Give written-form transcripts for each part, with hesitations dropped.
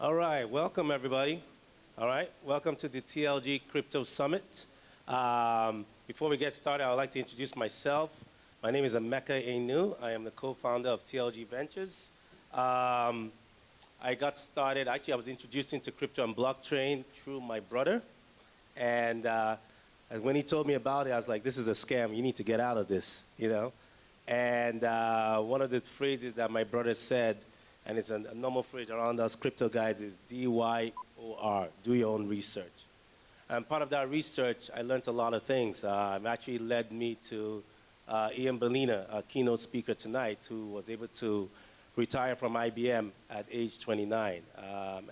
All right, welcome everybody. All right, welcome to the TLG Crypto Summit. Before we get started, I would like to introduce myself. My name is Emeka Enu. I am the co-founder of TLG Ventures. I got started, actually I was introduced into crypto and blockchain through my brother. And when he told me about it, I was like, this is a scam. You need to get out of this, you know? And one of the phrases that my brother said, and it's a normal phrase around us crypto guys, is DYOR, do your own research. And part of that research, I learned a lot of things. It actually led me to Ian Balina, a keynote speaker tonight, who was able to retire from IBM at age 29.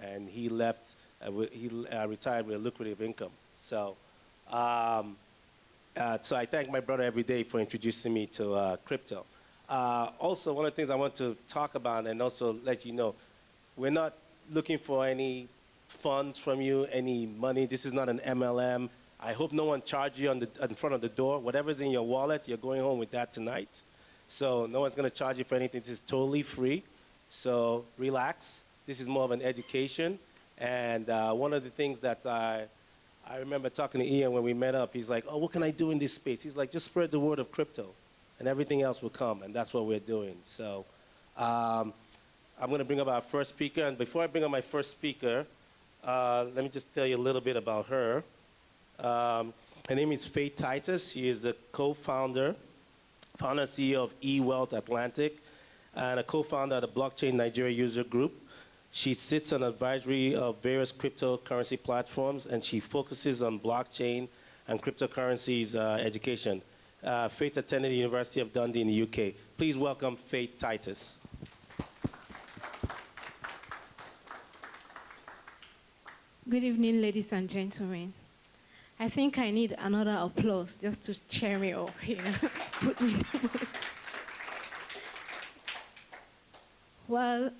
And he left, he retired with a lucrative income. So I thank my brother every day for introducing me to crypto. Also, one of the things I want to talk about and also let you know, we're not looking for any funds from you, any money. This is not an MLM. I hope no one charged you in front of the door. Whatever's in your wallet, you're going home with that tonight. So no one's going to charge you for anything. This is totally free. So relax. This is more of an education. And one of the things that I remember talking to Ian when we met up, he's like, oh, what can I do in this space? He's like, just spread the word of crypto, and everything else will come, and that's what we're doing. So I'm going to bring up our first speaker, and before I bring up my first speaker, let me just tell you a little bit about her. Her name is Faye Titus. She is the founder and CEO of eWealth Atlantic, and a co-founder of the Blockchain Nigeria User Group. She sits on advisory of various cryptocurrency platforms, and she focuses on blockchain and cryptocurrencies education. Faith attended the University of Dundee in the UK. Please welcome Faye Titus. Good evening, ladies and gentlemen. I think I need another applause just to cheer me up, you know. Put me in the mood. Well,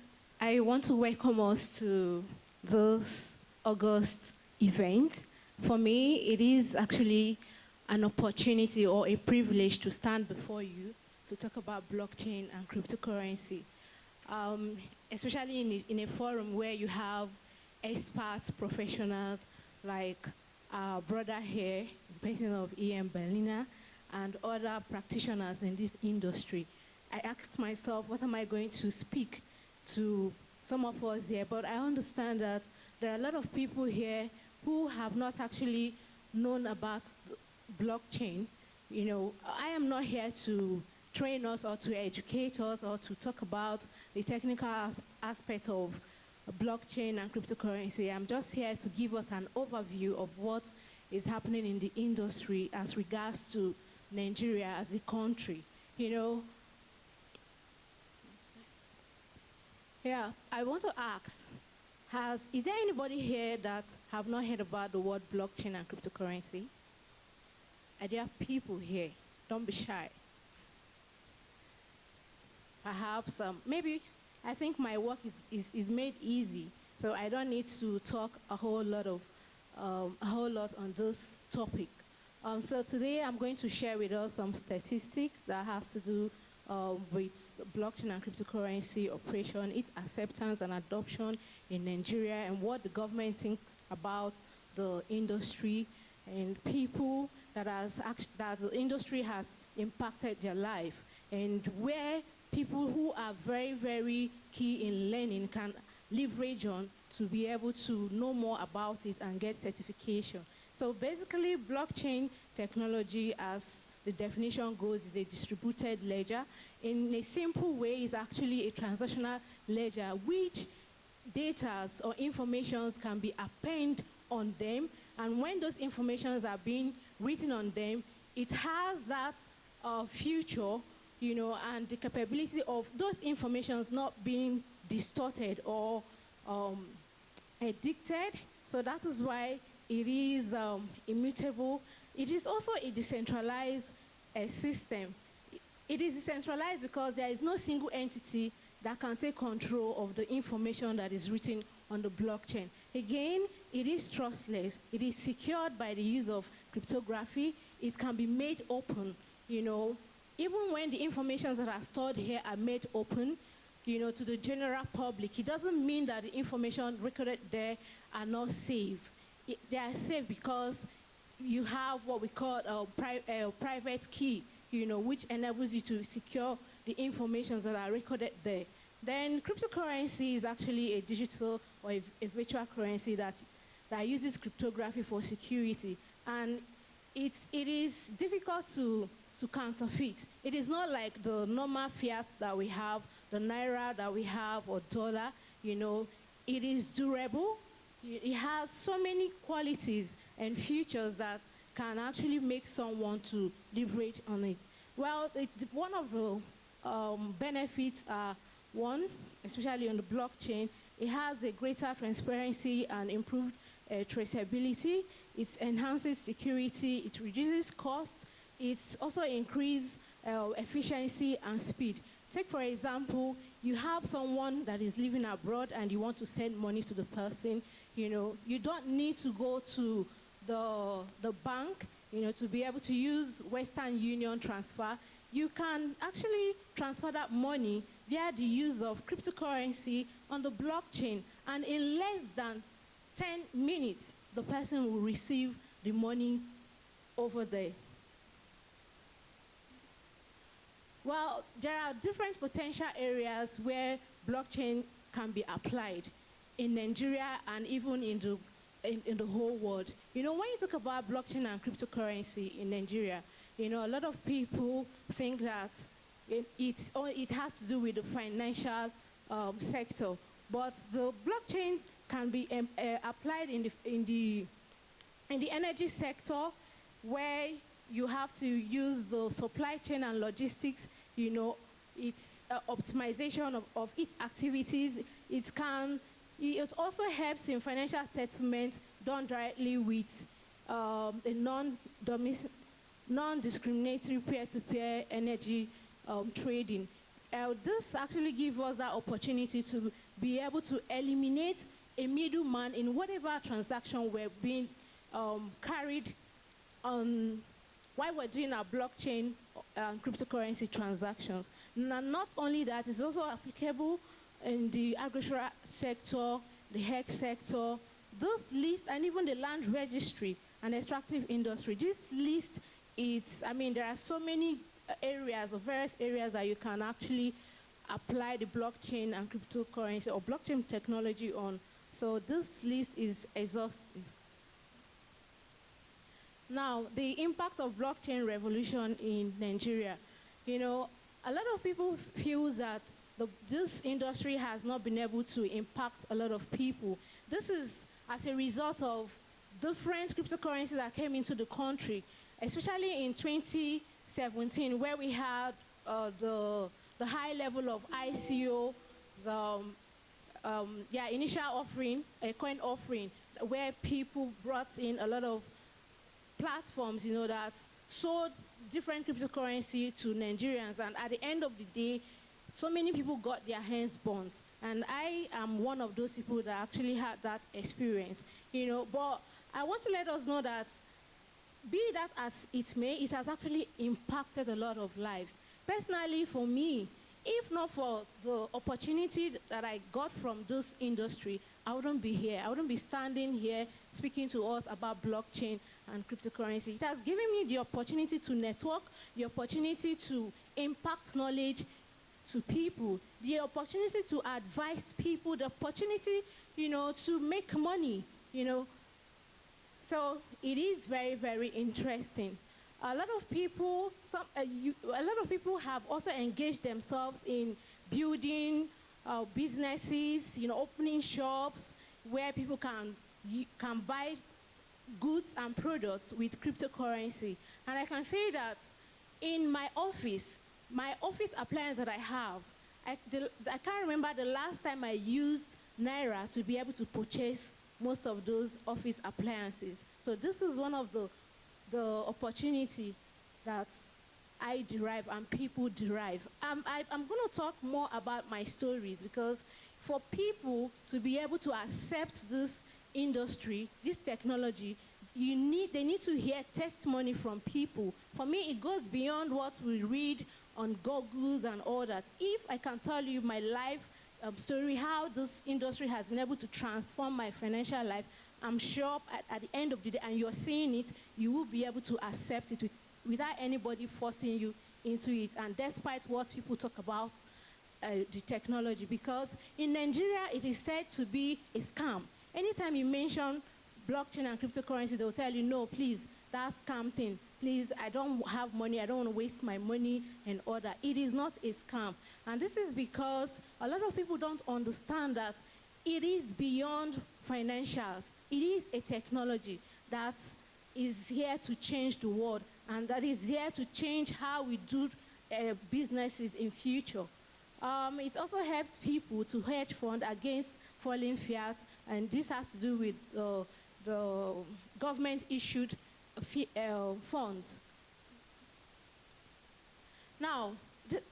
I want to welcome us to this August event. For me, it is actually an opportunity or a privilege to stand before you to talk about blockchain and cryptocurrency, especially in a forum where you have experts, professionals like our brother here, the person of Ian Balina, and other practitioners in this industry. I asked myself, what am I going to speak to some of us here? But I understand that there are a lot of people here who have not actually known about blockchain. You know, I am not here to train us or to educate us or to talk about the technical aspect of blockchain and cryptocurrency. I'm just here to give us an overview of what is happening in the industry as regards to Nigeria as a country. You know, yeah, I want to ask, is there anybody here that have not heard about the word blockchain and cryptocurrency? Are there people here? Don't be shy. Perhaps, maybe, I think my work is made easy, so I don't need to talk a whole lot on this topic. So today I'm going to share with us some statistics that has to do with blockchain and cryptocurrency operation, its acceptance and adoption in Nigeria, and what the government thinks about the industry and people that the industry has impacted their life, and where people who are very, very key in learning can leverage on to be able to know more about it and get certification. So basically, blockchain technology, as the definition goes, is a distributed ledger. In a simple way, it's actually a transactional ledger which data or informations can be appended on them, and when those informations are being written on them, it has that future, you know, and the capability of those informations not being distorted or addicted. So that is why it is immutable. It is also a decentralized system. It is decentralized because there is no single entity that can take control of the information that is written on the blockchain. Again, it is trustless. It is secured by the use of cryptography. It can be made open, you know. Even when the informations that are stored here are made open, to the general public, it doesn't mean that the information recorded there are not safe. They are safe because you have what we call a private key, which enables you to secure the information that are recorded there. Then cryptocurrency is actually a digital or a virtual currency that uses cryptography for security. And it is difficult to counterfeit. It is not like the normal fiat that we have, the naira that we have, or dollar. It is durable. It has so many qualities and features that can actually make someone to leverage on it. Well, one of the benefits are, one, especially on the blockchain, it has a greater transparency and improved traceability. It enhances security. It reduces cost. It also increases efficiency and speed. Take, for example, you have someone that is living abroad and you want to send money to the person. You don't need to go to the bank, to be able to use Western Union transfer. You can actually transfer that money via the use of cryptocurrency on the blockchain. And in less than 10 minutes, the person will receive the money over there. Well, there are different potential areas where blockchain can be applied in Nigeria and even in the whole world. When you talk about blockchain and cryptocurrency in Nigeria, a lot of people think that it has to do with the financial sector, but the blockchain can be applied in the energy sector, where you have to use the supply chain and logistics. Its optimization of its activities. It also helps in financial settlement done directly with a non-discriminatory peer-to-peer energy trading. This actually gives us that opportunity to be able to eliminate a middleman in whatever transaction we're being carried on while we're doing our blockchain cryptocurrency transactions. Not only that, it's also applicable in the agricultural sector, the health sector, this list, and even the land registry and extractive industry. This list is, there are so many areas, or various areas that you can actually apply the blockchain and cryptocurrency or blockchain technology on. So this list is exhaustive. Now, the impact of blockchain revolution in Nigeria. A lot of people feel that this industry has not been able to impact a lot of people. This is as a result of different cryptocurrencies that came into the country, especially in 2017, where we had the high level of ICO, initial offering, a coin offering, where people brought in a lot of platforms, that sold different cryptocurrency to Nigerians, and at the end of the day, so many people got their hands burnt. And I am one of those people that actually had that experience, But I want to let us know that, be that as it may, it has actually impacted a lot of lives. Personally, for me, if not for the opportunity that I got from this industry, I wouldn't be here. I wouldn't be standing here speaking to us about blockchain and cryptocurrency. It has given me the opportunity to network, the opportunity to impact knowledge to people, the opportunity to advise people, the opportunity, to make money, So it is very, very interesting. A lot of people have also engaged themselves in building businesses, opening shops where people can buy goods and products with cryptocurrency. And I can say that in my office appliance that I have, I can't remember the last time I used Naira to be able to purchase most of those office appliances. So this is one of the opportunity that I derive and people derive. I'm going to talk more about my stories, because for people to be able to accept this industry, this technology, they need to hear testimony from people. For me, it goes beyond what we read on goggles and all that. If I can tell you my life story, how this industry has been able to transform my financial life, I'm sure at the end of the day, and you're seeing it, you will be able to accept it without anybody forcing you into it. And despite what people talk about the technology, because in Nigeria, it is said to be a scam. Anytime you mention blockchain and cryptocurrency, they'll tell you, no, please, that's scam thing. Please, I don't have money. I don't want to waste my money and all that. It is not a scam. And this is because a lot of people don't understand that it is beyond financials. It is a technology that is here to change the world, and that is here to change how we do businesses in future. It also helps people to hedge fund against falling fiat, and this has to do with the government-issued funds. Now,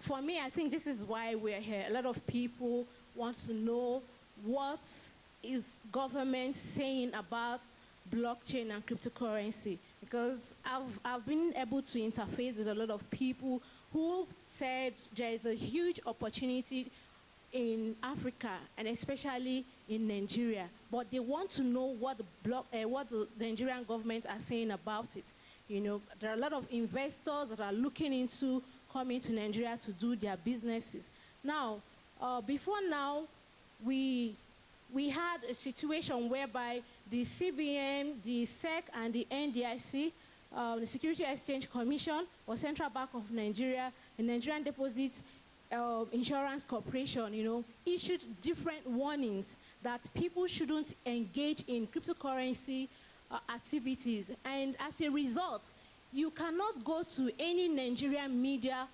for me, I think this is why we're here. A lot of people want to know what is government saying about blockchain and cryptocurrency, because I've been able to interface with a lot of people who said there is a huge opportunity in Africa and especially in Nigeria, but they want to know what the Nigerian government are saying about it. You know, there are a lot of investors that are looking into coming to Nigeria to do their businesses. Now, before now, we had a situation whereby the CBN, the SEC, and the NDIC, the Security Exchange Commission, or Central Bank of Nigeria, the Nigerian Deposit Insurance Corporation, you know, issued different warnings that people shouldn't engage in cryptocurrency activities. And as a result, you cannot go to any Nigerian media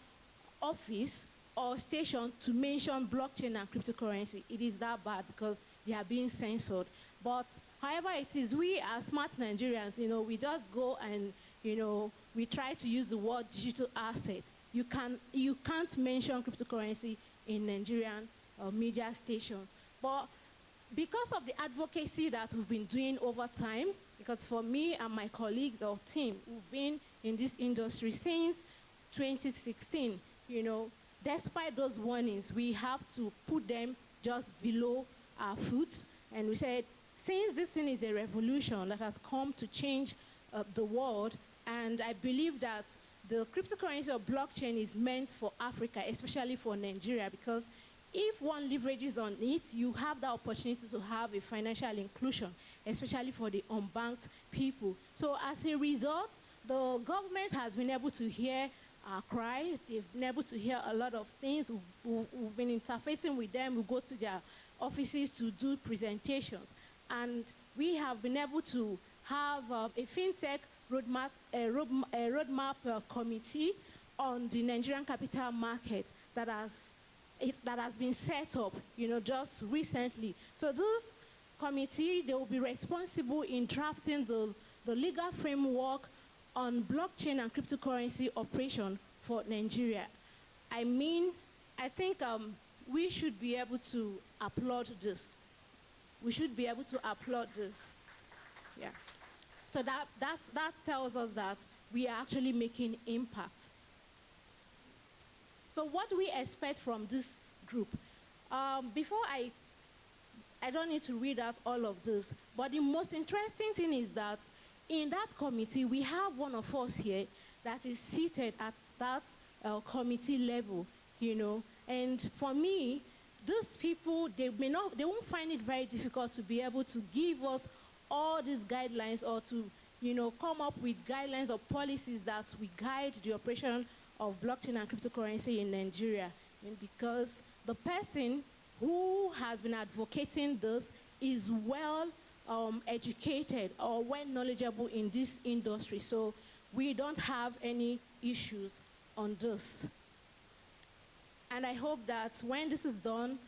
office or station to mention blockchain and cryptocurrency. It is that bad because they are being censored. But however it is, we as smart Nigerians, you know, we just go and, you know, we try to use the word digital assets. You can't mention cryptocurrency in Nigerian media stations. But because of the advocacy that we've been doing over time, because for me and my colleagues or team, we've been in this industry since 2016, you know, despite those warnings, we have to put them just below our foot. And we said, since this thing is a revolution that has come to change the world, and I believe that the cryptocurrency or blockchain is meant for Africa, especially for Nigeria, because if one leverages on it, you have the opportunity to have a financial inclusion, especially for the unbanked people. So as a result, the government has been able to hear our cry. They've been able to hear a lot of things. We've been interfacing with them. We go to their offices to do presentations. And we have been able to have a fintech roadmap committee on the Nigerian capital market that has been set up, you know, just recently. So this committee, they will be responsible in drafting the legal framework on blockchain and cryptocurrency operation for Nigeria. I mean, I think we should be able to applaud this. We should be able to applaud this. Yeah. So that tells us that we are actually making impact. So what do we expect from this group? Before I don't need to read out all of this, but the most interesting thing is that in that committee, we have one of us here that is seated at that committee level, you know. And for me, these people, they won't find it very difficult to be able to give us all these guidelines or to, you know, come up with guidelines or policies that we guide the operation of blockchain and cryptocurrency in Nigeria. And because the person who has been advocating this is well educated or well knowledgeable in this industry. So we don't have any issues on this. And I hope that when this is done,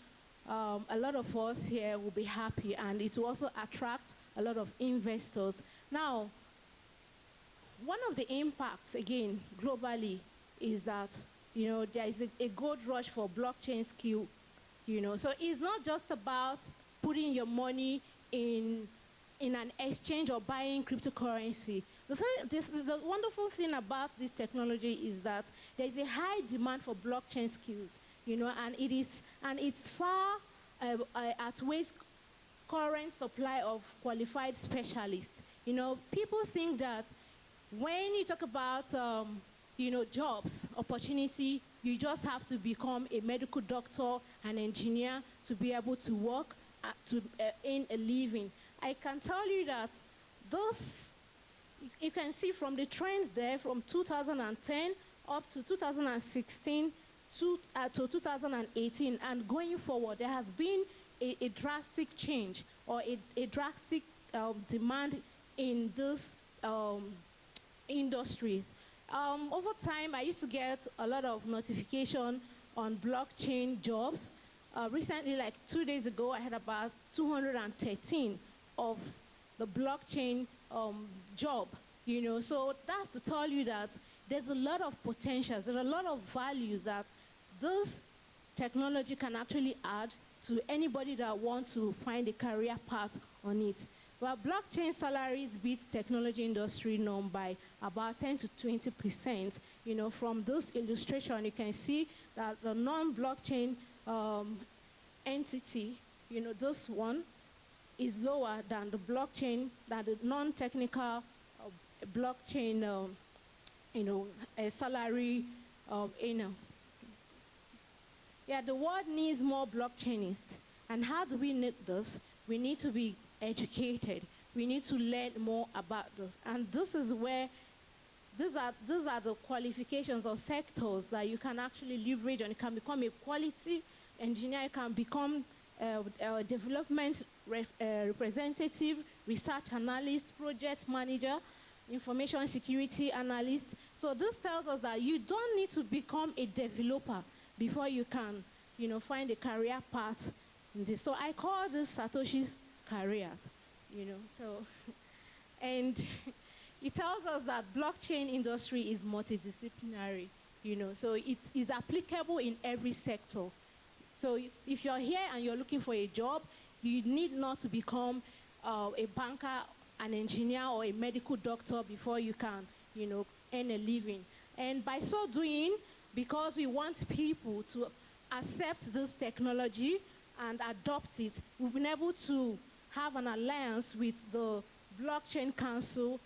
a lot of us here will be happy, and it will also attract a lot of investors. Now, one of the impacts, again, globally, is that, you know, there is a gold rush for blockchain skill, you know. So it's not just about putting your money in in an exchange or buying cryptocurrency. The wonderful thing about this technology is that there is a high demand for blockchain skills, and it's far outweighs current supply of qualified specialists. People think that when you talk about jobs, opportunity, you just have to become a medical doctor, an engineer to be able to work, to earn a living. I can tell you that those, you can see from the trends there from 2010 up to 2016 to 2018, and going forward, there has been a drastic change or a drastic demand in those industries. Over time, I used to get a lot of notification on blockchain jobs. Recently, like 2 days ago, I had about 213 of the blockchain job, So that's to tell you that there's a lot of potential, there's a lot of value that this technology can actually add to anybody that wants to find a career path on it. Well, blockchain salaries beat technology industry norm by about 10 to 20%. From this illustration, you can see that the non-blockchain entity, this one, is lower than the blockchain, than the non-technical blockchain, salary. Yeah, the world needs more blockchainists. And how do we need this? We need to be educated. We need to learn more about this. And this is where, these are the qualifications or sectors that you can actually leverage on. You can become a quality engineer, you can become a development representative, research analyst, project manager, information security analyst. So this tells us that you don't need to become a developer before you can, find a career path in this. So I call this Satoshi's careers, So, and it tells us that blockchain industry is multidisciplinary, So it's applicable in every sector. So if you're here and you're looking for a job, you need not to become a banker, an engineer, or a medical doctor before you can, earn a living. And by so doing, because we want people to accept this technology and adopt it, we've been able to have an alliance with the Blockchain Council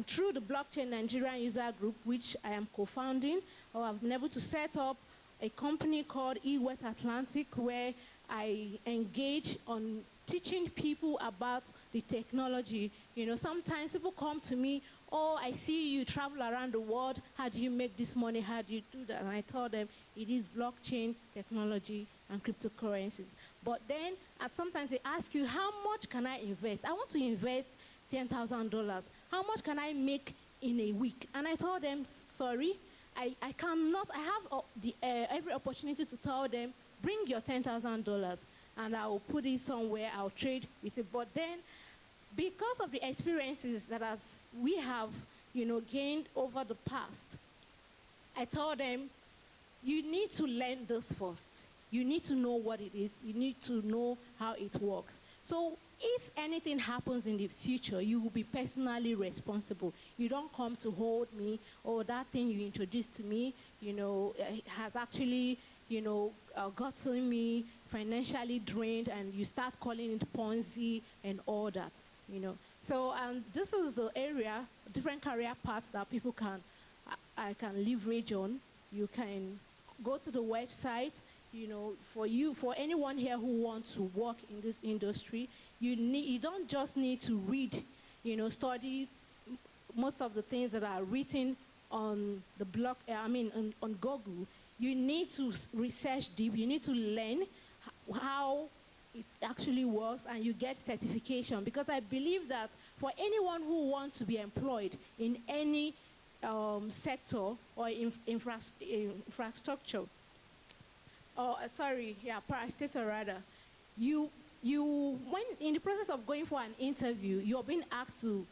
through the Blockchain Nigerian User Group, which I am co-founding. I've been able to set up a company called eWet Atlantic, where I engage on teaching people about the technology. Sometimes people come to me, oh, I see you travel around the world. How do you make this money? How do you do that? And I tell them it is blockchain technology and cryptocurrencies. But then sometimes they ask you, how much can I invest? I want to invest $10,000. How much can I make in a week? And I told them, sorry, I cannot. I have every opportunity to tell them, bring your $10,000 and I will put it somewhere, I'll trade with it. But then, because of the experiences that we have, gained over the past, I told them, you need to learn this first. You need to know what it is. You need to know how it works. So if anything happens in the future, you will be personally responsible. You don't come to hold me, or that thing you introduced to me, has actually, gotten me financially drained, and you start calling it Ponzi and all that, So this is the area, different career paths that people I can leverage on. You can go to the website. For anyone here who wants to work in this industry, you don't just need to read, study most of the things that are written on the blog, on Google. You need to research deep. You need to learn how it actually works, and you get certification. Because I believe that for anyone who wants to be employed in any sector or infrastructure, parastatal rather, when in the process of going for an interview, you're being asked to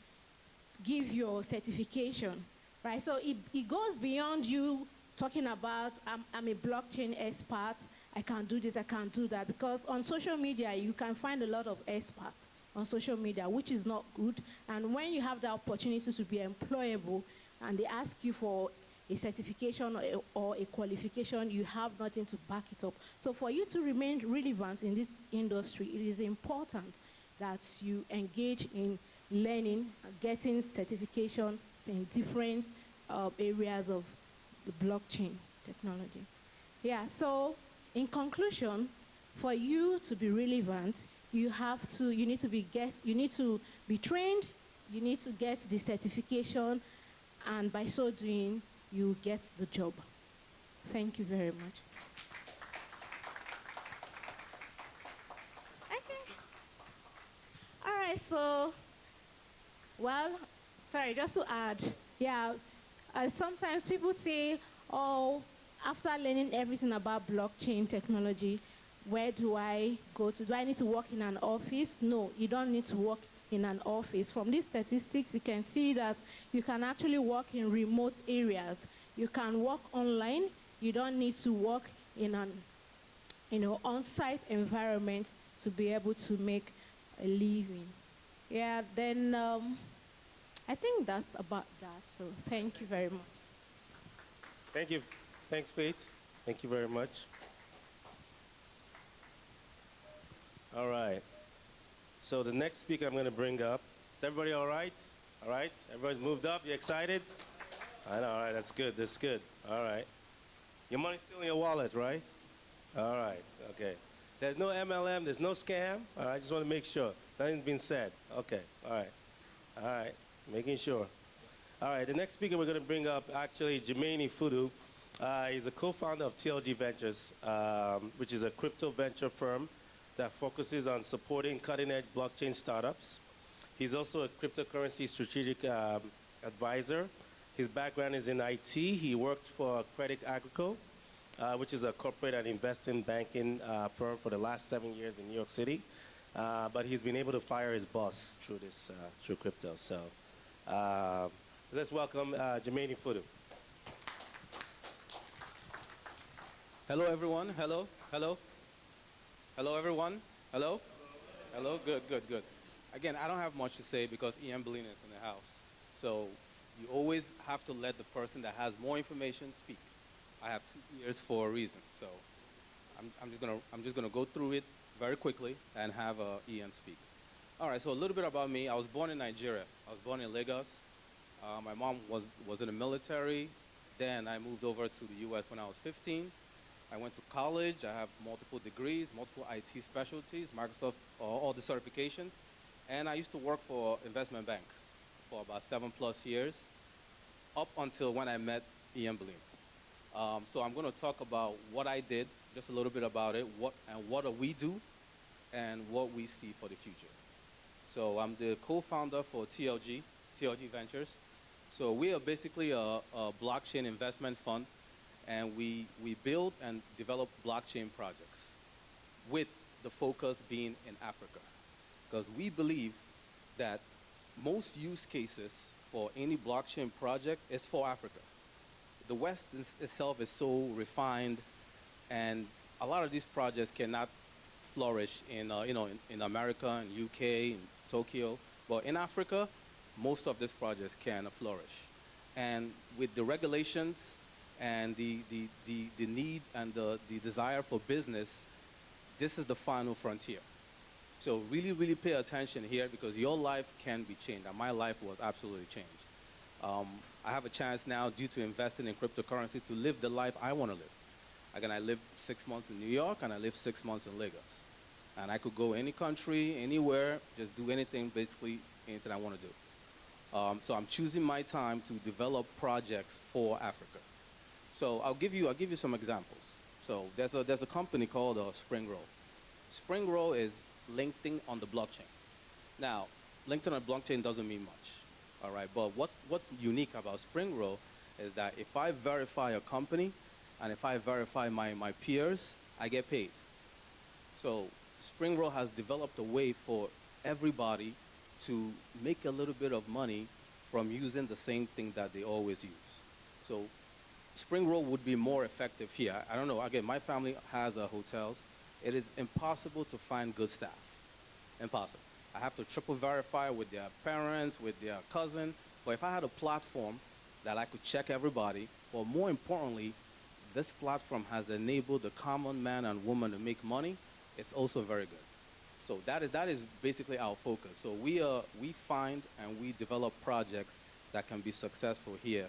give your certification, right? So it goes beyond you talking about, I'm a blockchain expert, I can do this, I can do that. Because on social media, you can find a lot of experts on social media, which is not good. And when you have the opportunity to be employable and they ask you for a certification or a qualification, you have nothing to back it up. So for you to remain relevant in this industry, it is important that you engage in learning, getting certification in different areas of the blockchain technology. Yeah, so in conclusion, for you to be relevant, you need to be trained, you need to get the certification, and by so doing, you get the job. Thank you very much. Okay. All right, so, well, sorry, just to add, yeah, sometimes people say, oh, after learning everything about blockchain technology, where do I go to? Do I need to work in an office? No, you don't need to work in an office. From these statistics, you can see that you can actually work in remote areas. You can work online. You don't need to work in an on-site environment to be able to make a living. Yeah, then I think that's about that. So thank you very much. Thank you. Thanks, Faith. Thank you very much. All right. So the next speaker I'm going to bring up. Is everybody all right? All right? Everybody's moved up? You excited? I know. All right. That's good. That's good. All right. Your money's still in your wallet, right? All right. Okay. There's no MLM. There's no scam. All right. I just want to make sure. Nothing's been said. Okay. All right. All right. Making sure. All right. The next speaker we're going to bring up, actually, Jermaine Ifudu. He's a co-founder of TLG Ventures, which is a crypto venture firm that focuses on supporting cutting-edge blockchain startups. He's also a cryptocurrency strategic advisor. His background is in IT. He worked for Credit Agricole, which is a corporate and investment banking firm for the last 7 years in New York City. But he's been able to fire his boss through crypto. So let's welcome Jermaine Ifudu. Hello, everyone. Hello, hello. Hello, everyone. Hello? Hello, good, good, good. Again, I don't have much to say because Balina is in the house. So you always have to let the person that has more information speak. I have 2 years for a reason. So I'm just gonna go through it very quickly and have Ian speak. All right, so a little bit about me. I was born in Nigeria. I was born in Lagos. My mom was in the military. Then I moved over to the US when I was 15. I went to college. I have multiple degrees, multiple IT specialties, Microsoft, all the certifications. And I used to work for investment bank for about 7+ years, up until when I met Ian Balina. So I'm going to talk about what I did, just a little bit about it, what do we do, and what we see for the future. So I'm the co-founder for TLG Ventures. So we are basically a blockchain investment fund. And we build and develop blockchain projects with the focus being in Africa. Because we believe that most use cases for any blockchain project is for Africa. The West itself is so refined, and a lot of these projects cannot flourish in America, in UK, in Tokyo. But in Africa, most of these projects can flourish. And with the regulations and the need and the desire for business, this is the final frontier. So really, really pay attention here because your life can be changed. And my life was absolutely changed. I have a chance now, due to investing in cryptocurrencies, to live the life I want to live. Again, I lived 6 months in New York and I lived 6 months in Lagos. And I could go any country, anywhere, just do anything, basically anything I want to do. So I'm choosing my time to develop projects for Africa. So I'll give you some examples. So there's a company called Spring Roll. Spring Roll is LinkedIn on the blockchain. Now, LinkedIn on the blockchain doesn't mean much, all right? But what's unique about Spring Roll is that if I verify a company and if I verify my peers, I get paid. So Spring Roll has developed a way for everybody to make a little bit of money from using the same thing that they always use. So Spring Roll would be more effective here. I don't know. Again, my family has hotels. It is impossible to find good staff. Impossible. I have to triple verify with their parents, with their cousin. But if I had a platform that I could check everybody, or more importantly, this platform has enabled the common man and woman to make money, it's also very good. So that is basically our focus. So we find and we develop projects that can be successful here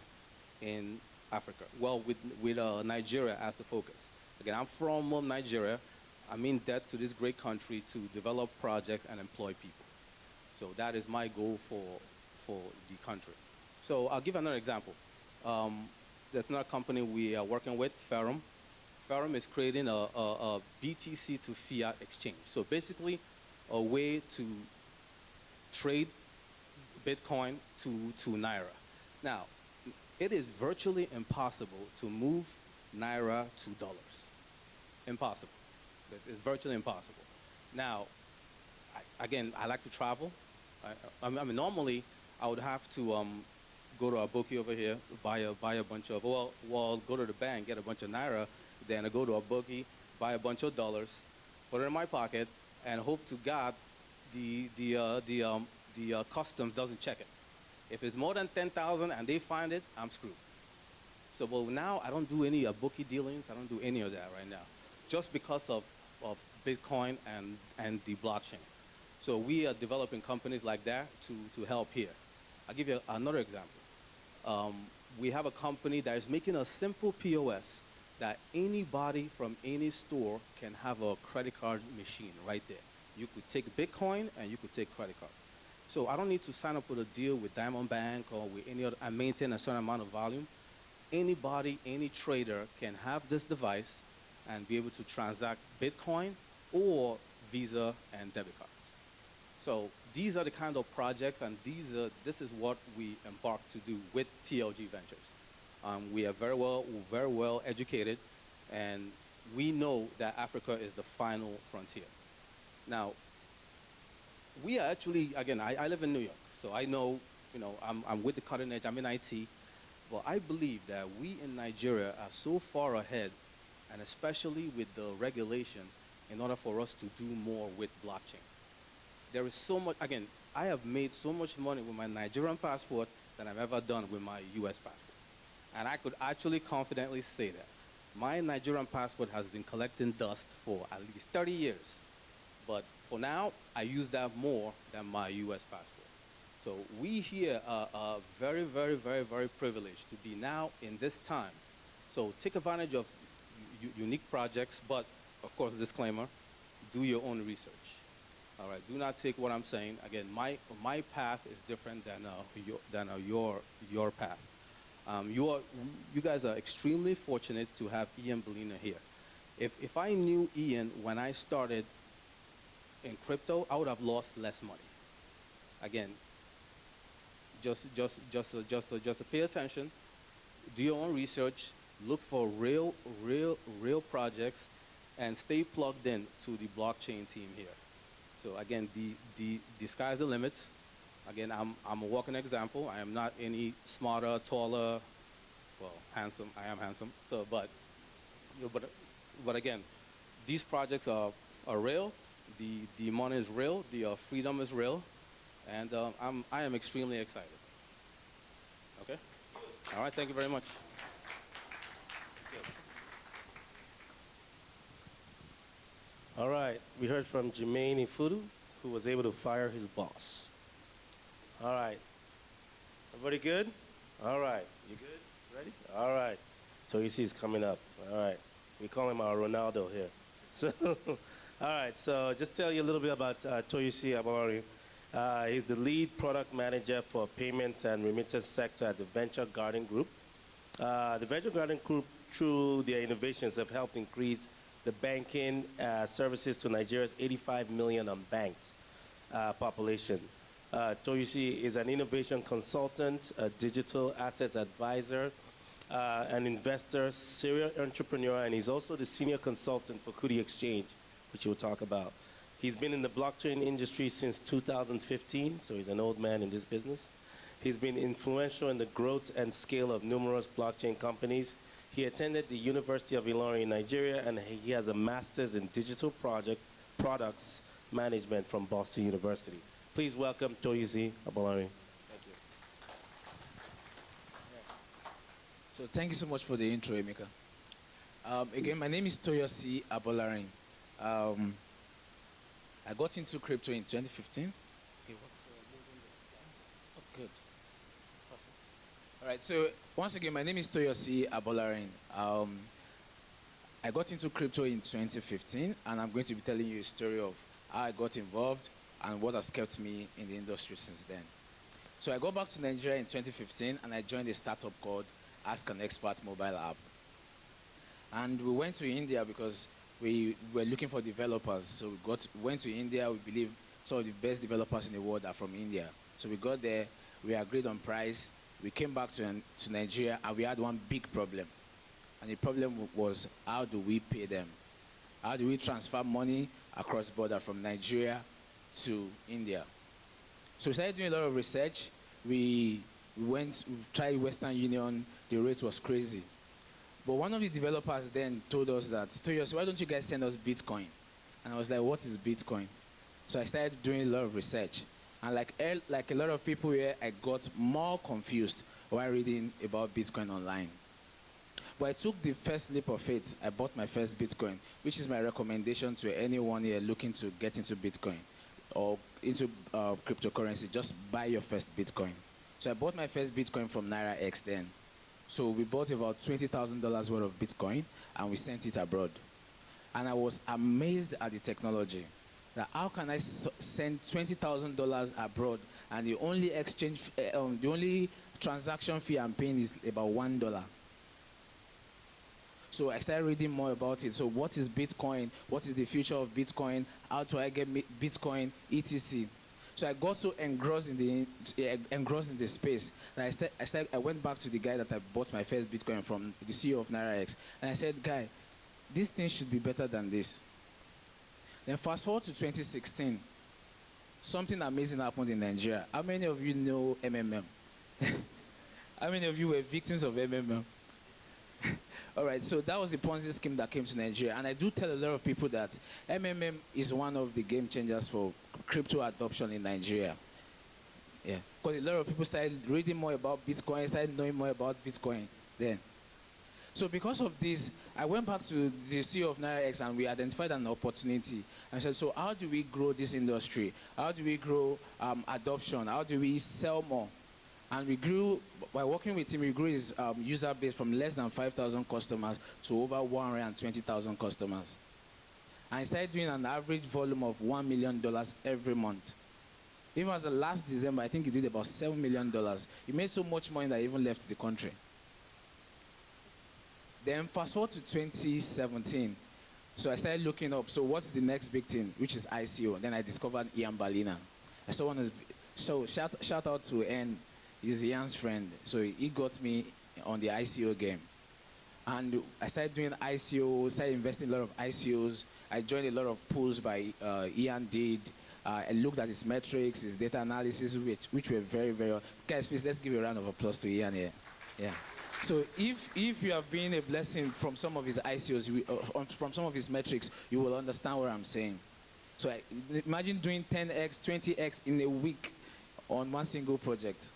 in Africa. Well, with Nigeria as the focus. Again, I'm from Nigeria. I'm in debt to this great country to develop projects and employ people. So that is my goal for the country. So I'll give another example. There's another company we are working with, Etherium. Etherium is creating a BTC to fiat exchange. So basically, a way to trade Bitcoin to Naira. Now, it is virtually impossible to move Naira to dollars. Impossible. It's virtually impossible. Now, I like to travel. I mean, normally, I would have to go to a bookie over here, buy a bunch of, well, go to the bank, get a bunch of Naira, then I go to a bookie, buy a bunch of dollars, put it in my pocket, and hope to God the customs doesn't check it. If it's more than 10,000 and they find it, I'm screwed. So, well, now I don't do any bookie dealings. I don't do any of that right now, just because of Bitcoin and the blockchain. So we are developing companies like that to help here. I'll give you another example. We have a company that is making a simple POS that anybody from any store can have a credit card machine right there. You could take Bitcoin and you could take credit card. So I don't need to sign up with a deal with Diamond Bank or with any other and maintain a certain amount of volume. Anybody, any trader can have this device and be able to transact Bitcoin or Visa and debit cards. So these are the kind of projects, and this is what we embark to do with TLG Ventures. We are very well educated, and we know that Africa is the final frontier. Now, we are actually, again, I live in New York, so I know, I'm with the cutting edge, I'm in IT, but I believe that we in Nigeria are so far ahead, and especially with the regulation, in order for us to do more with blockchain. There is so much, again, I have made so much money with my Nigerian passport than I've ever done with my US passport. And I could actually confidently say that. My Nigerian passport has been collecting dust for at least 30 years. But for now, I use that more than my US passport. So we here are very, very, very, very privileged to be now in this time. So take advantage of unique projects, but of course, disclaimer, do your own research. All right, do not take what I'm saying. Again, my path is different than your path. You guys are extremely fortunate to have Ian Balina here. If I knew Ian when I started in crypto, I would have lost less money. Again, just to pay attention, do your own research, look for real projects, and stay plugged in to the blockchain team here. So again, the sky's the limit. Again, I'm a walking example. I am not any smarter, taller, well, handsome. I am handsome. So, but again, these projects are real. The money is real. The freedom is real, and I am extremely excited. Okay. All right. Thank you very much. All right, we heard from Jermaine Ifudu, who was able to fire his boss. All right, everybody good? All right, you good? Ready? All right, so you see he's coming up. All right, we call him our Ronaldo here. So, all right, so just tell you a little bit about Toyosi Amori. He's the lead product manager for payments and remittance sector at the Venture Garden Group. The Venture Garden Group, through their innovations, have helped increase the banking services to Nigeria's 85 million unbanked population. Toyosi is an innovation consultant, a digital assets advisor, an investor, serial entrepreneur, and he's also the senior consultant for Kuti Exchange, which we'll talk about. He's been in the blockchain industry since 2015, so he's an old man in this business. He's been influential in the growth and scale of numerous blockchain companies. He attended the University of Ilorin in Nigeria, and he has a master's in digital products management from Boston University. Please welcome Toyosi Abolari. Thank you. So thank you so much for the intro, Emeka. Again, my name is Toyosi Abolari. I got into crypto in 2015. Okay, oh, good. Perfect. All right, so once again, my name is Toyosi Abolari. I got into crypto in 2015, and I'm going to be telling you a story of how I got involved and what has kept me in the industry since then. So I got back to Nigeria in 2015, and I joined a startup called Ask an Expert mobile app. And we went to India because we were looking for developers. So we went to India. We believe some of the best developers in the world are from India. So we got there. We agreed on price. We came back to Nigeria, and we had one big problem. And the problem was, how do we pay them? How do we transfer money across border from Nigeria to India? So we started doing a lot of research. We tried Western Union. The rate was crazy. But one of the developers then told us that, Toyosi, why don't you guys send us Bitcoin? And I was like, what is Bitcoin? So I started doing a lot of research. And like a lot of people here, I got more confused while reading about Bitcoin online. But I took the first leap of faith. I bought my first Bitcoin, which is my recommendation to anyone here looking to get into Bitcoin or into cryptocurrency. Just buy your first Bitcoin. So I bought my first Bitcoin from NairaX then. So we bought about $20,000 worth of Bitcoin, and we sent it abroad. And I was amazed at the technology. That how can I send $20,000 abroad, and the only the only transaction fee I'm paying is about $1. So I started reading more about it. So what is Bitcoin? What is the future of Bitcoin? How do I get Bitcoin? etc. So I got so engrossed in the space that I went back to the guy that I bought my first Bitcoin from, the CEO of NairaX, and I said, guy, this thing should be better than this. Then fast forward to 2016, something amazing happened in Nigeria. How many of you know MMM? How many of you were victims of MMM? All right, so that was the Ponzi scheme that came to Nigeria. And I do tell a lot of people that MMM is one of the game changers for crypto adoption in Nigeria. Yeah, because a lot of people started reading more about Bitcoin, started knowing more about Bitcoin then. So because of this, I went back to the CEO of NairaX, and we identified an opportunity. I said, so how do we grow this industry? How do we grow adoption? How do we sell more? And we grew, by working with him, we grew his user base from less than 5,000 customers to over 120,000 customers. And he started doing an average volume of $1 million every month. Even as of last December, I think he did about $7 million. He made so much money that he even left the country. Then fast forward to 2017. So I started looking up, so what's the next big thing, which is ICO. Then I discovered Balina. I saw one, so shout out to N. He's Ian's friend. So he got me on the ICO game. And I started doing ICO, started investing in a lot of ICOs. I joined a lot of pools by Ian did. I looked at his metrics, his data analysis, which were very, very... Guys, please, let's give a round of applause to Ian here. Yeah. So if you have been a blessing from some of his ICOs, from some of his metrics, you will understand what I'm saying. So imagine doing 10x, 20x in a week on one single project.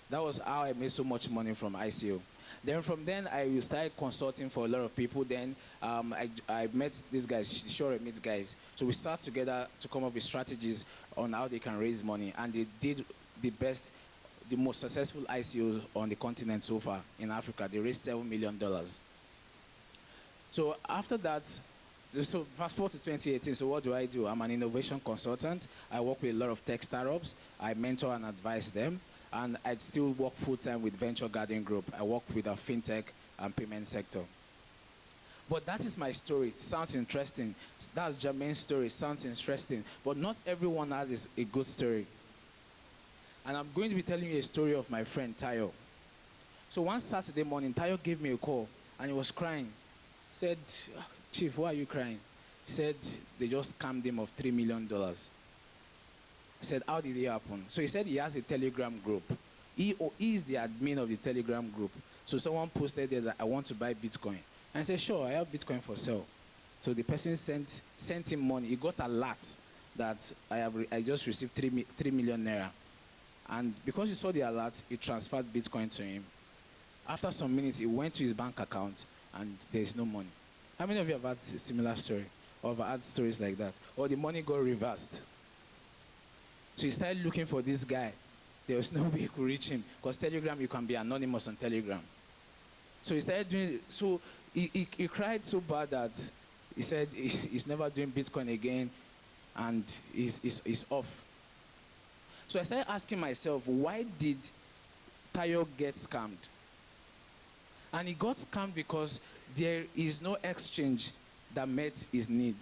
That was how I made so much money from ICO. Then from then, I started consulting for a lot of people. Then I met these guys, Sure Meet guys. So we sat together to come up with strategies on how they can raise money. And they did the most successful ICOs on the continent so far in Africa. They raised $7 million. So after that, so fast forward to 2018, so what do? I'm an innovation consultant. I work with a lot of tech startups. I mentor and advise them. And I still work full-time with Venture Garden Group. I work with a fintech and payment sector. But that is my story. It sounds interesting. That's Jermaine's story. It sounds interesting. But not everyone has a good story. And I'm going to be telling you a story of my friend Tayo. So one Saturday morning, Tayo gave me a call, and he was crying. He said, Chief, why are you crying? He said they just scammed him of $3 million. I said, how did it happen? So he said he has a Telegram group. He is the admin of the Telegram group. So someone posted there that I want to buy Bitcoin. And I said, sure, I have Bitcoin for sale. So the person sent him money. He got a lot that I just received 3 million naira. And because he saw the alert, he transferred Bitcoin to him. After some minutes, he went to his bank account and there's no money. How many of you have had a similar story? Or have had stories like that? Or the money got reversed. So he started looking for this guy. There was no way he could reach him. Because Telegram, you can be anonymous on Telegram. So he started doing it. So he cried so bad that he said he's never doing Bitcoin again and he's off. So I started asking myself, why did Tayo get scammed? And he got scammed because there is no exchange that met his need.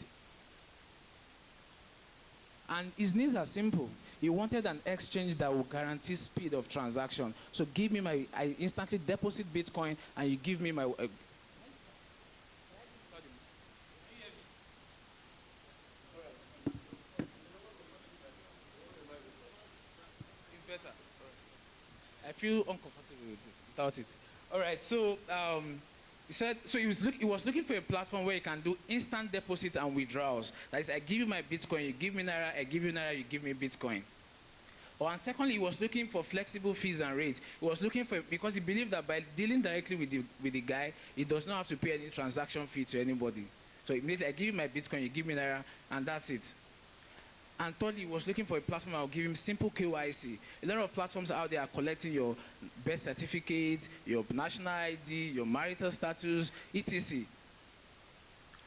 And his needs are simple. He wanted an exchange that will guarantee speed of transaction. So give me I instantly deposit Bitcoin and you give me my... It's better. I feel uncomfortable with it, without it. All right, so he said, so he was looking for a platform where he can do instant deposit and withdrawals. That is, I give you my Bitcoin, you give me Naira, I give you Naira, you give me Bitcoin. And secondly, he was looking for flexible fees and rates. He was looking for, because he believed that by dealing directly with the guy, he does not have to pay any transaction fee to anybody. So immediately, I give you my Bitcoin, you give me Naira, and that's it. And thirdly, he was looking for a platform that will give him simple KYC. A lot of platforms out there are collecting your birth certificate, your national ID, your marital status, etc.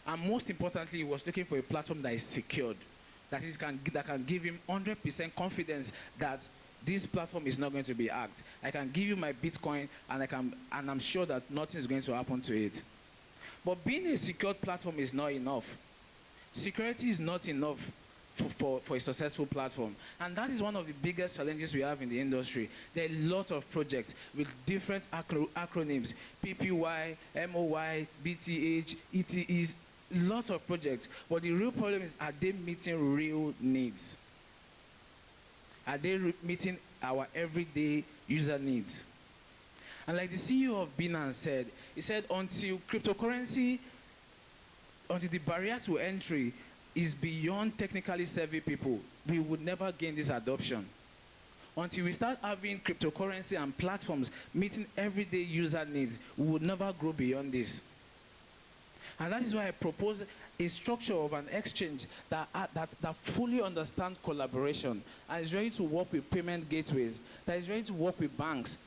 And most importantly, he was looking for a platform that is secured, that can give him 100% confidence that this platform is not going to be hacked. I can give you my Bitcoin, and I'm sure that nothing is going to happen to it. But being a secured platform is not enough. Security is not enough for a successful platform. And that is one of the biggest challenges we have in the industry. There are lots of projects with different acronyms, PPY, MOY, BTH, ETEs, lots of projects. But the real problem is, are they meeting real needs? Are they meeting our everyday user needs? And like the CEO of Binance said, he said, until the barrier to entry is beyond technically savvy people, we would never gain this adoption. Until we start having cryptocurrency and platforms meeting everyday user needs, we would never grow beyond this. And that is why I propose a structure of an exchange that fully understands collaboration and is ready to work with payment gateways, that is ready to work with banks,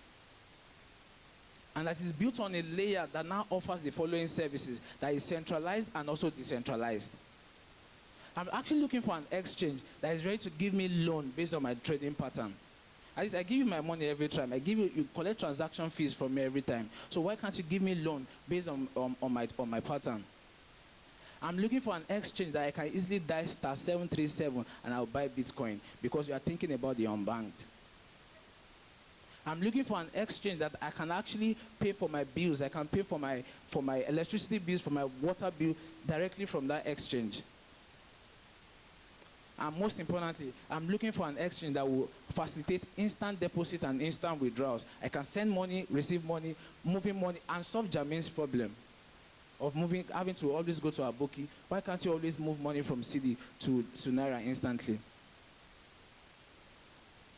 and that is built on a layer that now offers the following services, that is centralized and also decentralized. I'm actually looking for an exchange that is ready to give me loan based on my trading pattern. At least I give you my money every time. You collect transaction fees from me every time. So why can't you give me loan based on my pattern? I'm looking for an exchange that I can easily dial *737 and I'll buy Bitcoin, because you are thinking about the unbanked. I'm looking for an exchange that I can actually pay for my bills. I can pay for my electricity bills, for my water bill directly from that exchange. And most importantly, I'm looking for an exchange that will facilitate instant deposit and instant withdrawals. I can send money, receive money, moving money, and solve Jermaine's problem of having to always go to Aboki. Why can't you always move money from CD to Naira instantly?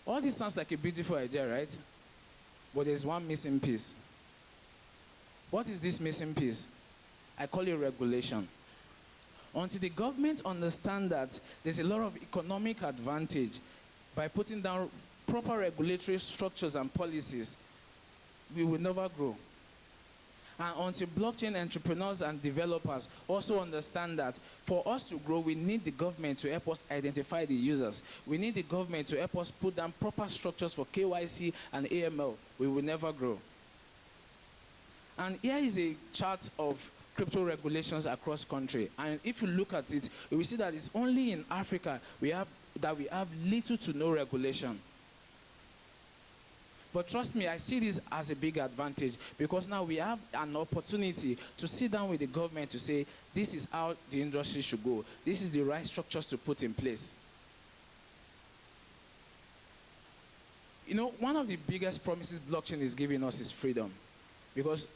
All this sounds like a beautiful idea, right? But there's one missing piece. What is this missing piece? I call it regulation. Until the government understands that there's a lot of economic advantage by putting down proper regulatory structures and policies, we will never grow. And until blockchain entrepreneurs and developers also understand that for us to grow, we need the government to help us identify the users. We need the government to help us put down proper structures for KYC and AML. We will never grow. And here is a chart of crypto regulations across country. And if you look at it, we will see that it's only in Africa we have little to no regulation. But trust me, I see this as a big advantage, because now we have an opportunity to sit down with the government to say, this is how the industry should go. This is the right structures to put in place. You know, one of the biggest promises blockchain is giving us is freedom. Because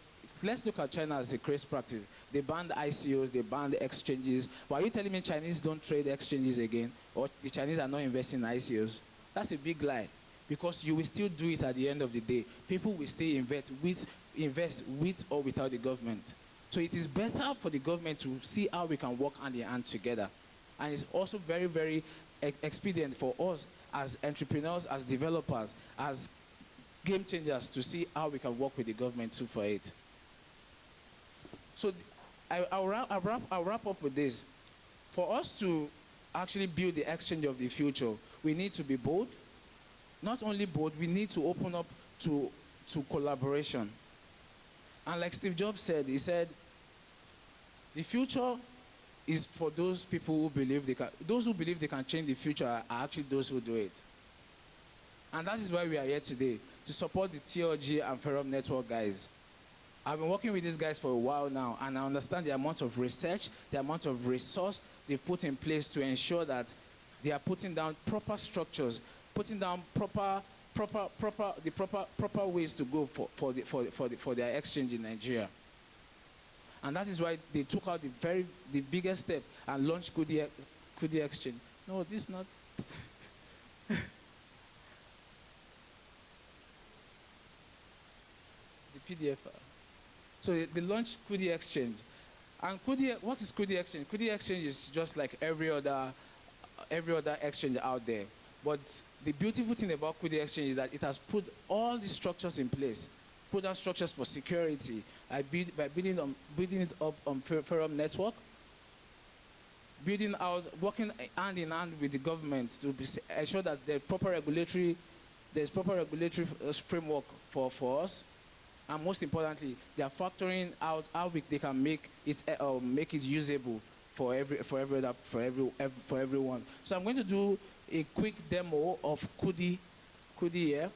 let's look at China as a crazy practice. They banned ICOs, they banned exchanges. But are you telling me Chinese don't trade exchanges again? Or the Chinese are not investing in ICOs? That's a big lie. Because you will still do it at the end of the day. People will still invest with or without the government. So it is better for the government to see how we can work hand in hand together. And it's also very, very expedient for us as entrepreneurs, as developers, as game changers to see how we can work with the government too for it. So I'll wrap up with this. For us to actually build the exchange of the future, we need to be bold. Not only bold, we need to open up to collaboration. And like Steve Jobs said, he said, the future is for those people who believe they can change the future are actually those who do it. And that is why we are here today, to support the TLG and Etherium network guys. I've been working with these guys for a while now, and I understand the amount of research, the amount of resource they've put in place to ensure that they are putting down proper structures, putting down proper ways to go for their exchange in Nigeria. And that is why they took out the biggest step and launched Kuti Exchange. No, this is not. The PDF. So they launched Kuti Exchange. And what is Kuti Exchange? Kuti Exchange is just like every other exchange out there. But the beautiful thing about Kuti Exchange is that it has put all the structures in place. Put down structures for security by building it up on Etherium network, working hand in hand with the government to ensure that there's proper regulatory framework for us, and most importantly, they are factoring out how they can make it usable for everyone. So I'm going to do a quick demo of Kuti here.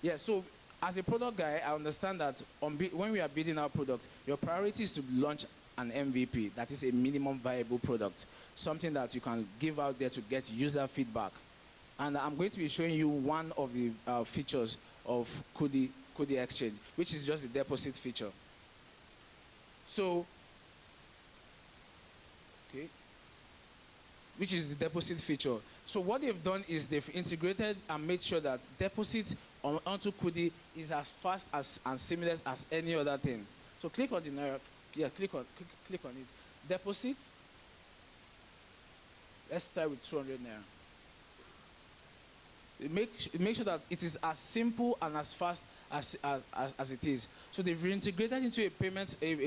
Yeah. So as a product guy, I understand that when we are building our product, your priority is to launch an MVP, that is a minimum viable product, something that you can give out there to get user feedback. And I'm going to be showing you one of the features of Kuti Exchange, which is just the deposit feature. So, okay, which is the deposit feature. So what they've done is they've integrated and made sure that deposit onto Kuti is as fast and seamless as any other thing. So click on the Naira. Yeah, click on it. Deposit. Let's start with 200 Naira. Make sure that it is as simple and as fast as it is. So they've reintegrated into a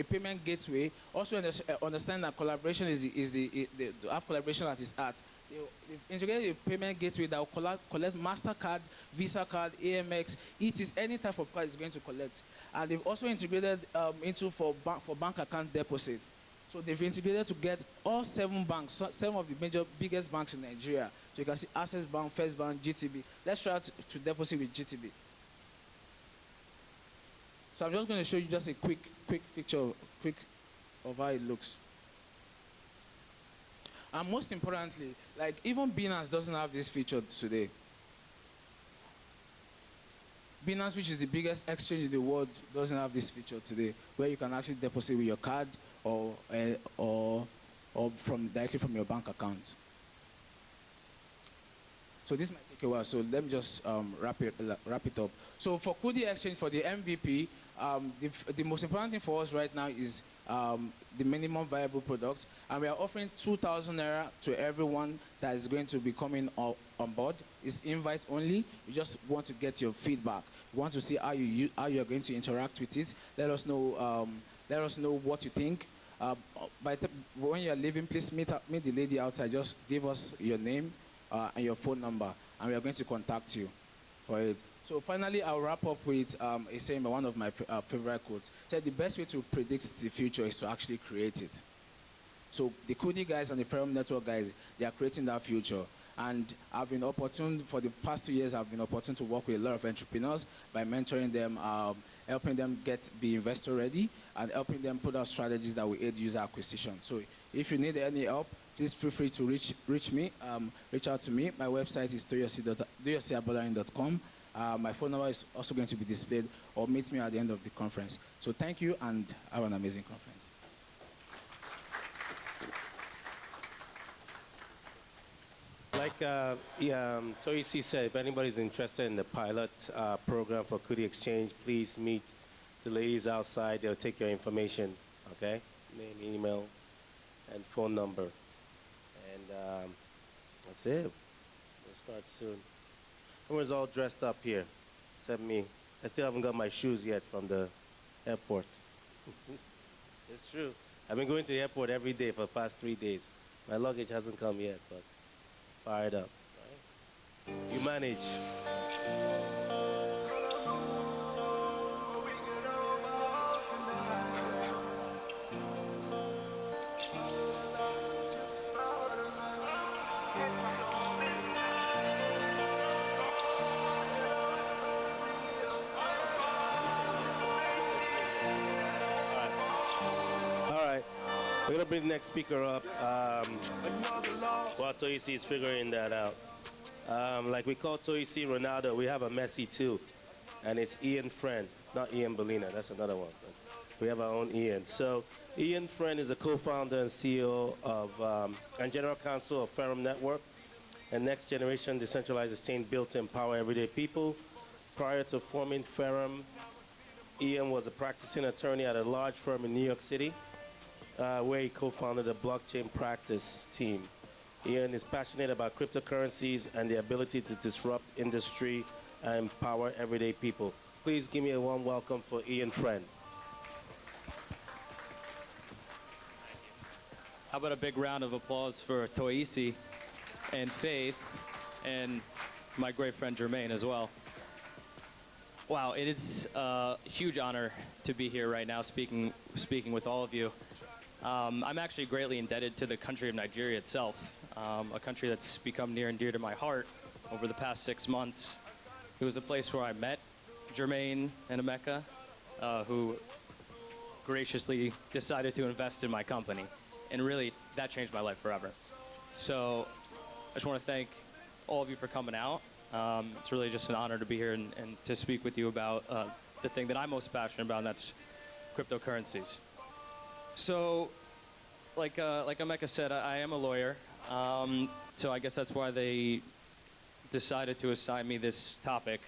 payment gateway. Also understand that collaboration to have collaboration at its heart. They've integrated a payment gateway that will collect MasterCard, Visa card, AMX. It is any type of card it's going to collect. And they've also integrated for bank account deposit. So they've integrated to get all 7 banks, 7 of the biggest banks in Nigeria. So you can see Access Bank, First Bank, GTB. Let's try to deposit with GTB. So I'm just going to show you just a quick picture of how it looks. And most importantly, like even Binance doesn't have this feature today. Binance, which is the biggest exchange in the world, doesn't have this feature today, where you can actually deposit with your card or directly from your bank account. So this might take a while. So let me just wrap it up. So for Kuti Exchange, for the MVP, the most important thing for us right now is the minimum viable product, and we are offering 2,000 Naira to everyone that is going to be coming on board. It's invite only. We just want to get your feedback. We want to see how you are going to interact with it. Let us know what you think. When you are leaving, please meet the lady outside. Just give us your name and your phone number, and we are going to contact you for it. So finally, I'll wrap up with a saying by one of my favorite quotes. Said the best way to predict the future is to actually create it. So the Kuti guys and the Etherium network guys, they are creating that future. And I've been opportune for the past 2 years. I've been opportune to work with a lot of entrepreneurs by mentoring them, helping them be investor ready, and helping them put out strategies that will aid user acquisition. So if you need any help, please feel free to reach out to me. My website is doyosiabalin.com. My phone number is also going to be displayed, or meet me at the end of the conference. So thank you, and have an amazing conference. Like Toyisi said, if anybody's interested in the pilot program for Kuti Exchange, please meet the ladies outside. They'll take your information, okay? Name, email, and phone number. And that's it. We'll start soon. Everyone's all dressed up here, except me. I still haven't got my shoes yet from the airport. It's true. I've been going to the airport every day for the past 3 days. My luggage hasn't come yet, but fired up, right? You manage. We're going to bring the next speaker up. While Toyisi is figuring that out. Like we call Toyisi Ronaldo, we have a Messi too. And it's Ian Friend, not Ian Balina. That's another one. But we have our own Ian. So Ian Friend is a co-founder and CEO of and general counsel of Pareto Networks, a next generation decentralized exchange built to empower everyday people. Prior to forming Farum, Ian was a practicing attorney at a large firm in New York City, where he co-founded a blockchain practice team. Ian is passionate about cryptocurrencies and the ability to disrupt industry and empower everyday people. Please give me a warm welcome for Ian Friend. How about a big round of applause for Toyisi and Faith and my great friend Jermaine as well. Wow, it is a huge honor to be here right now speaking with all of you. I'm actually greatly indebted to the country of Nigeria itself, a country that's become near and dear to my heart over the past 6 months. It was a place where I met Jermaine and Emeka, who graciously decided to invest in my company. And really, that changed my life forever. So I just want to thank all of you for coming out. It's really just an honor to be here and to speak with you about the thing that I'm most passionate about, and that's cryptocurrencies. So, like Emeka said, I am a lawyer, so I guess that's why they decided to assign me this topic.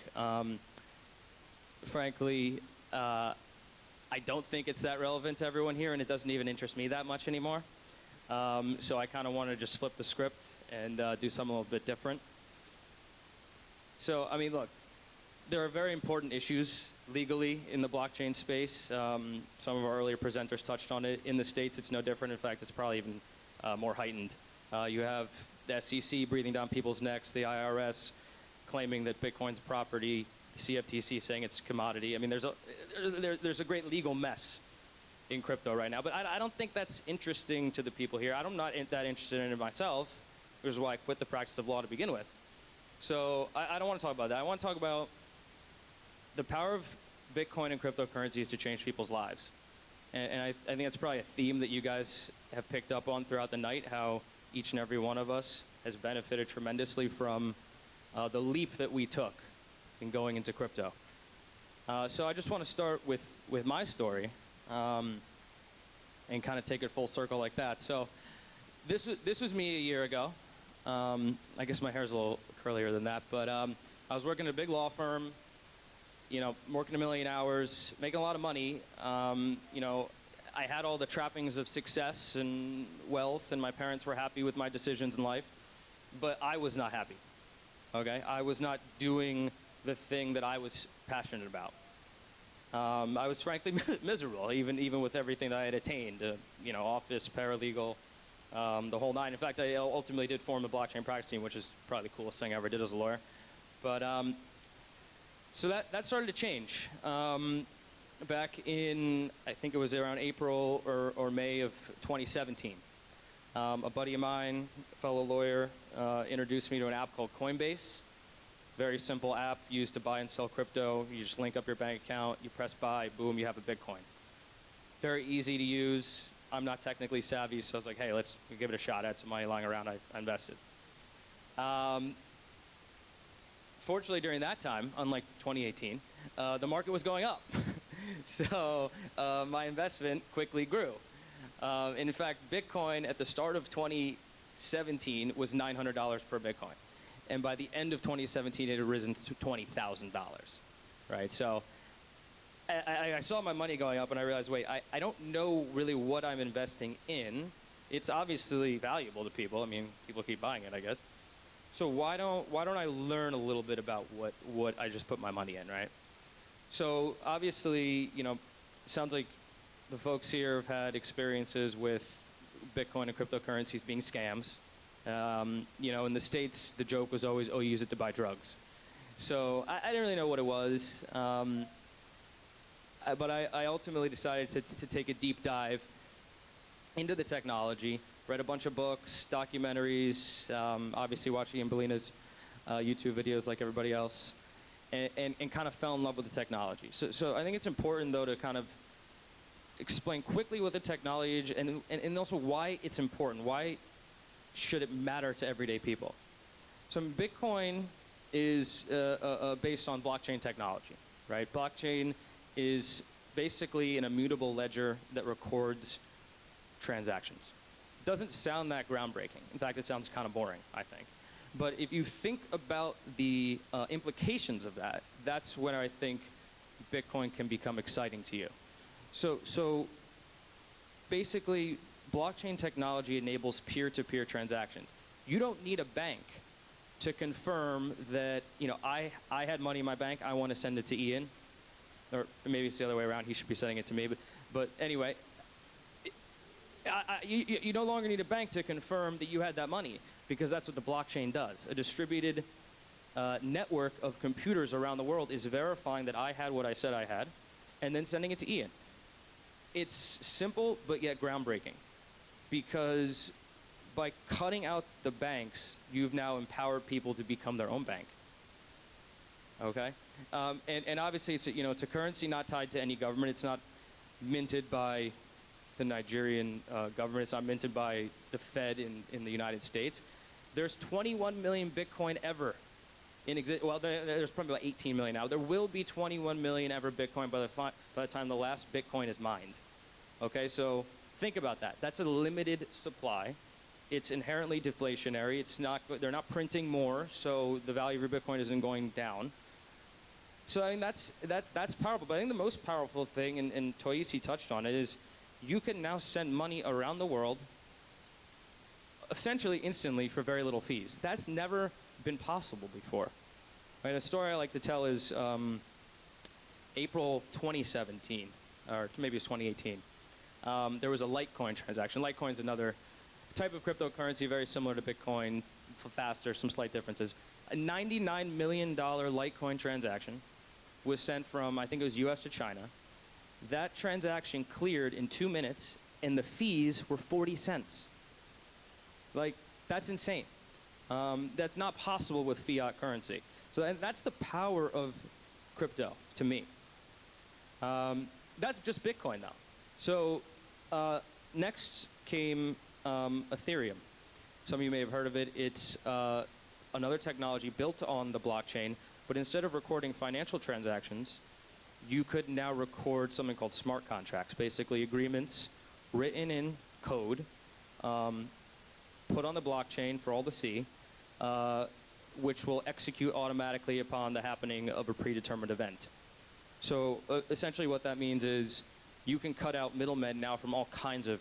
Frankly, I don't think it's that relevant to everyone here, and it doesn't even interest me that much anymore. So I kind of want to just flip the script and do something a little bit different. So, I mean, look, there are very important issues legally in the blockchain space. Some of our earlier presenters touched on it. In the States, it's no different. In fact, it's probably even more heightened. You have the SEC breathing down people's necks, the IRS claiming that Bitcoin's property, the CFTC saying it's commodity. I mean, there's a great legal mess in crypto right now. But I don't think that's interesting to the people here. I'm not that interested in it myself, which is why I quit the practice of law to begin with. So I don't want to talk about that. I want to talk about the power of Bitcoin and cryptocurrencies to change people's lives. And I think that's probably a theme that you guys have picked up on throughout the night, how each and every one of us has benefited tremendously from the leap that we took in going into crypto. So I just want to start with my story and kind of take it full circle like that. So this was me a year ago. I guess my hair's a little curlier than that, but I was working at a big law firm, you know, working 1 million hours, making a lot of money. You know, I had all the trappings of success and wealth, and my parents were happy with my decisions in life, but I was not happy, okay? I was not doing the thing that I was passionate about. I was frankly miserable, even with everything that I had attained, you know, office, paralegal, the whole nine. In fact, I ultimately did form the blockchain practice team, which is probably the coolest thing I ever did as a lawyer. But so that started to change. Back in, I think it was around April or May of 2017. A buddy of mine, a fellow lawyer, introduced me to an app called Coinbase. Very simple app used to buy and sell crypto. You just link up your bank account, you press buy, boom, you have a Bitcoin. Very easy to use. I'm not technically savvy, so I was like, hey, let's give it a shot. I had some money lying around, I invested. fortunately, during that time, unlike 2018, the market was going up. So my investment quickly grew. In fact, Bitcoin at the start of 2017 was $900 per Bitcoin. And by the end of 2017, it had risen to $20,000, right? So I saw my money going up, and I realized, wait, I don't know really what I'm investing in. It's obviously valuable to people. I mean, people keep buying it, I guess. So why don't I learn a little bit about what I just put my money in, right? So obviously, you know, it sounds like the folks here have had experiences with Bitcoin and cryptocurrencies being scams. You know, in the States, the joke was always, oh, you use it to buy drugs. So I didn't really know what it was. But I ultimately decided to take a deep dive into the technology, read a bunch of books, documentaries, obviously watching Balina's YouTube videos like everybody else, and kind of fell in love with the technology. So I think it's important, though, to kind of explain quickly what the technology is and also why it's important. Why should it matter to everyday people? So Bitcoin is based on blockchain technology, right? Blockchain is basically an immutable ledger that records transactions. Doesn't sound that groundbreaking. In fact, it sounds kind of boring, I think. But if you think about the implications of that, that's when I think Bitcoin can become exciting to you. So basically, blockchain technology enables peer-to-peer transactions. You don't need a bank to confirm that, you know, I had money in my bank, I want to send it to Ian. Or maybe it's the other way around, he should be sending it to me. But anyway, you no longer need a bank to confirm that you had that money, because that's what the blockchain does. A distributed network of computers around the world is verifying that I had what I said I had, and then sending it to Ian. It's simple, but yet groundbreaking, because by cutting out the banks, you've now empowered people to become their own bank. Okay, and obviously it's a currency not tied to any government. It's not minted by the Nigerian government. It's not minted by the Fed in the United States. There's 21 million Bitcoin ever in exist. Well, there's probably about 18 million now. There will be 21 million ever Bitcoin by the time the last Bitcoin is mined. Okay, so think about that. That's a limited supply. It's inherently deflationary. They're not printing more, so the value of your Bitcoin isn't going down. So I mean that's powerful. But I think the most powerful thing, and Toyisi touched on it, is you can now send money around the world essentially instantly for very little fees. That's never been possible before. Right? A story I like to tell is April 2017, or maybe it's 2018. There was a Litecoin transaction. Litecoin is another type of cryptocurrency, very similar to Bitcoin, faster, some slight differences. A $99 million Litecoin transaction was sent from, I think it was US to China. That transaction cleared in 2 minutes, and the fees were 40 cents. Like, that's insane. That's not possible with fiat currency. So that's the power of crypto to me. That's just Bitcoin, though. So next came Etherium. Some of you may have heard of it. It's another technology built on the blockchain, but instead of recording financial transactions, you could now record something called smart contracts, basically agreements written in code, put on the blockchain for all to see, which will execute automatically upon the happening of a predetermined event. So essentially what that means is you can cut out middlemen now from all kinds of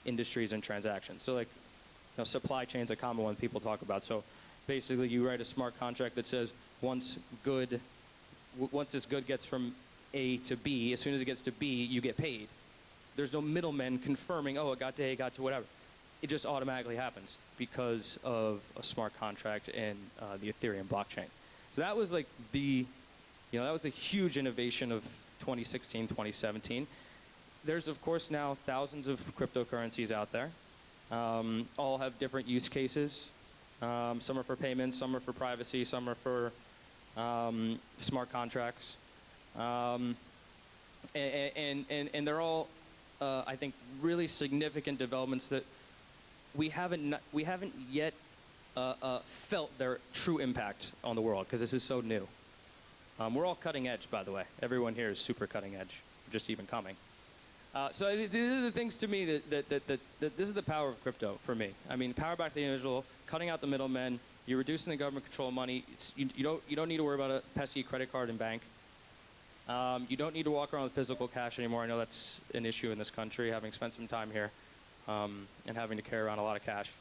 industries and transactions. So like, supply chain's a common one people talk about. So basically you write a smart contract that says once this good gets from A to B, as soon as it gets to B, you get paid. There's no middlemen confirming, oh, it got to A, it got to whatever. It just automatically happens because of a smart contract and the Ethereum blockchain. So that was like that was the huge innovation of 2016, 2017. There's, of course, now thousands of cryptocurrencies out there. All have different use cases. Some are for payments, some are for privacy, some are for smart contracts. And they're all, I think, really significant developments that we haven't yet felt their true impact on the world, because this is so new. We're all cutting edge, by the way. Everyone here is super cutting edge, just even coming. So these are the things to me that this is the power of crypto for me. I mean, power back to the individual, cutting out the middlemen. You're reducing the government control of money. You don't need to worry about a pesky credit card and bank. You don't need to walk around with physical cash anymore. I know that's an issue in this country, having spent some time here and having to carry around a lot of cash.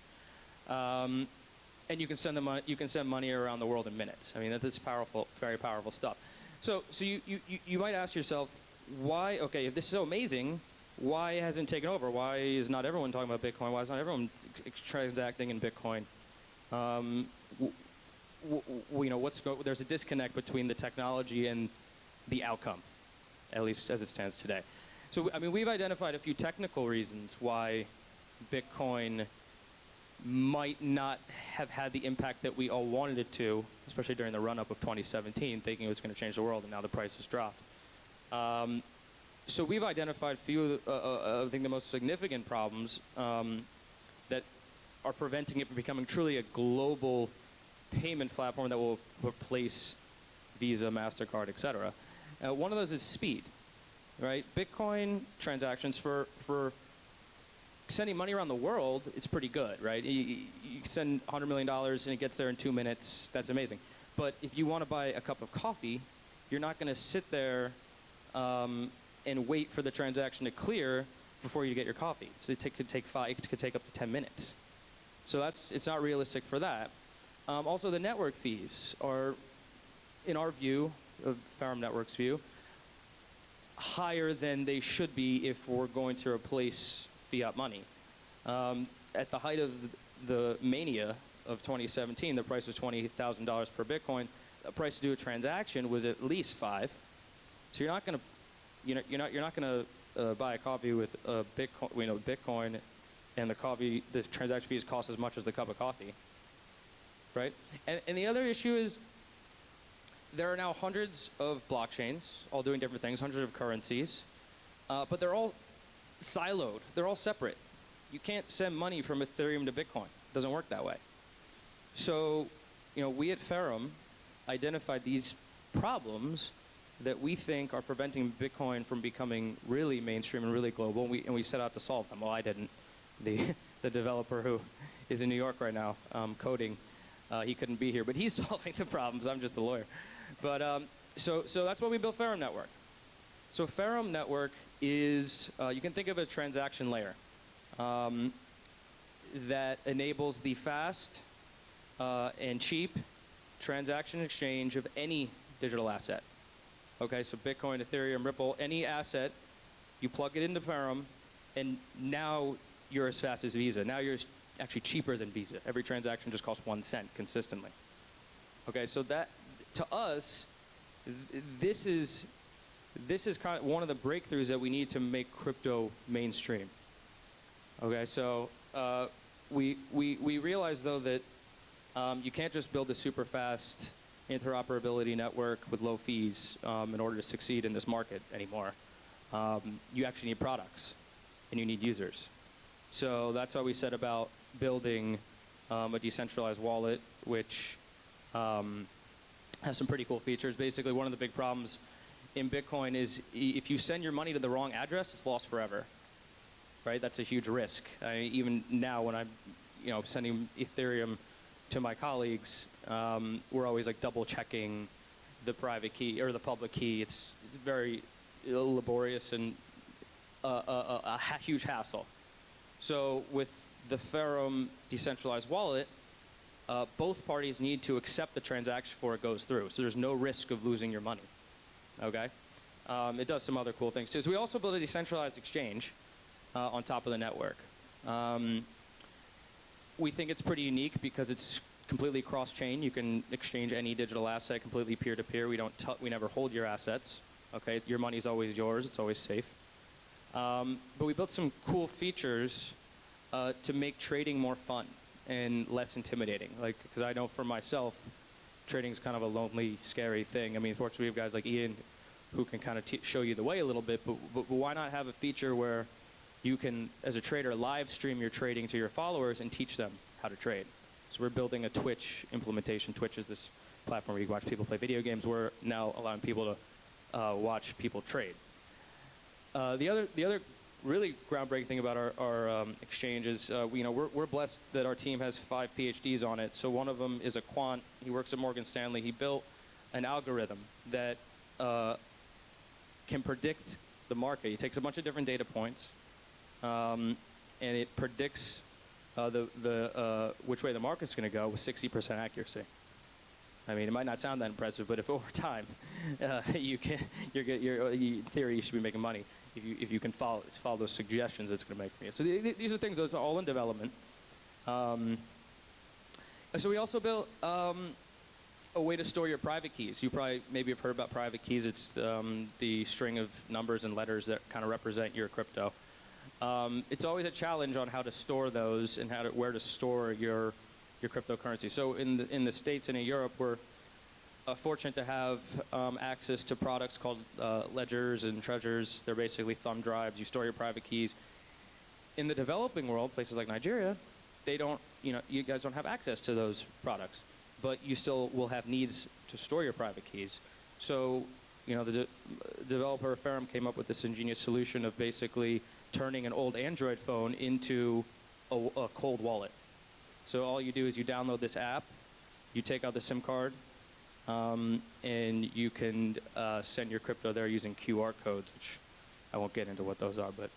And you can send money around the world in minutes. I mean, that's powerful, very powerful stuff. So you might ask yourself, why? Okay, if this is so amazing, why hasn't it taken over? Why is not everyone talking about Bitcoin? Why is not everyone transacting in Bitcoin? There's a disconnect between the technology and the outcome, at least as it stands today. So, I mean, we've identified a few technical reasons why Bitcoin might not have had the impact that we all wanted it to, especially during the run-up of 2017, thinking it was going to change the world, and now the price has dropped. So we've identified a few I think the most significant problems that are preventing it from becoming truly a global payment platform that will replace Visa, MasterCard, et cetera. One of those is speed, right? Bitcoin transactions for sending money around the world, it's pretty good, right? You send $100 million and it gets there in 2 minutes. That's amazing. But if you want to buy a cup of coffee, you're not going to sit there and wait for the transaction to clear before you get your coffee. So it could take up to 10 minutes. So it's not realistic for that. Also, the network fees are, in our view, Etherium Networks' view, higher than they should be if we're going to replace fiat money. At the height of the mania of 2017, the price was $20,000 per Bitcoin. The price to do a transaction was at least $5. So you're not going to buy a coffee with a Bitcoin, and the transaction fees cost as much as the cup of coffee, right? And the other issue is there are now hundreds of blockchains, all doing different things, hundreds of currencies, but they're all siloed. They're all separate. You can't send money from Ethereum to Bitcoin. It doesn't work that way. So, we at Etherium identified these problems that we think are preventing Bitcoin from becoming really mainstream and really global, and we set out to solve them. Well, I didn't. The developer who is in New York right now coding, he couldn't be here, but he's solving the problems. I'm just the lawyer. But so that's why we built Etherium Network. So Etherium Network is, you can think of a transaction layer that enables the fast and cheap transaction exchange of any digital asset. Okay, so Bitcoin, Ethereum, Ripple, any asset, you plug it into Etherium, and now you're as fast as Visa. Now you're actually cheaper than Visa. Every transaction just costs 1 cent consistently. Okay, so that, to us, this is kind of one of the breakthroughs that we need to make crypto mainstream. Okay, so we realize, though, that you can't just build a super fast interoperability network with low fees in order to succeed in this market anymore. You actually need products, and you need users. So that's why we set about building a decentralized wallet, which has some pretty cool features. Basically, one of the big problems in Bitcoin is if you send your money to the wrong address, it's lost forever, right? That's a huge risk. Even now, when I'm sending Ethereum to my colleagues, we're always like double checking the private key or the public key. It's very laborious and a huge hassle. So with the Ethereum decentralized wallet, both parties need to accept the transaction before it goes through. So there's no risk of losing your money. Okay? It does some other cool things too. So we also built a decentralized exchange on top of the network. We think it's pretty unique because it's completely cross-chain. You can exchange any digital asset completely peer-to-peer. We never hold your assets. Okay, your money's always yours. It's always safe. But we built some cool features to make trading more fun and less intimidating. Like, because I know for myself, trading is kind of a lonely, scary thing. I mean, fortunately, we have guys like Ian who can kind of show you the way a little bit. But why not have a feature where you can, as a trader, live stream your trading to your followers and teach them how to trade? So we're building a Twitch implementation. Twitch is this platform where you can watch people play video games. We're now allowing people to watch people trade. The other really groundbreaking thing about our exchange is, we're blessed that our team has 5 PhDs on it. So one of them is a quant. He works at Morgan Stanley. He built an algorithm that can predict the market. He takes a bunch of different data points, and it predicts which way the market's going to go with 60% accuracy. I mean, it might not sound that impressive, but if over time, in theory, you should be making money if you can follow those suggestions it's going to make for you. So these are things that's all in development. So we also built a way to store your private keys. You maybe have heard about private keys. It's the string of numbers and letters that kind of represent your crypto. It's always a challenge on how to store those and where to store your cryptocurrency. So in the States and in Europe, we're fortunate to have access to products called ledgers and treasures. They're basically thumb drives. You store your private keys. In the developing world, places like Nigeria, you guys don't have access to those products, but you still will have needs to store your private keys. So, the developer Etherium came up with this ingenious solution of basically turning an old Android phone into a cold wallet. So all you do is you download this app, you take out the SIM card, and you can send your crypto there using QR codes, which I won't get into what those are, but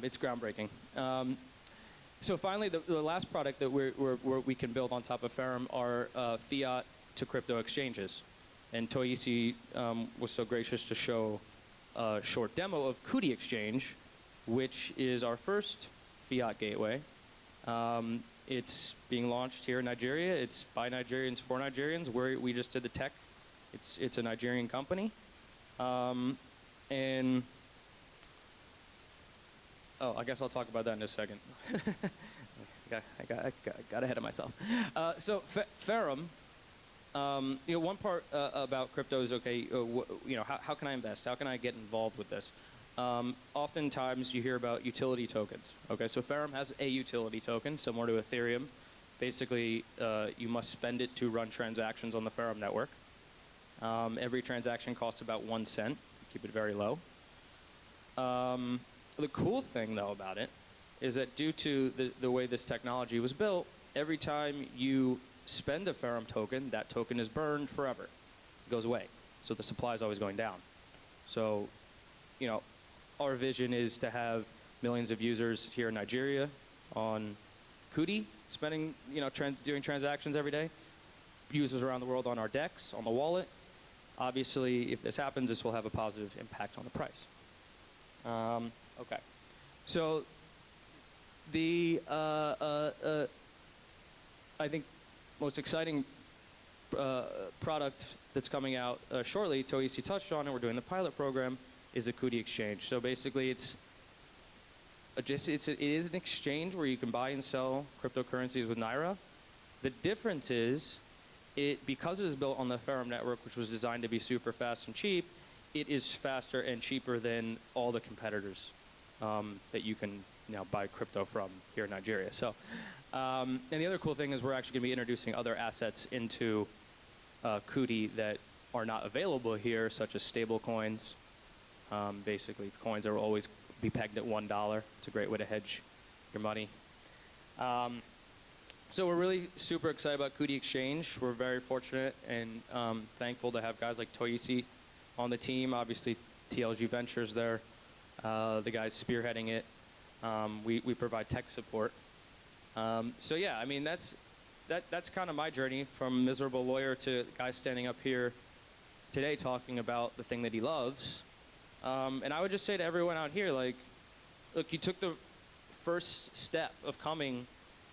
it's groundbreaking. So finally, the last product that we can build on top of Etherium are fiat to crypto exchanges. And Toyisi was so gracious to show a short demo of Kuti Exchange, which is our first fiat gateway. It's being launched here in Nigeria. It's by Nigerians for Nigerians. We just did the tech. It's a Nigerian company. And I guess I'll talk about that in a second. I got ahead of myself. So Etherium, one part about crypto is, okay, how can I invest? How can I get involved with this? Oftentimes you hear about utility tokens. Okay, so Etherium has a utility token similar to Ethereum. Basically, you must spend it to run transactions on the Etherium network. Every transaction costs about 1 cent. Keep it very low. The cool thing, though, about it is that due to the way this technology was built, every time you spend a Etherium token, that token is burned forever. It goes away. So the supply is always going down. So, our vision is to have millions of users here in Nigeria on Kuti, spending, doing transactions every day. Users around the world on our DEX, on the wallet. Obviously, if this happens, this will have a positive impact on the price. Okay. So the I think most exciting product that's coming out shortly, Toyisi touched on, and we're doing the pilot program, is the Kuti Exchange. So basically, it is an exchange where you can buy and sell cryptocurrencies with Naira. The difference is, because it is built on the Etherium network, which was designed to be super fast and cheap, it is faster and cheaper than all the competitors that you can buy crypto from here in Nigeria. So, and the other cool thing is we're actually going to be introducing other assets into Kuti that are not available here, such as stable coins. Basically, coins that will always be pegged at $1. It's a great way to hedge your money. So we're really super excited about Kuti Exchange. We're very fortunate and thankful to have guys like Toyisi on the team. Obviously, TLG Ventures there, the guys spearheading it. We provide tech support. So yeah, I mean that's kind of my journey from miserable lawyer to guy standing up here today talking about the thing that he loves. And I would just say to everyone out here, like, look, you took the first step of coming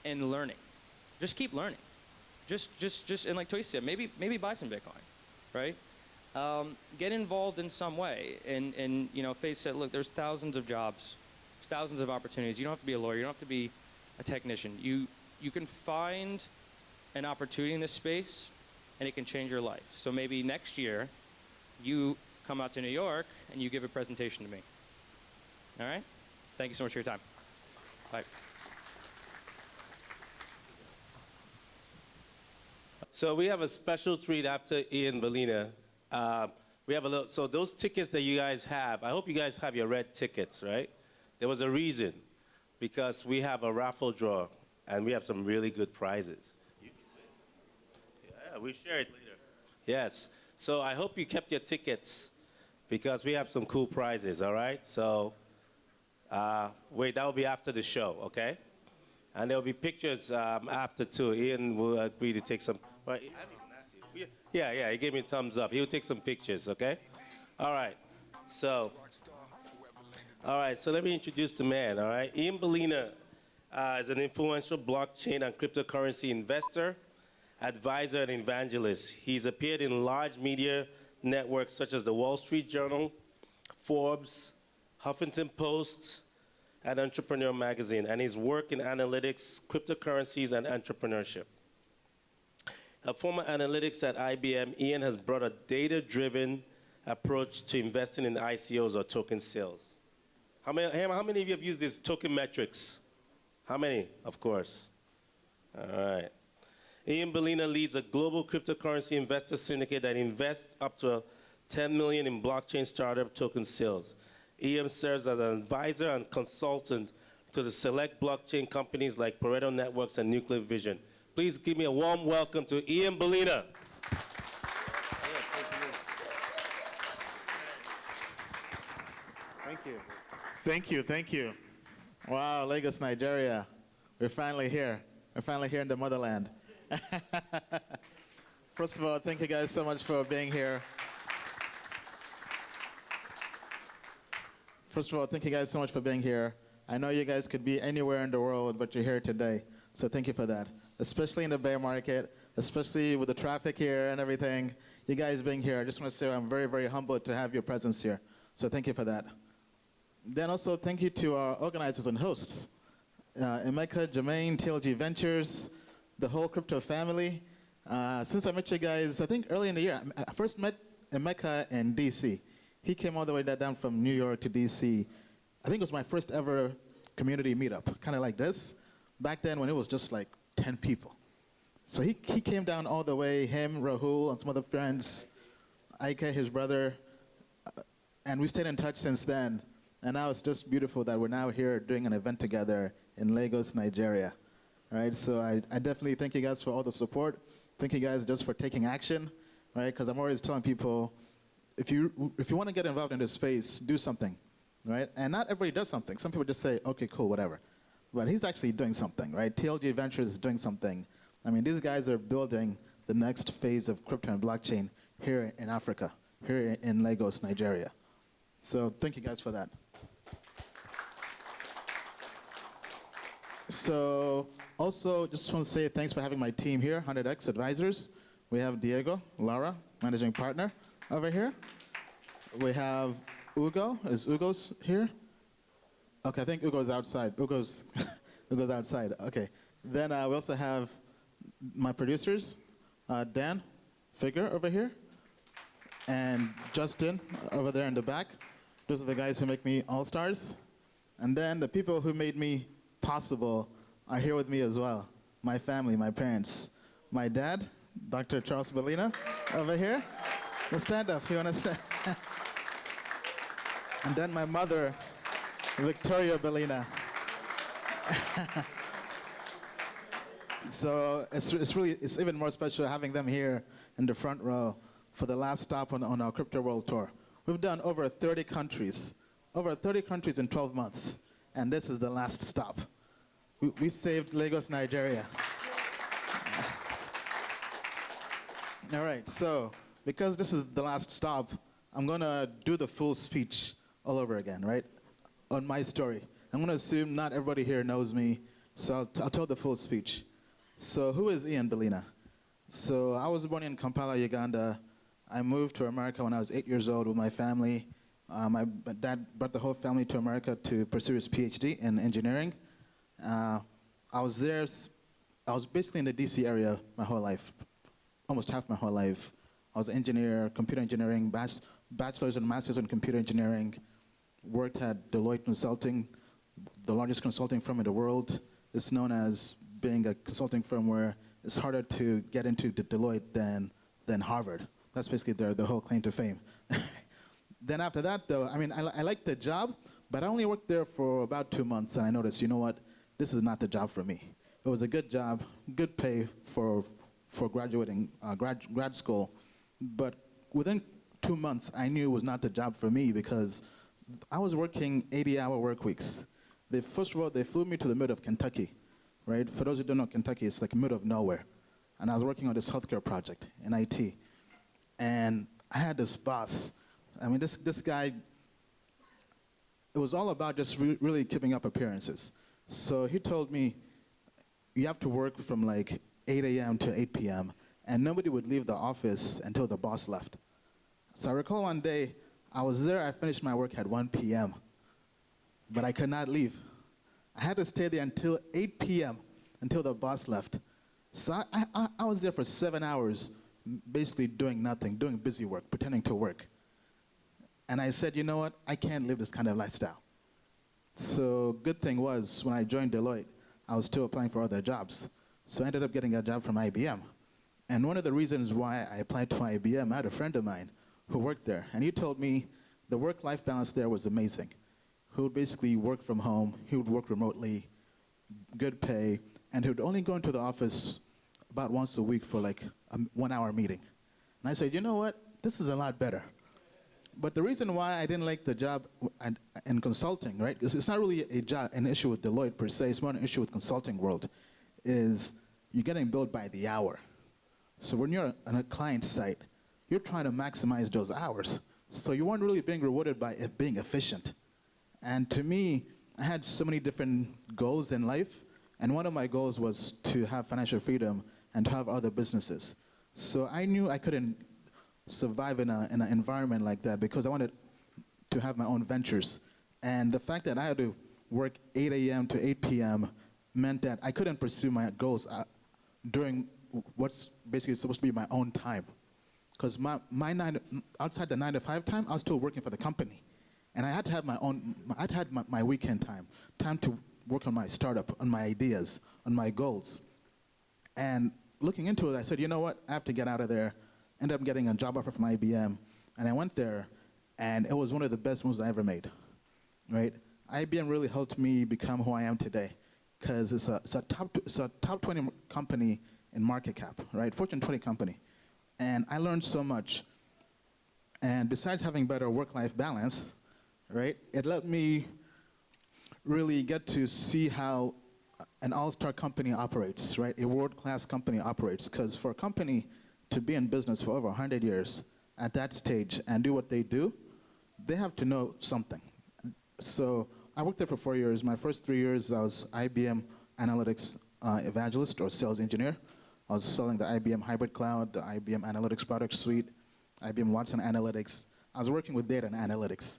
and learning. Just keep learning. Just and like Toysi said, maybe buy some Bitcoin, right? Get involved in some way. And Faye said, look, there's thousands of jobs, thousands of opportunities. You don't have to be a lawyer. You don't have to be a technician. You can find an opportunity in this space, and it can change your life. So maybe next year, you come out to New York and you give a presentation to me. All right? Thank you so much for your time. Bye. So we have a special treat after Ian Balina. We have a little, so those tickets that you guys have, I hope you guys have your red tickets, right? There was a reason, because we have a raffle draw, and we have some really good prizes. Yeah, we share it later. Yes, so I hope you kept your tickets, because we have some cool prizes, all right? So, wait, that will be after the show, okay? And there will be pictures after too. Ian will agree to take some. Well, I haven't even asked you. Yeah, he gave me a thumbs up. He'll take some pictures, okay? All right. So let me introduce the man, all right? Ian Balina is an influential blockchain and cryptocurrency investor, advisor, and evangelist. He's appeared in large media networks such as the Wall Street Journal, Forbes, Huffington Post, and Entrepreneur Magazine, and his work in analytics, cryptocurrencies, and entrepreneurship. A former analytics at IBM, Ian has brought a data-driven approach to investing in ICOs or token sales. How many of you have used these token metrics? How many? Of course. All right. Ian Balina leads a global cryptocurrency investor syndicate that invests up to $10 million in blockchain startup token sales. Ian serves as an advisor and consultant to the select blockchain companies like Pareto Networks and Nucleus Vision. Please give me a warm welcome to Ian Balina. Thank you. Wow, Lagos, Nigeria. We're finally here. We're finally here in the motherland. First of all, thank you guys so much for being here. I know you guys could be anywhere in the world, but you're here today. So thank you for that. Especially in the bear market, especially with the traffic here and everything. You guys being here, I just want to say I'm very, very humbled to have your presence here. So thank you for that. Then also thank you to our organizers and hosts. Emeka, Jermaine, TLG Ventures, the whole crypto family. Since I met you guys, I think early in the year, I first met Emeka in DC. He came all the way down from New York to DC. I think it was my first ever community meetup, kind of like this. Back then when it was just like 10 people. So he came down all the way, him, Rahul, and some other friends, Ike, his brother, and we stayed in touch since then. And now it's just beautiful that we're now here doing an event together in Lagos, Nigeria. All right, so I definitely thank you guys for all the support. Thank you guys just for taking action, right? Because I'm always telling people, if you want to get involved in this space, do something, right? And not everybody does something. Some people just say, okay, cool, whatever. But he's actually doing something, right? TLG Ventures is doing something. I mean, these guys are building the next phase of crypto and blockchain here in Africa, here in Lagos, Nigeria. So thank you guys for that. So also just want to say thanks for having my team here, 100X Advisors. We have Diego, Laura, managing partner over here. We have Ugo. Is Ugo's here? Okay, I think Ugo's outside. Ugo's outside. Okay. Then we also have my producers, Dan Figure over here, and Justin over there in the back. Those are the guys who make me all-stars. And then the people who made me possible are here with me as well. My family, my parents. My dad, Dr. Charles Balina, over here. Let's stand up, you understand? And then my mother, Victoria Balina. So it's even more special having them here in the front row for the last stop on our Crypto World Tour. We've done over 30 countries in 12 months, and this is the last stop. We saved Lagos, Nigeria. All right, so because this is the last stop, I'm gonna do the full speech all over again, right? On my story. I'm gonna assume not everybody here knows me, so I'll tell the full speech. So who is Ian Balina? So I was born in Kampala, Uganda. I moved to America when I was 8 years old with my family. My dad brought the whole family to America to pursue his PhD in engineering. I was basically in the DC area my whole life, almost half my whole life. I was an engineer, computer engineering, bachelor's and master's in computer engineering. Worked at Deloitte Consulting, the largest consulting firm in the world. It's known as being a consulting firm where it's harder to get into Deloitte than Harvard. That's basically their whole claim to fame. Then after that, though, I mean, I liked the job, but I only worked there for about 2 months, and I noticed, you know what, this is not the job for me. It was a good job, good pay for graduating grad school, but within 2 months, I knew it was not the job for me because I was working 80-hour work weeks. First of all, they flew me to the middle of Kentucky, right? For those who don't know Kentucky, it's like the middle of nowhere. And I was working on this healthcare project in IT. And I had this boss. I mean, this guy, it was all about just really keeping up appearances. So he told me, you have to work from like 8 a.m. to 8 p.m., and nobody would leave the office until the boss left. So I recall one day, I was there, I finished my work at 1 p.m., but I could not leave. I had to stay there until 8 p.m., until the boss left. So I was there for 7 hours, basically doing nothing, doing busy work, pretending to work. And I said, you know what, I can't live this kind of lifestyle. So good thing was, when I joined Deloitte, I was still applying for other jobs. So I ended up getting a job from IBM. And one of the reasons why I applied to IBM, I had a friend of mine who worked there, and he told me the work-life balance there was amazing. He would basically work from home, he would work remotely, good pay, and he would only go into the office about once a week for like a 1-hour meeting. And I said, you know what, this is a lot better. But the reason why I didn't like the job in consulting, right, because it's not really an issue with Deloitte per se, it's more an issue with consulting world, is you're getting billed by the hour. So when you're on a client site, you're trying to maximize those hours. So you weren't really being rewarded by it being efficient. And to me, I had so many different goals in life, and one of my goals was to have financial freedom and to have other businesses. So I knew I couldn't survive in an environment like that because I wanted to have my own ventures. And the fact that I had to work 8 a.m. to 8 p.m. meant that I couldn't pursue my goals during what's basically supposed to be my own time. Because outside the 9 to 5 time, I was still working for the company. And I had to have my weekend time to work on my startup, on my ideas, on my goals. And looking into it, I said, you know what, I have to get out of there. Ended up getting a job offer from IBM, and I went there, and it was one of the best moves I ever made, right? IBM really helped me become who I am today, because it's a top 20 company in market cap, right? Fortune 20 company. And I learned so much. And besides having better work-life balance, right, it let me really get to see how an all-star company operates, right? A world-class company operates, because for a company to be in business for over 100 years at that stage and do what they do, they have to know something. So I worked there for 4 years. My first 3 years, I was IBM Analytics Evangelist or Sales Engineer. I was selling the IBM Hybrid Cloud, the IBM Analytics Product Suite, IBM Watson Analytics. I was working with data and analytics.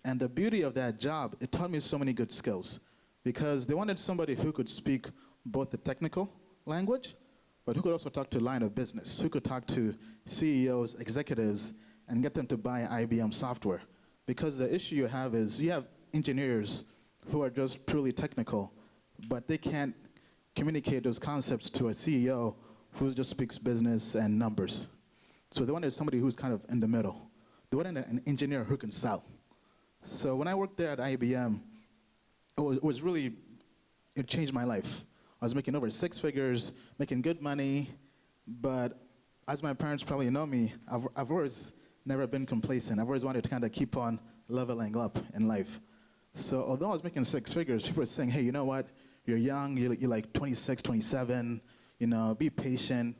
And the beauty of that job, it taught me so many good skills because they wanted somebody who could speak both the technical language but who could also talk to line of business, who could talk to CEOs, executives, and get them to buy IBM software. Because the issue you have is you have engineers who are just purely technical, but they can't communicate those concepts to a CEO who just speaks business and numbers. So they wanted somebody who's kind of in the middle. They wanted an engineer who can sell. So when I worked there at IBM, it changed my life. I was making over 6 figures, making good money, but as my parents probably know me, I've always never been complacent. I've always wanted to kind of keep on leveling up in life. So although I was making 6 figures, people were saying, hey, you know what? You're young, you're like 26, 27, be patient,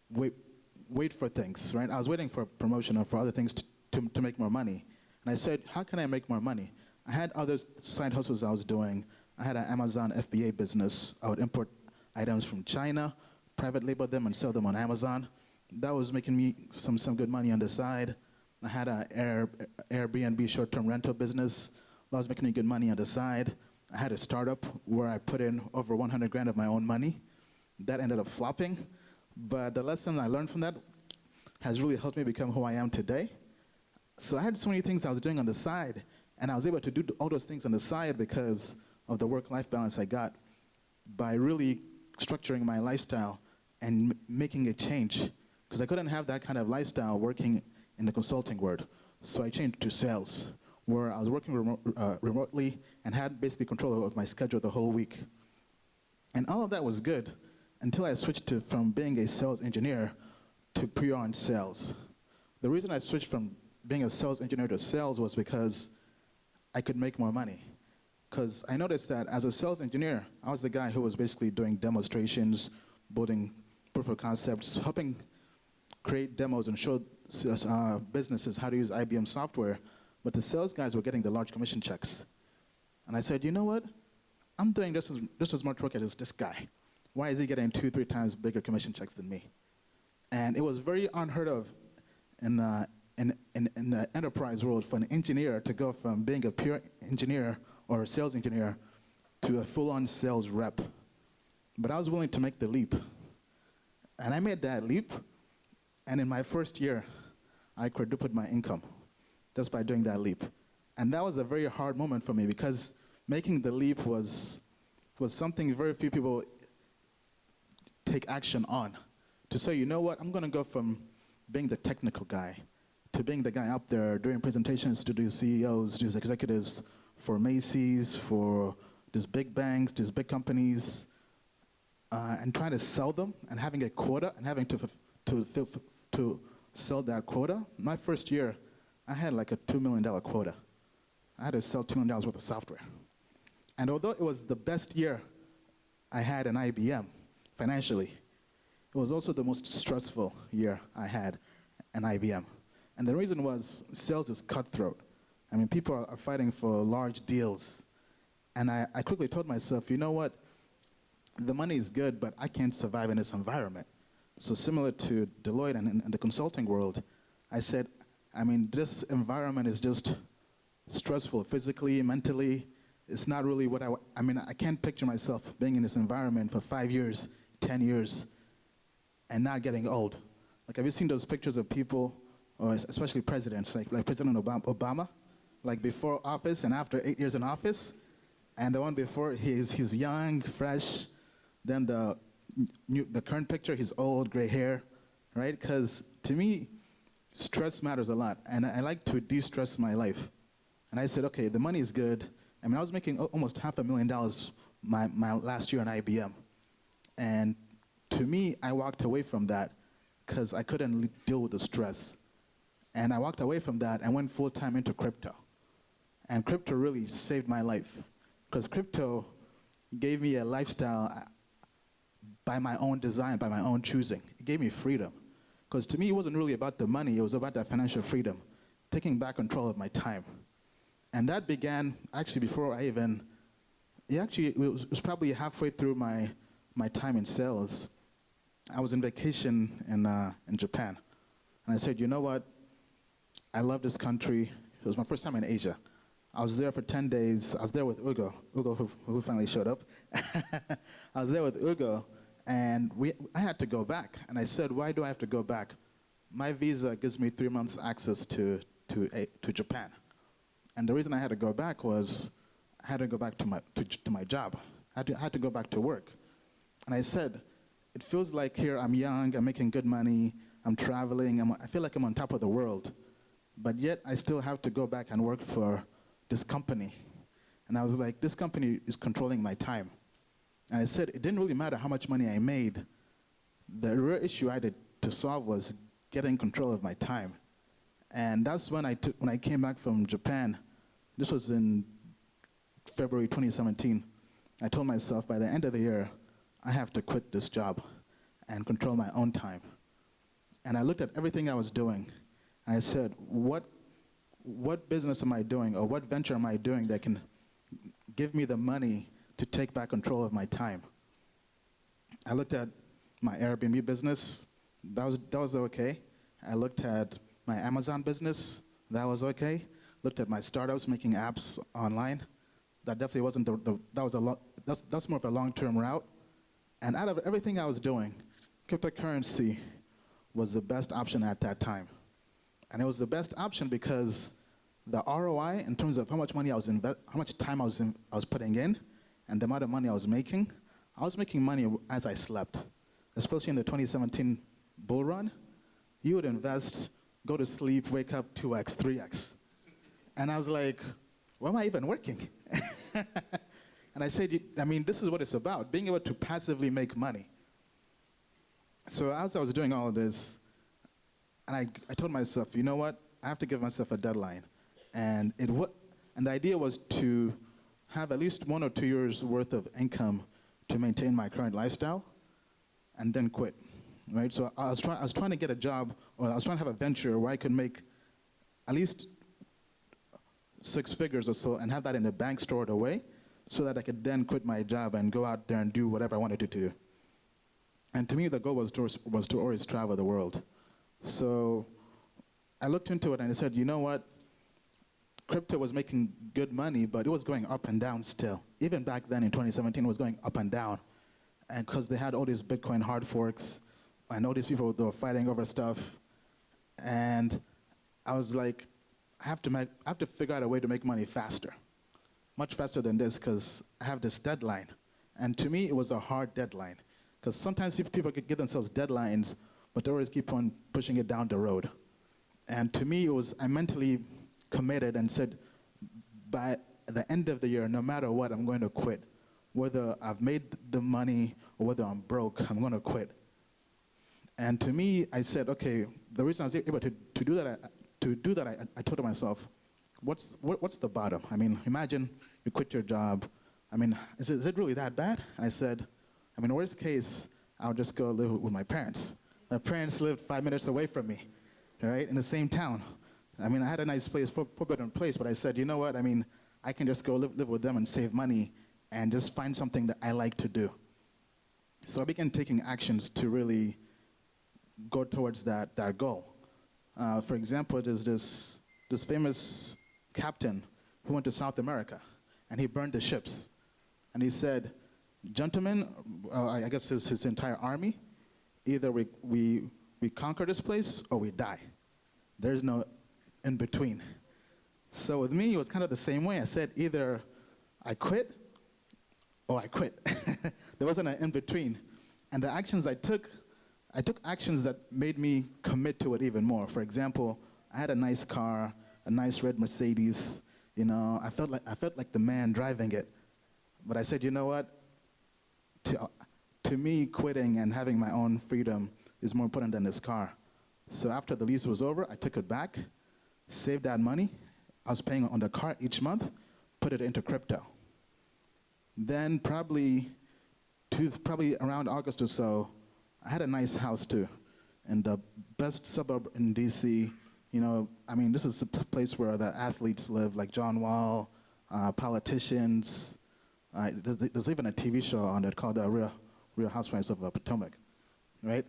wait for things, right? I was waiting for promotion or for other things to make more money. And I said, how can I make more money? I had other side hustles I was doing. I had an Amazon FBA business. I would import items from China, private label them, and sell them on Amazon. That was making me some good money on the side. I had an Airbnb short-term rental business. That was making me good money on the side. I had a startup where I put in over 100 grand of my own money. That ended up flopping. But the lesson I learned from that has really helped me become who I am today. So I had so many things I was doing on the side, and I was able to do all those things on the side because of the work-life balance I got by really structuring my lifestyle and making a change, because I couldn't have that kind of lifestyle working in the consulting world. So I changed to sales, where I was working remotely and had basically control of my schedule the whole week. And all of that was good until I switched from being a sales engineer to pre-owned sales. The reason I switched from being a sales engineer to sales was because I could make more money. Because I noticed that as a sales engineer, I was the guy who was basically doing demonstrations, building proof of concepts, helping create demos and show businesses how to use IBM software. But the sales guys were getting the large commission checks. And I said, you know what? I'm doing just as much work as this guy. Why is he getting 2-3 times bigger commission checks than me? And it was very unheard of in the enterprise world for an engineer to go from being a pure engineer or a sales engineer to a full-on sales rep. But I was willing to make the leap. And I made that leap, and in my first year, I quadrupled my income just by doing that leap. And that was a very hard moment for me, because making the leap was something very few people take action on. To say, you know what, I'm going to go from being the technical guy to being the guy up there doing presentations to the CEOs, to executives for Macy's, for these big banks, these big companies, and trying to sell them and having a quota and having to sell that quota. My first year, I had like a $2 million quota. I had to sell $2 million worth of software. And although it was the best year I had in IBM financially, it was also the most stressful year I had in IBM. And the reason was sales is cutthroat. I mean, people are fighting for large deals. And I quickly told myself, you know what? The money is good, but I can't survive in this environment. So similar to Deloitte and the consulting world, I said, I mean, this environment is just stressful physically, mentally. It's not really what I mean, I can't picture myself being in this environment for 5 years, 10 years, and not getting old. Like, have you seen those pictures of people, or especially presidents, like President Obama, like before office and after 8 years in office? And the one before, he's young, fresh. Then the current picture, he's old, gray hair, right? Because to me, stress matters a lot, and I like to de-stress my life. And I said, okay, the money is good. I mean, I was making almost $500,000 my last year in IBM. And to me, I walked away from that because I couldn't deal with the stress. And I walked away from that and went full-time into crypto. And crypto really saved my life, because crypto gave me a lifestyle by my own design, by my own choosing. It gave me freedom. Because to me, it wasn't really about the money, it was about that financial freedom, taking back control of my time. And that began actually before I even, it was probably halfway through my time in sales. I was on vacation in Japan. And I said, you know what? I love this country. It was my first time in Asia. I was there for 10 days. I was there with Ugo who finally showed up. I was there with Ugo, and I had to go back. And I said, why do I have to go back? My visa gives me 3 months access to Japan. And the reason I had to go back was I had to go back to my job. I had to go back to work. And I said, it feels like here I'm young, I'm making good money, I'm traveling, I feel like I'm on top of the world. But yet I still have to go back and work for this company. And I was like, this company is controlling my time. And I said, it didn't really matter how much money I made. The real issue I had to solve was getting control of my time. And that's when I came back from Japan. This was in February 2017. I told myself by the end of the year, I have to quit this job and control my own time. And I looked at everything I was doing, and I said, what business am I doing, or what venture am I doing that can give me the money to take back control of my time? I looked at my Airbnb business. That was okay. I looked at my Amazon business. That was okay. Looked at my startups making apps online. That definitely wasn't that's more of a long-term route. And out of everything I was doing, cryptocurrency was the best option at that time. And it was the best option because the ROI in terms of how much money how much time I was putting in, and the amount of money I was making money as I slept. especially in the 2017 bull run, you would invest, go to sleep, wake up 2x, 3x. And I was like, why am I even working? And I said, I mean, this is what it's about, being able to passively make money. So as I was doing all of this, and I told myself, you know what? I have to give myself a deadline. And the idea was to have at least 1 or 2 years worth of income to maintain my current lifestyle and then quit, right? So I was trying to get a job, or I was trying to have a venture where I could make at least 6 figures or so and have that in the bank stored away so that I could then quit my job and go out there and do whatever I wanted to do. And to me, the goal was to always travel the world. So I looked into it and I said, you know what? Crypto was making good money, but it was going up and down still. Even back then in 2017, it was going up and down. And because they had all these Bitcoin hard forks, and all these people that were fighting over stuff. And I was like, I have to figure out a way to make money faster. Much faster than this, because I have this deadline. And to me, it was a hard deadline. Because sometimes people could give themselves deadlines, but they always keep on pushing it down the road. And to me, I mentally committed and said, by the end of the year, no matter what, I'm going to quit. Whether I've made the money or whether I'm broke, I'm going to quit. And to me, I said, okay, the reason I was able to do that, I told myself, what's the bottom? I mean, imagine you quit your job. I mean, is it really that bad? And I said, I mean, worst case, I'll just go live with my parents. My parents lived 5 minutes away from me, right, in the same town. I mean, I had a nice place, four-bedroom place, but I said, you know what, I mean, I can just go live with them and save money and just find something that I like to do. So I began taking actions to really go towards that goal. For example, there's this famous captain who went to South America, and he burned the ships. And he said, gentlemen, I guess his entire army, either we conquer this place or we die. There's no in between. So with me, it was kind of the same way. I said either I quit or I quit. There wasn't an in between. And the actions I took actions that made me commit to it even more. For example, I had a nice car, a nice red Mercedes. You know, I felt like the man driving it. But I said, you know what? To me, quitting and having my own freedom is more important than this car. So after the lease was over, I took it back, saved that money. I was paying on the car each month, put it into crypto. Then probably around August or so, I had a nice house too, in the best suburb in DC. You know, I mean, this is a place where the athletes live, like John Wall, politicians. There's even a TV show on it called Real Housewives of Potomac, right?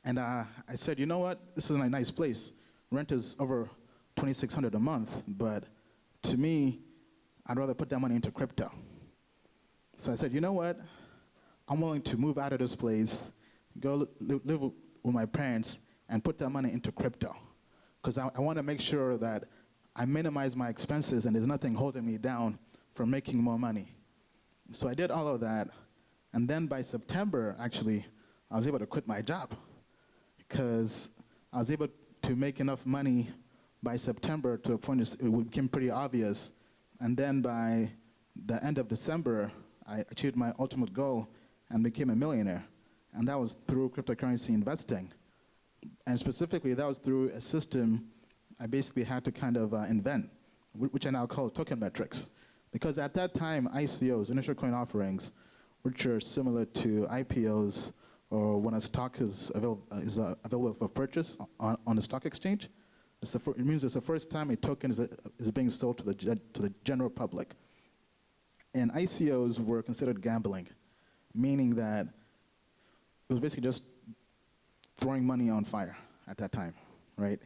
And I said, you know what? This is a nice place. Rent is over $2,600 a month, but to me, I'd rather put that money into crypto. So I said, you know what? I'm willing to move out of this place, go live with my parents, and put that money into crypto. Because I want to make sure that I minimize my expenses and there's nothing holding me down from making more money. So I did all of that. And then by September, actually, I was able to quit my job because I was able to make enough money by September to a point it became pretty obvious. And then by the end of December, I achieved my ultimate goal and became a millionaire. And that was through cryptocurrency investing. And specifically, that was through a system I basically had to kind of invent, which I now call token metrics. Because at that time, ICOs, initial coin offerings, which are similar to IPOs, or when a stock is available for purchase on the stock exchange, it means it's the first time a token is being sold to the general public. And ICOs were considered gambling, meaning that it was basically just throwing money on fire at that time, right?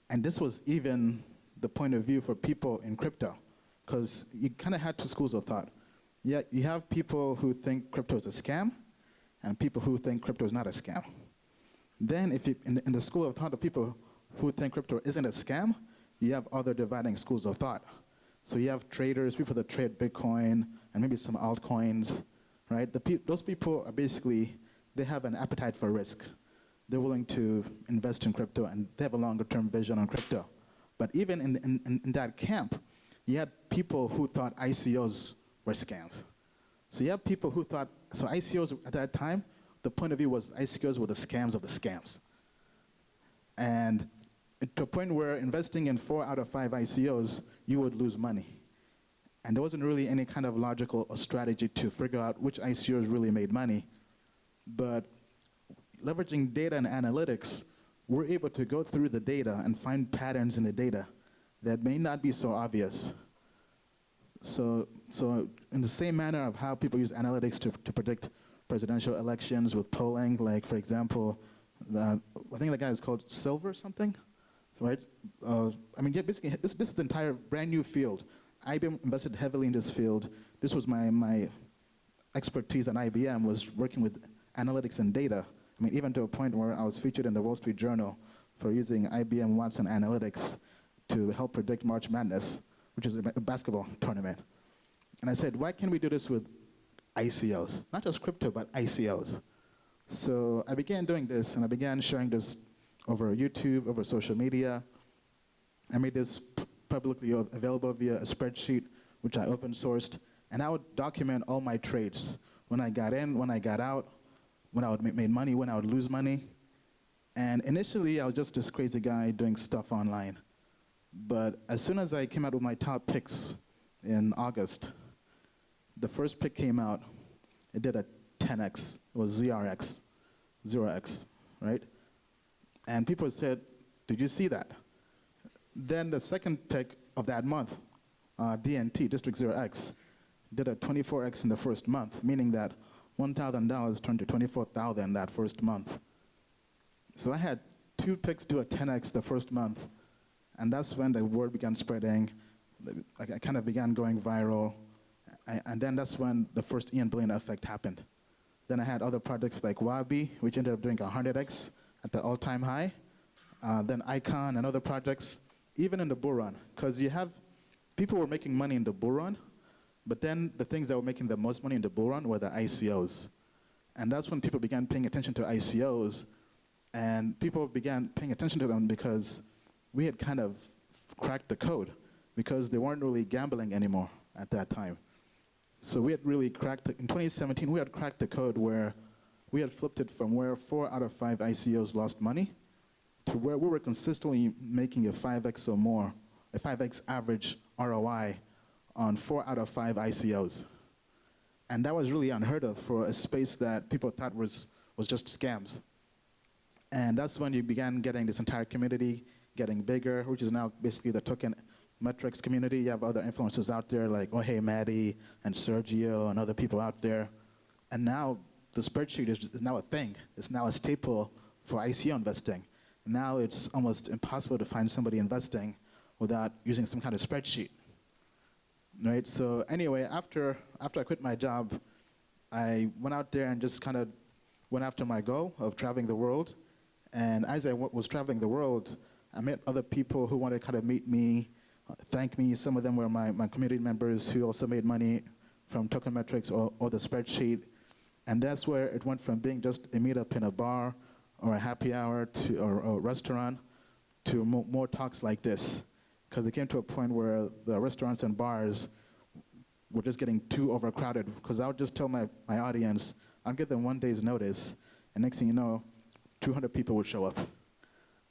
And this was even the point of view for people in crypto, because you kind of had two schools of thought. Yeah, you have people who think crypto is a scam, and people who think crypto is not a scam. Then, if you, in the school of thought of people who think crypto isn't a scam, you have other dividing schools of thought. So you have traders, people that trade Bitcoin, and maybe some altcoins, right? Those people are basically they have an appetite for risk. They're willing to invest in crypto, and they have a longer-term vision on crypto. But even in that camp, you had people who thought ICOs were scams. So you have people who thought, so ICOs at that time, the point of view was ICOs were the scams of the scams. And to a point where investing in 4 out of 5 ICOs, you would lose money. And there wasn't really any kind of logical strategy to figure out which ICOs really made money. But leveraging data and analytics, we're able to go through the data and find patterns in the data that may not be so obvious. So in the same manner of how people use analytics to predict presidential elections with polling, like for example, I think the guy is called Silver something, right? Basically this is the entire brand new field. IBM invested heavily in this field. This was my expertise at IBM, was working with analytics and data. I mean, even to a point where I was featured in the Wall Street Journal for using IBM Watson Analytics to help predict March Madness, which is a basketball tournament. And I said, why can't we do this with ICOs? Not just crypto, but ICOs. So I began doing this, and I began sharing this over YouTube, over social media. I made this publicly available via a spreadsheet, which I open sourced, and I would document all my trades. When I got in, when I got out, when I would make money, when I would lose money. And initially, I was just this crazy guy doing stuff online. But as soon as I came out with my top picks in August, the first pick came out, it did a 10x. It was ZRX, 0x, right? And people said, did you see that? Then the second pick of that month, DNT, District 0x, did a 24x in the first month, meaning that $1,000 turned to $24,000 that first month. So I had 2 picks do a 10x the first month, and that's when the word began spreading. I kind of began going viral, and then that's when the first Ian Balina effect happened. Then I had other projects like Wabi, which ended up doing 100x at the all-time high. Then Icon and other projects, even in the bull run, because you have people were making money in the bull run, but then the things that were making the most money in the bull run were the ICOs. And that's when people began paying attention to ICOs, and people began paying attention to them because we had kind of cracked the code, because they weren't really gambling anymore at that time. So we had really cracked, in 2017, we had cracked the code where we had flipped it from where 4 out of 5 ICOs lost money to where we were consistently making a 5x or more, a 5x average ROI on 4 out of 5 ICOs. And that was really unheard of for a space that people thought was just scams. And that's when you began getting this entire community getting bigger, which is now basically the token metrics community. You have other influencers out there like Hey Maddie and Sergio and other people out there. And now the spreadsheet is now a thing. It's now a staple for ICO investing. Now it's almost impossible to find somebody investing without using some kind of spreadsheet. Right? So anyway, after I quit my job, I went out there and just kind of went after my goal of traveling the world. And as I was traveling the world, I met other people who wanted to kind of meet me, thank me. Some of them were my community members who also made money from token metrics or the spreadsheet. And that's where it went from being just a meetup in a bar or a happy hour or a restaurant to more talks like this. Because it came to a point where the restaurants and bars were just getting too overcrowded. Because I would just tell my audience, I'd give them 1 day's notice, and next thing you know, 200 people would show up.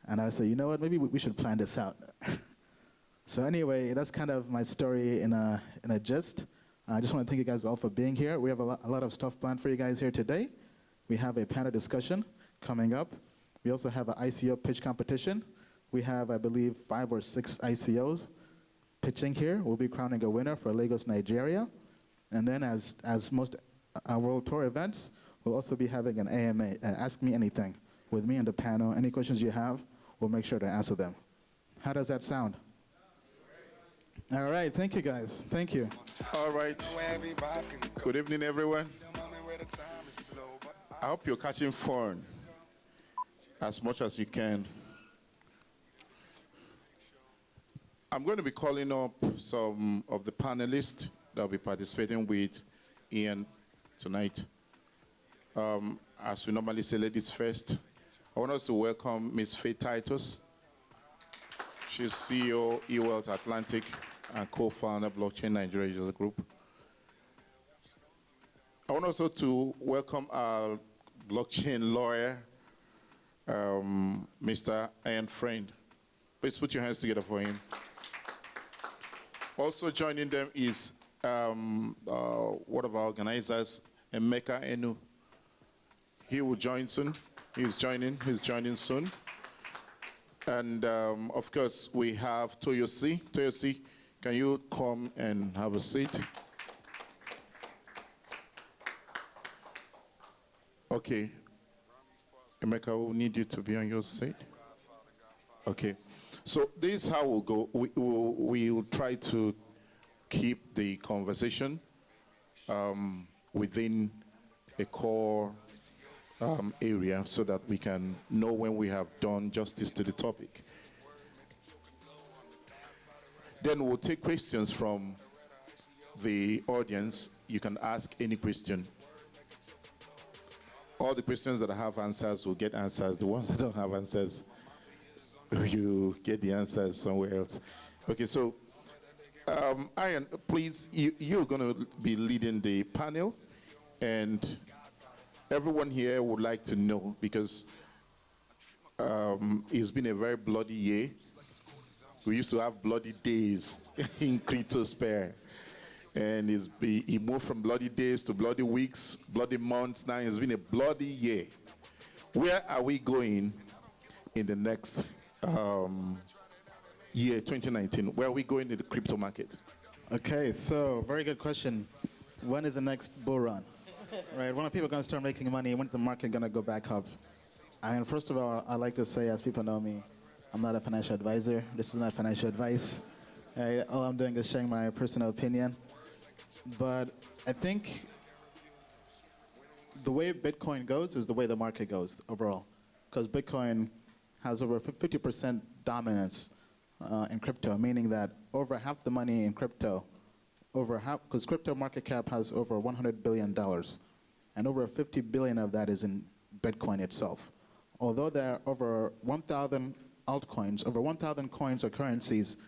And I say, you know what, maybe we should plan this out. So anyway, that's kind of my story in a gist. I just want to thank you guys all for being here. We have a lot of stuff planned for you guys here today. We have a panel discussion coming up. We also have an ICO pitch competition. We have, I believe, 5 or 6 ICOs pitching here. We'll be crowning a winner for Lagos, Nigeria. And then as most World Tour events, we'll also be having an AMA, Ask Me Anything, with me and the panel. Any questions you have, we'll make sure to answer them. How does that sound? All right, thank you guys. Thank you. All right. Good evening, everyone. I hope you're catching fun as much as you can. I'm going to be calling up some of the panelists that will be participating with Ian tonight. As we normally say, ladies first, I want us to welcome Ms. Faye Titus. She's CEO, eWealth Atlantic, and co-founder, Blockchain Nigeria Users Group. I want also to welcome our blockchain lawyer, Mr. Ian Friend. Please put your hands together for him. Also joining them is one of our organizers, Emeka Enu. He will join soon. He's joining soon. And of course, we have Toyosi. Toyosi, can you come and have a seat? Okay. Emeka, we'll need you to be on your seat. Okay. So this is how we'll go. We'll try to keep the conversation within a core area so that we can know when we have done justice to the topic. Then we'll take questions from the audience. You can ask any question. All the questions that have answers will get answers. The ones that don't have answers, you get the answers somewhere else. Okay, so Ian, please, you're going to be leading the panel, and everyone here would like to know, because it's been a very bloody year. We used to have bloody days in CryptoSphere. And he moved from bloody days to bloody weeks, bloody months. Now it's been a bloody year. Where are we going in the next year, 2019? Where are we going in the crypto market? Okay, so very good question. When is the next bull run? Right, when are people going to start making money? When is the market going to go back up? I mean, first of all, I like to say, as people know me, I'm not a financial advisor. This is not financial advice. Right? All I'm doing is sharing my personal opinion. But I think the way Bitcoin goes is the way the market goes overall, because Bitcoin has over 50% dominance in crypto, meaning that over half the money in crypto, because crypto market cap has over $100 billion, and over 50 billion of that is in Bitcoin itself. Although there are over 1,000 altcoins, over 1,000 coins or currencies,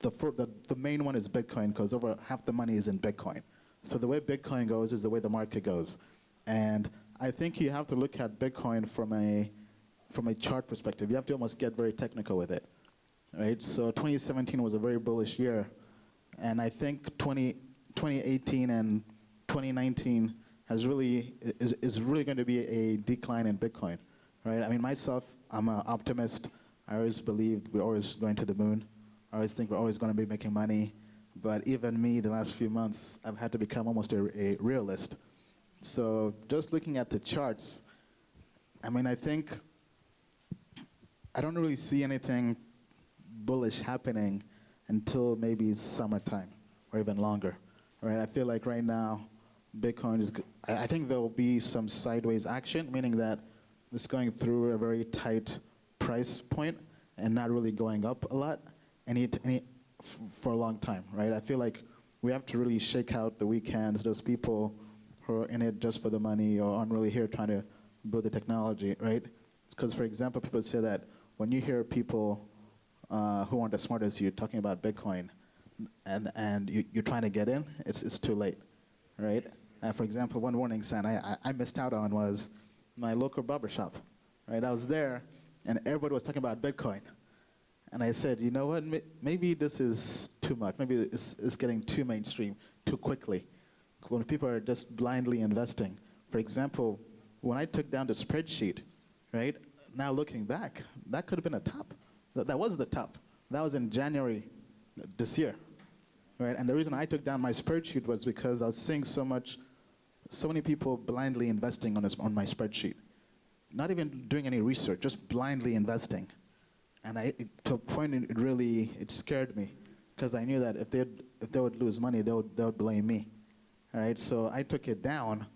the main one is Bitcoin, because over half the money is in Bitcoin. So the way Bitcoin goes is the way the market goes. And I think you have to look at Bitcoin from a chart perspective. You have to almost get very technical with it, right? So 2017 was a very bullish year. And I think 2018 and 2019 is really going to be a decline in Bitcoin, right? I mean, myself, I'm an optimist. I always believed we're always going to the moon. I always think we're always going to be making money. But even me, the last few months, I've had to become almost a realist. So just looking at the charts, I mean, I think I don't really see anything bullish happening until maybe summertime or even longer, right? I feel like right now, Bitcoin is, I think there will be some sideways action, meaning that it's going through a very tight price point and not really going up a lot for a long time, right? I feel like we have to really shake out the weekends, those people who are in it just for the money or aren't really here trying to build the technology, right? Because, for example, people say that when you hear people who aren't as smart as you talking about Bitcoin and you're trying to get in, it's too late, right? For example, one warning sign I missed out on was my local barbershop, right? I was there, and everybody was talking about Bitcoin. And I said, you know what, maybe this is too much. Maybe it's getting too mainstream too quickly. When people are just blindly investing. For example, when I took down the spreadsheet, right, now looking back, that could have been a top. That was the top. That was in January this year, right? And the reason I took down my spreadsheet was because I was seeing so many people blindly investing on my spreadsheet. Not even doing any research, just blindly investing. And to a point, it scared me, because I knew that if they would lose money, they would blame me. All right, so I took it down.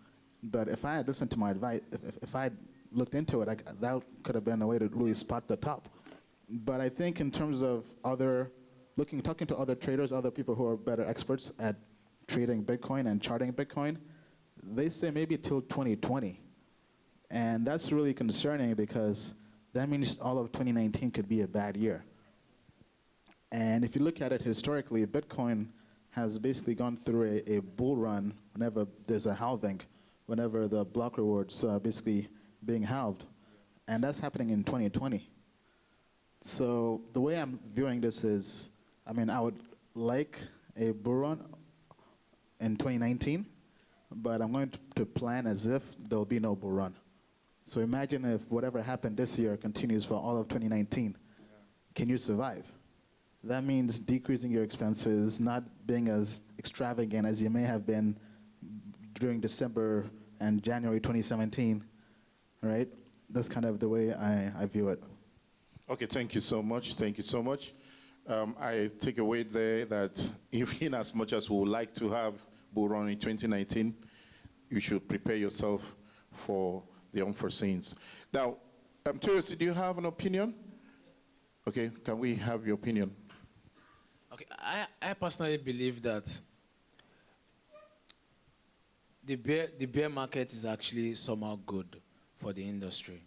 But if I had listened to my advice, if I had looked into it, that could have been a way to really spot the top. But I think in terms of talking to other traders, other people who are better experts at trading Bitcoin and charting Bitcoin, they say maybe till 2020. And that's really concerning because that means all of 2019 could be a bad year. And if you look at it historically, Bitcoin has basically gone through a bull run whenever there's a halving, whenever the block rewards are basically being halved. And that's happening in 2020. So the way I'm viewing this is, I mean, I would like a bull run in 2019, but I'm going to plan as if there'll be no bull run. So imagine if whatever happened this year continues for all of 2019. Can you survive? That means decreasing your expenses, not being as extravagant as you may have been during December and January 2017, right? That's kind of the way I view it. Okay, thank you so much. Thank you so much. I take away there that even as much as we would like to have bull run in 2019, you should prepare yourself for the unforeseens. Now, I'm curious, do you have an opinion? Okay, can we have your opinion? Okay, I personally believe that the bear market is actually somehow good for the industry.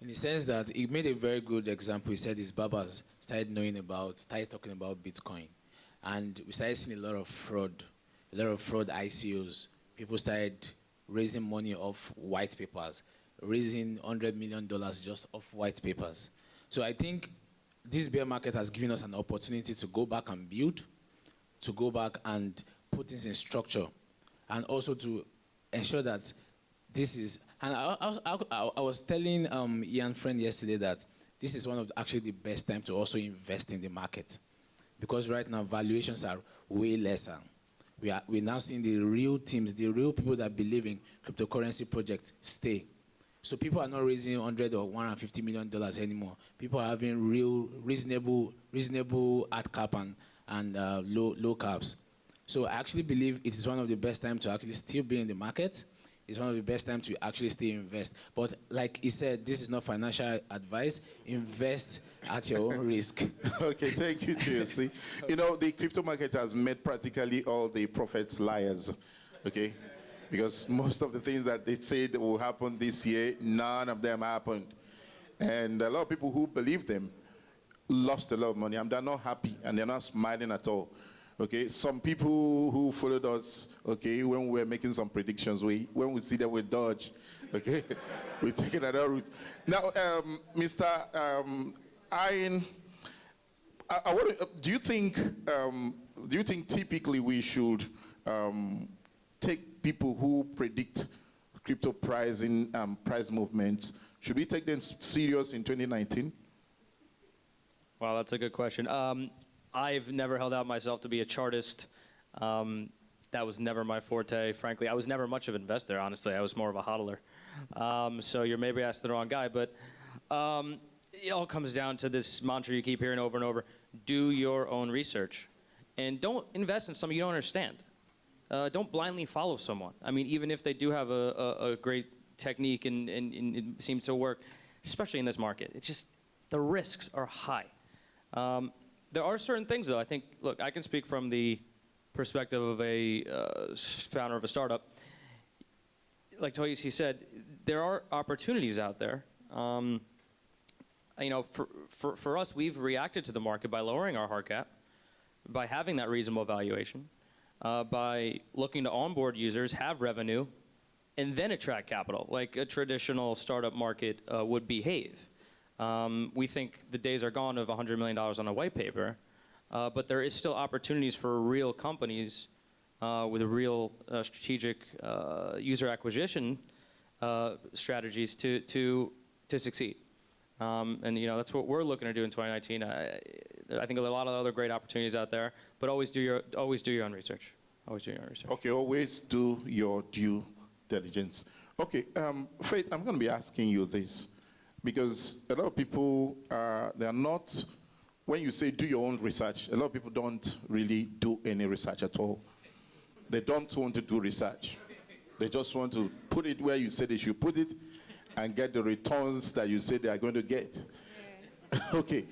In the sense that it made a very good example. He said his barbers started talking about Bitcoin. And we started seeing a lot of fraud ICOs. People started raising money off white papers, raising $100 million just off white papers. So I think this bear market has given us an opportunity to go back and build, to go back and put things in structure, and also to ensure that this is, and I was telling Ian Friend yesterday that this is one of actually the best time to also invest in the market, because right now valuations are way lesser. We're now seeing the real teams, the real people that believe in cryptocurrency projects stay. So people are not raising $100 or $150 million anymore. People are having real, reasonable ad cap and low caps. So I actually believe it is one of the best times to actually still be in the market. It's one of the best times to actually still invest. But like he said, this is not financial advice. Invest at your own risk. Okay, thank you, TLC. You know, the crypto market has made practically all the prophets liars, okay? Because most of the things that they said will happen this year, none of them happened. And a lot of people who believed them lost a lot of money, and they're not happy, and they're not smiling at all. Okay, some people who followed us, okay, when we were making some predictions, when we see them, we dodge, okay? We take another route. Now, Mr. Ian, I want to, do you think typically we should take people who predict crypto pricing, price movements, should we take them serious in 2019? Wow, that's a good question. I've never held out myself to be a chartist. That was never my forte, frankly. I was never much of an investor, honestly. I was more of a hodler. So you're maybe asking the wrong guy, but it all comes down to this mantra you keep hearing over and over: do your own research. And don't invest in something you don't understand. Don't blindly follow someone. I mean, even if they do have a great technique and it seems to work, especially in this market, it's just, the risks are high. There are certain things, though. I think, look, I can speak from the perspective of a founder of a startup. Like Toyosi said, there are opportunities out there. You know, for us, we've reacted to the market by lowering our hard cap, by having that reasonable valuation, by looking to onboard users, have revenue, and then attract capital, like a traditional startup market would behave. We think the days are gone of $100 million on a white paper, but there is still opportunities for real companies with a real strategic user acquisition strategies to succeed. And you know, that's what we're looking to do in 2019. I think a lot of other great opportunities out there, but always do your own research. Always do your own research. Okay, always do your due diligence. Okay, Faith, I'm going to be asking you this, because a lot of people, they are not, when you say do your own research, a lot of people don't really do any research at all. They don't want to do research. They just want to put it where you say they should put it and get the returns that you say they are going to get. Yeah. Okay,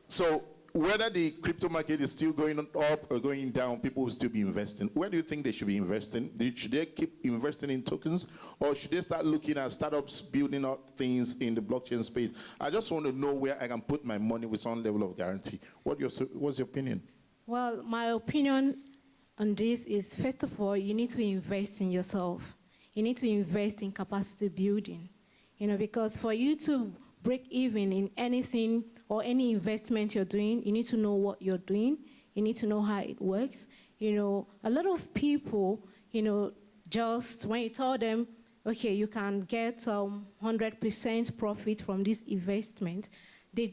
so whether the crypto market is still going up or going down, people will still be investing. Where do you think they should be investing? Should they keep investing in tokens, or should they start looking at startups building up things in the blockchain space? I just want to know where I can put my money with some level of guarantee. What's your opinion? Well, my opinion on this is, first of all, you need to invest in yourself. You need to invest in capacity building. Because for you to break even in anything or any investment you're doing, you need to know what you're doing. You need to know how it works. A lot of people, just when you tell them, okay, you can get 100% profit from this investment,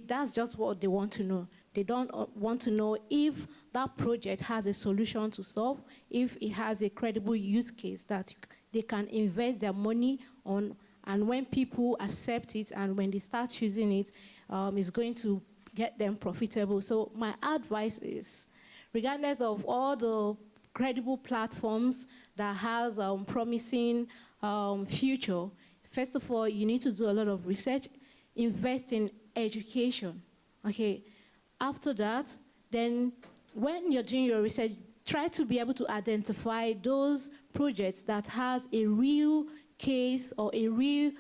that's just what they want to know. They don't want to know if that project has a solution to solve, if it has a credible use case that they can invest their money on, and when people accept it and when they start using it, it's going to get them profitable. So my advice is, regardless of all the credible platforms that has promising future, first of all, you need to do a lot of research, invest in education, okay? After that, then when you're doing your research, try to be able to identify those projects that has a real case or a real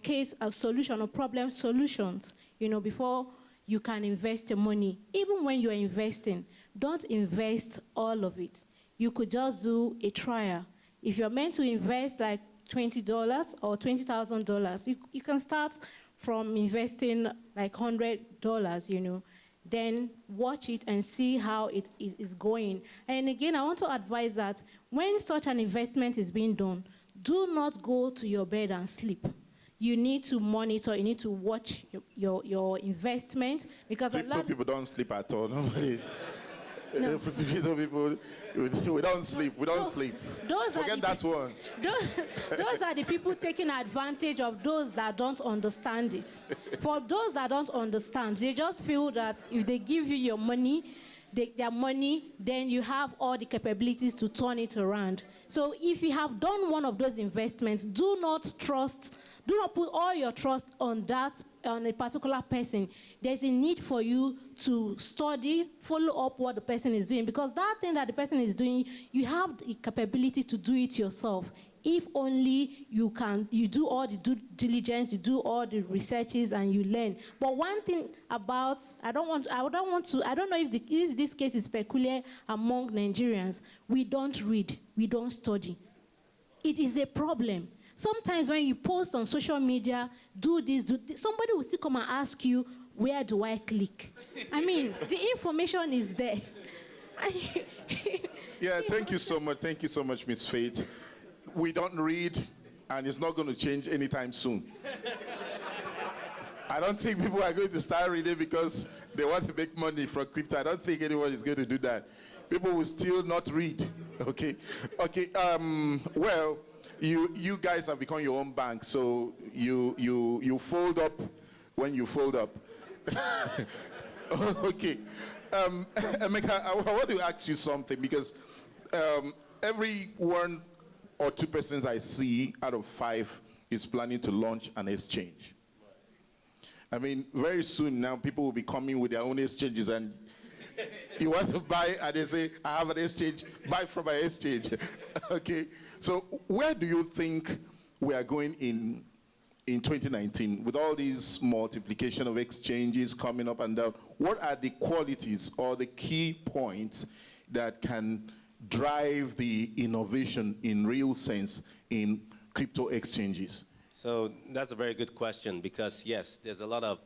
case of solution or problem solutions, before you can invest your money. Even when you're investing, don't invest all of it. You could just do a trial. If you're meant to invest like $20 or $20,000, you can start from investing like $100, then watch it and see how it is going. And again, I want to advise that when such an investment is being done, do not go to your bed and sleep. You need to monitor, you need to watch your investment, because Crypto people don't sleep at all. Nobody. No. Crypto people, we don't sleep. We don't sleep. Forget that one. Those are the people taking advantage of those that don't understand it. For those that don't understand, they just feel that if they give you your money, their money, then you have all the capabilities to turn it around. So if you have done one of those investments, do not put all your trust on a particular person. There's a need for you to study, follow up what the person is doing, because that thing that the person is doing, you have the capability to do it yourself. If only you do all the due diligence, you do all the researches, and you learn. But one thing about, I don't know if this case is peculiar among Nigerians. We don't read, we don't study. It is a problem. Sometimes when you post on social media, do this, somebody will still come and ask you, where do I click? I mean, the information is there. Yeah, thank you so much. Thank you so much, Ms. Faith. We don't read, and it's not going to change anytime soon. I don't think people are going to start reading because they want to make money from crypto. I don't think anyone is going to do that. People will still not read, okay? Okay, well, you guys have become your own bank, so you fold up when you fold up. Okay. Emeka, I want to ask you something, because every 1 or 2 persons I see out of 5 is planning to launch an exchange. I mean, very soon now, people will be coming with their own exchanges, and you want to buy, and they say, I have an exchange, buy from my exchange. Okay, so where do you think we are going in 2019 with all these multiplication of exchanges coming up and down? What are the qualities or the key points that can drive the innovation in real sense in crypto exchanges? So that's a very good question, because yes, there's a lot of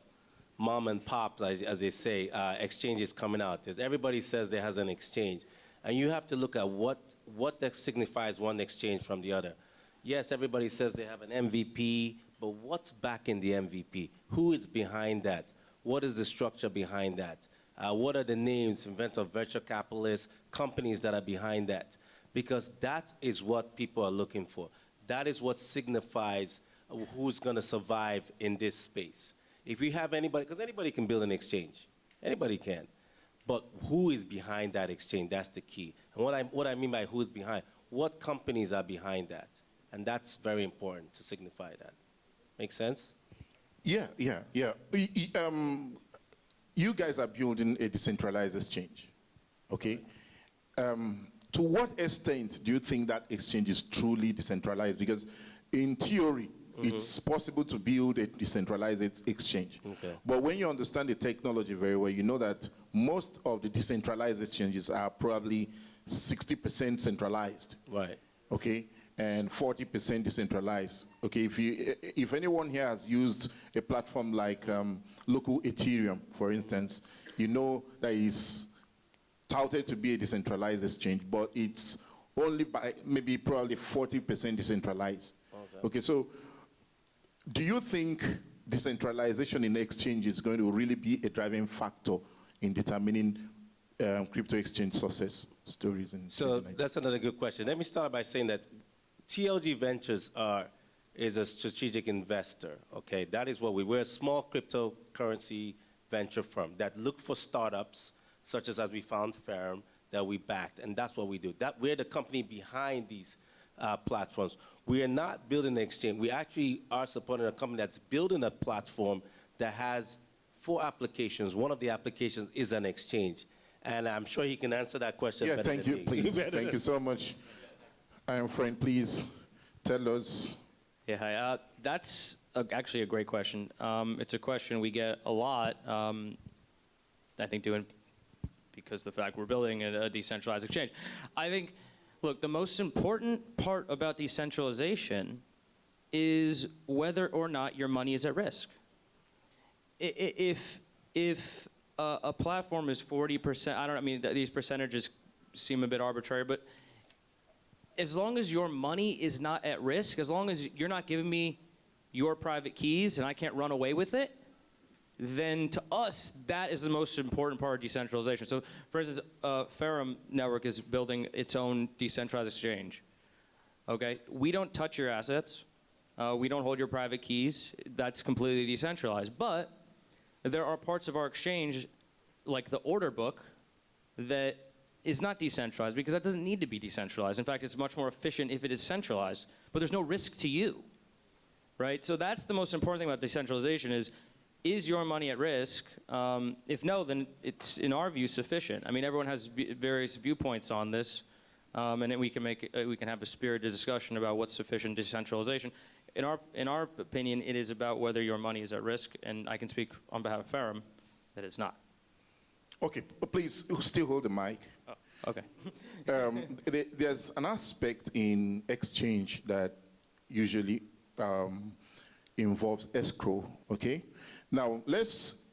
mom and pop, as they say, exchanges coming out. Everybody says there has an exchange, and you have to look at what that signifies one exchange from the other. Yes, everybody says they have an MVP, but what's backing the MVP? Who is behind that? What is the structure behind that? What are the names, inventors, venture capitalists, companies that are behind that? Because that is what people are looking for. That is what signifies who's going to survive in this space. If you have anybody, because anybody can build an exchange. Anybody can. But who is behind that exchange? That's the key. And what I mean by who's behind, what companies are behind that? And that's very important to signify that. Make sense? Yeah. you guys are building a decentralized exchange, okay? To what extent do you think that exchange is truly decentralized? Because in theory, it's possible to build a decentralized exchange. Okay. But when you understand the technology very well, you know that most of the decentralized exchanges are probably 60% centralized. Right. Okay, and 40% decentralized. Okay, if anyone here has used a platform like local Etherium, for instance, you know that it's touted to be a decentralized exchange, but it's only by maybe probably 40% decentralized. Okay, so do you think decentralization in exchange is going to really be a driving factor in determining crypto exchange success stories? So that's another good question. Let me start by saying that TLG Ventures is a strategic investor, okay? That is what we're a small cryptocurrency venture firm that look for startups, such as we found Etherium, that we backed, and that's what we do. We're the company behind these platforms. We are not building an exchange. We actually are supporting a company that's building a platform that has 4 applications. One of the applications is an exchange. And I'm sure he can answer that question better thank than you, me. please. Thank you so much. I am friend, please tell us. Yeah, hi. That's actually a great question. It's a question we get a lot, I think, because the fact we're building a decentralized exchange. I think, look, the most important part about decentralization is whether or not your money is at risk. If a platform is 40%, I mean, these percentages seem a bit arbitrary, but as long as your money is not at risk, as long as you're not giving me your private keys and I can't run away with it, then to us, that is the most important part of decentralization. So, for instance, Etherium Network is building its own decentralized exchange. Okay, we don't touch your assets. We don't hold your private keys. That's completely decentralized. But there are parts of our exchange, like the order book, that is not decentralized because that doesn't need to be decentralized. In fact, it's much more efficient if it is centralized. But there's no risk to you, right? So that's the most important thing about decentralization is your money at risk? If no, then it's, in our view, sufficient. I mean, everyone has various viewpoints on this, and then we can have a spirited discussion about what's sufficient decentralization. In our opinion, it is about whether your money is at risk, and I can speak on behalf of Etherium that it's not. Okay, please still hold the mic. Oh, okay. There's an aspect in exchange that usually involves escrow, okay? Now, let's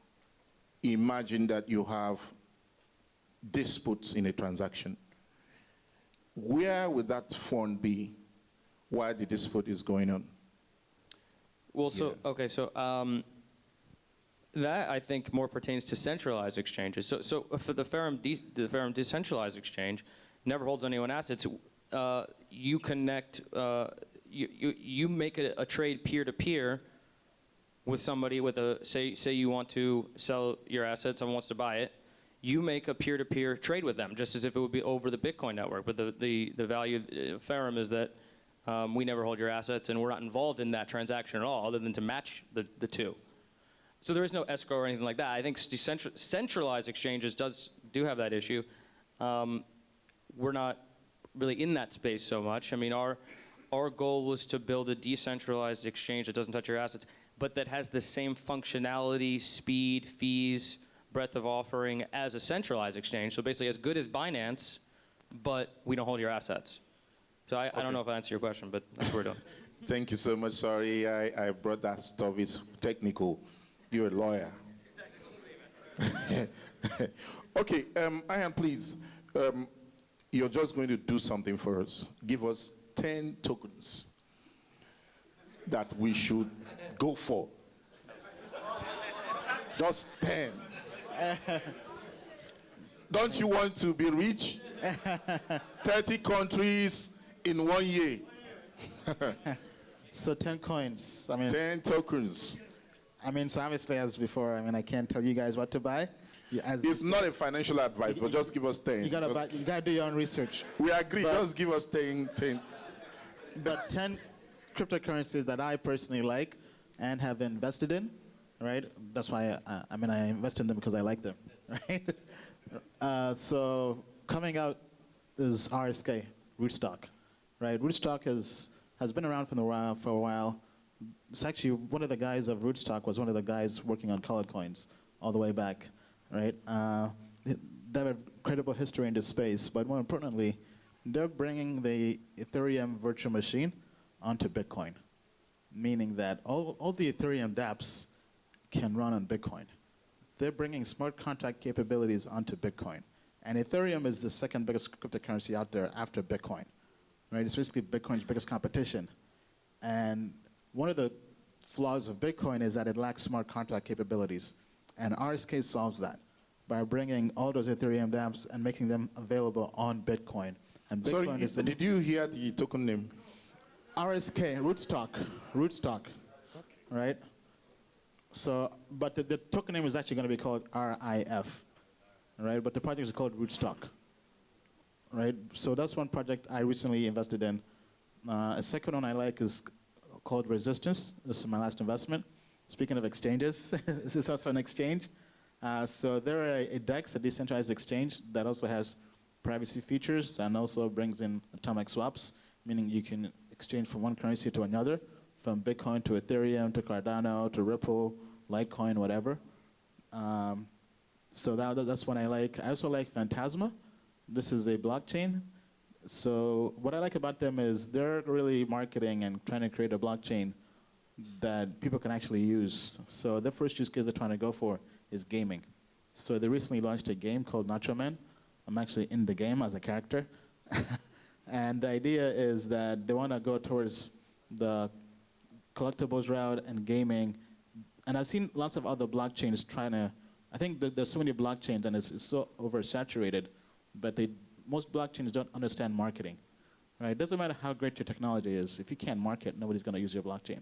imagine that you have disputes in a transaction. Where would that fund be while the dispute is going on? Well, so, okay, so that, I think, more pertains to centralized exchanges. So for the Etherium decentralized exchange never holds anyone's assets. You connect, you make a trade peer-to-peer with somebody with say you want to sell your assets, someone wants to buy it, you make a peer-to-peer trade with them, just as if it would be over the Bitcoin network. But the value of Etherium is that we never hold your assets, and we're not involved in that transaction at all, other than to match the two. So there is no escrow or anything like that. I think centralized exchanges do have that issue. We're not really in that space so much. I mean, our goal was to build a decentralized exchange that doesn't touch your assets, but that has the same functionality, speed, fees, breadth of offering as a centralized exchange. So basically as good as Binance, but we don't hold your assets. So I don't know if I answered your question, but that's what we're doing. Thank you so much. Sorry, I brought that stuff. It's technical. You're a lawyer. Okay, Ian, please. You're just going to do something for us. Give us 10 tokens that we should go for. Just 10. Don't you want to be rich? 30 countries in 1 year. So 10 coins. I mean, 10 tokens. I mean, so obviously, as before, I mean, I can't tell you guys what to buy. It's not a financial advice, but just give us 10. You gotta do your own research. We agree. Just give us 10. But 10 cryptocurrencies that I personally like and have invested in. right? That's why I invest in them because I like them, right? So coming out is RSK, Rootstock, right? Rootstock has been around for a while. It's actually one of the guys of Rootstock was one of the guys working on colored coins all the way back, right? They have a credible history in this space, but more importantly, they're bringing the Ethereum virtual machine onto Bitcoin, meaning that all the Ethereum dApps can run on Bitcoin. They're bringing smart contract capabilities onto Bitcoin. And Ethereum is the second biggest cryptocurrency out there after Bitcoin, right? It's basically Bitcoin's biggest competition. And one of the flaws of Bitcoin is that it lacks smart contract capabilities. And RSK solves that by bringing all those Ethereum dApps and making them available on Bitcoin. And Bitcoin Sorry, did you hear the token name? RSK, Rootstock, right? So, but the token name is actually going to be called RIF, right? But the project is called Rootstock, right? So that's one project I recently invested in. A second one I like is called Resistance. This is my last investment. Speaking of exchanges, this is also an exchange. So they're a DEX, a decentralized exchange that also has privacy features and also brings in atomic swaps, meaning you can exchange from one currency to another, from Bitcoin to Ethereum to Cardano to Ripple, Litecoin, whatever. So that's one I like. I also like Phantasma. This is a blockchain. So what I like about them is they're really marketing and trying to create a blockchain that people can actually use. So the first use case they're trying to go for is gaming. So they recently launched a game called Nacho Man. I'm actually in the game as a character. And the idea is that they want to go towards the collectibles route and gaming. And I've seen lots of other blockchains trying to, I think that there's so many blockchains and it's so oversaturated, but most blockchains don't understand marketing, right? It doesn't matter how great your technology is. If you can't market, nobody's going to use your blockchain.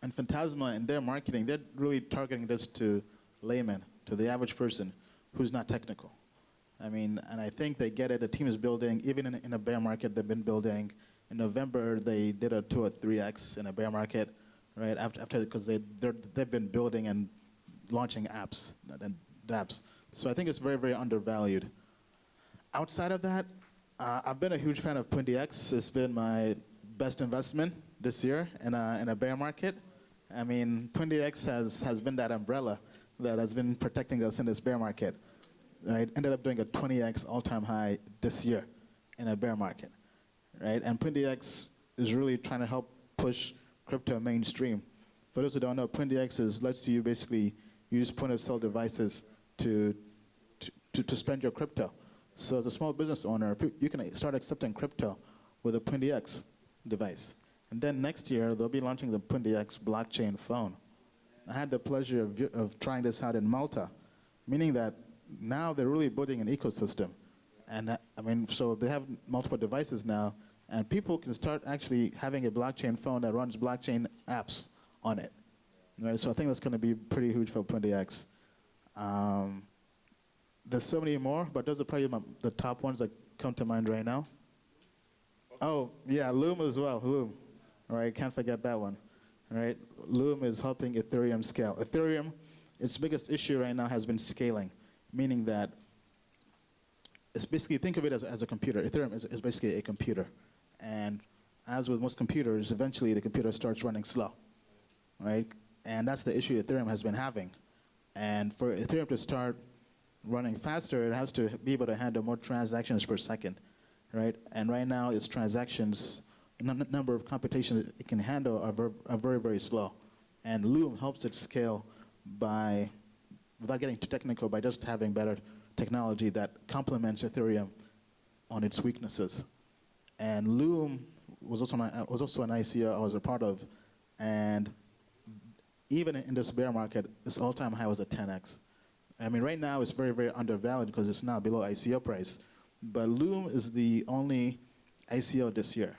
And Phantasma, in their marketing, they're really targeting this to laymen, to the average person who's not technical. I mean, and I think they get it. The team is building, even in a bear market, they've been building. In November, they did a 2 or 3x in a bear market, right? Because they've been building and launching apps and dApps. So I think it's very, very undervalued. Outside of that, I've been a huge fan of Kuti. It's been my best investment this year in a bear market. I mean, Kuti has been that umbrella that has been protecting us in this bear market. Right, ended up doing a 20x all-time high this year in a bear market, right? And Kuti is really trying to help push crypto mainstream. For those who don't know, Kuti lets you basically use point-of-sale devices to spend your crypto. So as a small business owner, you can start accepting crypto with a Kuti device. And then next year, they'll be launching the Kuti blockchain phone. I had the pleasure of trying this out in Malta, meaning that now they're really building an ecosystem. And so they have multiple devices now, and people can start actually having a blockchain phone that runs blockchain apps on it. Right? So I think that's going to be pretty huge for Kuti. There's so many more, but those are probably the top ones that come to mind right now. Oh, yeah, Loom as well, Loom. All right, can't forget that one. All right, Loom is helping Ethereum scale. Ethereum, its biggest issue right now has been scaling. Meaning that it's basically, think of it as a computer. Ethereum is basically a computer. And as with most computers, eventually the computer starts running slow, right? And that's the issue Ethereum has been having. And for Ethereum to start running faster, it has to be able to handle more transactions per second, right? And right now its transactions, number of computations it can handle are very, very slow. And Loom helps it scale by, without getting too technical, by just having better technology that complements Ethereum on its weaknesses. And Loom was also an ICO I was a part of, and even in this bear market, its all-time high was at 10x. I mean, right now it's very, very undervalued because it's now below ICO price. But Loom is the only ICO this year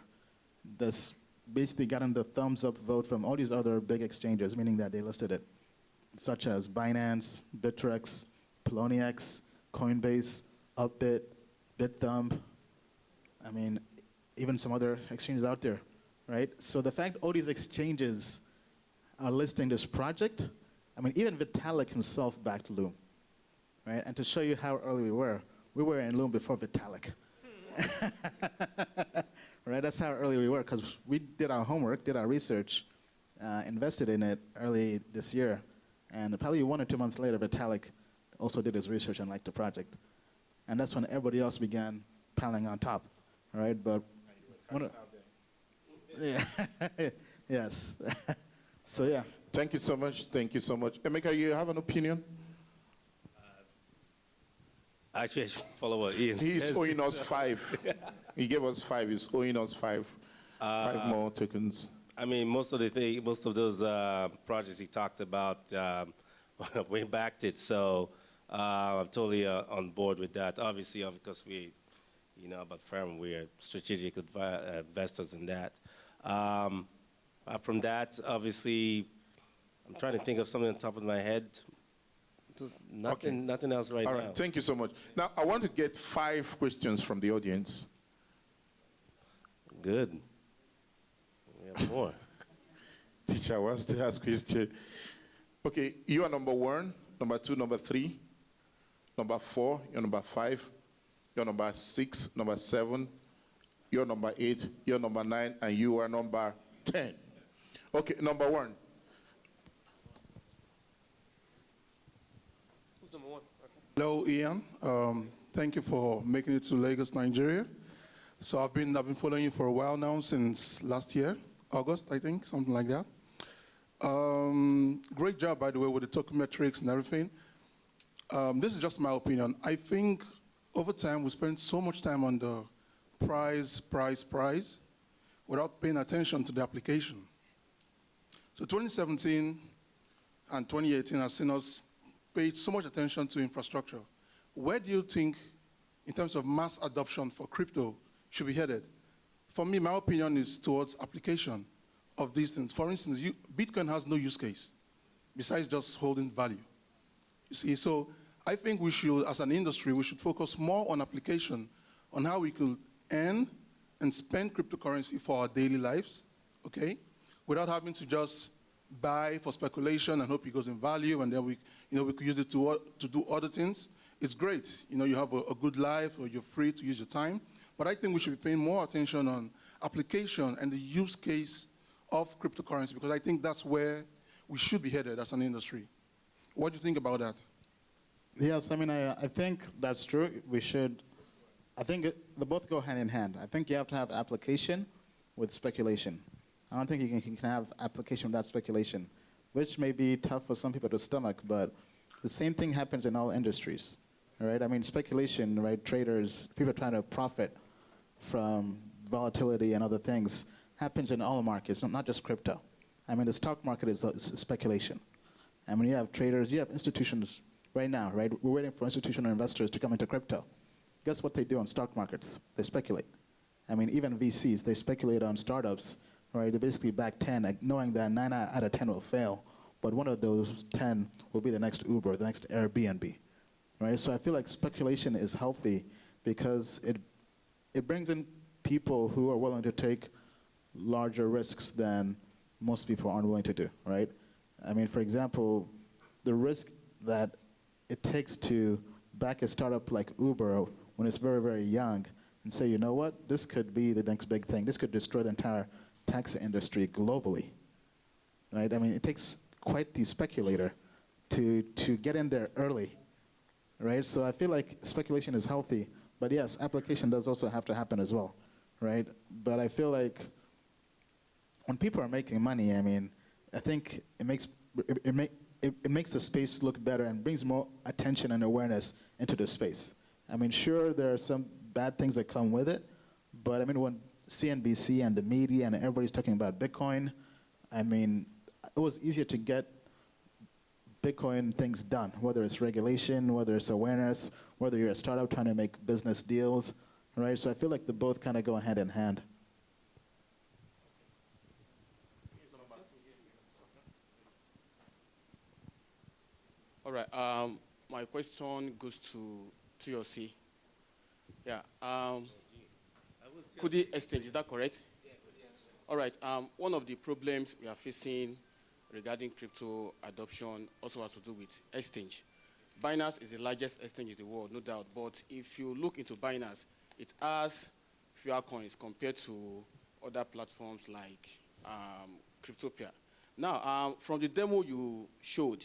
that's basically gotten the thumbs up vote from all these other big exchanges, meaning that they listed it, such as Binance, Bittrex, Poloniex, Coinbase, Upbit, BitThumb. I mean, even some other exchanges out there, right? So the fact all these exchanges are listing this project I mean, even Vitalik himself backed Loom, right? And to show you how early we were in Loom before Vitalik. Right, that's how early we were, because we did our homework, did our research, invested in it early this year, and probably 1 or 2 months later, Vitalik also did his research and liked the project. And that's when everybody else began piling on top, right? But yeah, yes. So yeah. Thank you so much. Thank you so much. Emeka, you have an opinion? Actually, I should follow what Ian says. He's owing us 5. He gave us 5. He's owing us 5. 5 more tokens. I mean, most of those projects he talked about, we backed it. So I'm totally on board with that. Obviously, because we, about firm, we are strategic investors in that. From that, obviously, I'm trying to think of something on top of my head. Nothing else right now. All right, thank you so much. Now, I want to get 5 questions from the audience. Good. We have more. Teacher wants to ask question. Okay, you are number 1, number 2, number 3, number 4, you're number 5, you're number 6, number 7, you're number 8, you're number 9, and you are number 10. Okay, number 1. Hello, Ian. Thank you for making it to Lagos, Nigeria. So I've been following you for a while now, since last year, August, I think, something like that. Great job, by the way, with the token metrics and everything. This is just my opinion. I think over time we spend so much time on the price, without paying attention to the application. So 2017 and 2018 has seen us paid so much attention to infrastructure. Where do you think, in terms of mass adoption for crypto, should be headed? For me, my opinion is towards application of these things. For instance, Bitcoin has no use case besides just holding value. You see, so I think we should, as an industry, we should focus more on application, on how we could earn and spend cryptocurrency for our daily lives, okay? Without having to just buy for speculation and hope it goes in value, and then we could use it to do other things. It's great. You have a good life, or you're free to use your time. But I think we should be paying more attention on application and the use case of cryptocurrency, because I think that's where we should be headed as an industry. What do you think about that? Yes, I mean, I think that's true. We should, I think they both go hand in hand. I think you have to have application with speculation. I don't think you can have application without speculation, which may be tough for some people to stomach, but the same thing happens in all industries, right? I mean, speculation, right, traders, people trying to profit from volatility and other things happens in all markets, not just crypto. I mean, the stock market is speculation. I mean, you have traders, you have institutions right now, right? We're waiting for institutional investors to come into crypto. Guess what they do on stock markets? They speculate. I mean, even VCs, they speculate on startups, right? They basically back 10, knowing that 9 out of 10 will fail, but one of those 10 will be the next Uber, the next Airbnb, right? So I feel like speculation is healthy because it brings in people who are willing to take larger risks than most people aren't willing to do, right? I mean, for example, the risk that it takes to back a startup like Uber when it's very, very young and say, you know what, this could be the next big thing. This could destroy the entire taxi industry globally, right? I mean, it takes quite the speculator to get in there early, right? So I feel like speculation is healthy, but yes, application does also have to happen as well, right? But I feel like when people are making money, I mean, I think it makes the space look better and brings more attention and awareness into the space. I mean, sure, there are some bad things that come with it, but I mean, when CNBC and the media and everybody's talking about Bitcoin, I mean, it was easier to get Bitcoin things done, whether it's regulation, whether it's awareness, whether you're a startup trying to make business deals, right? So I feel like they both kind of go hand in hand. All right. My question goes to TLC. Yeah. Kuti Exchange, is that correct? Yeah, Kuti Exchange. All right. One of the problems we are facing regarding crypto adoption also has to do with exchange. Binance is the largest exchange in the world, no doubt. But if you look into Binance, it has fewer coins compared to other platforms like Cryptopia. Now, from the demo you showed,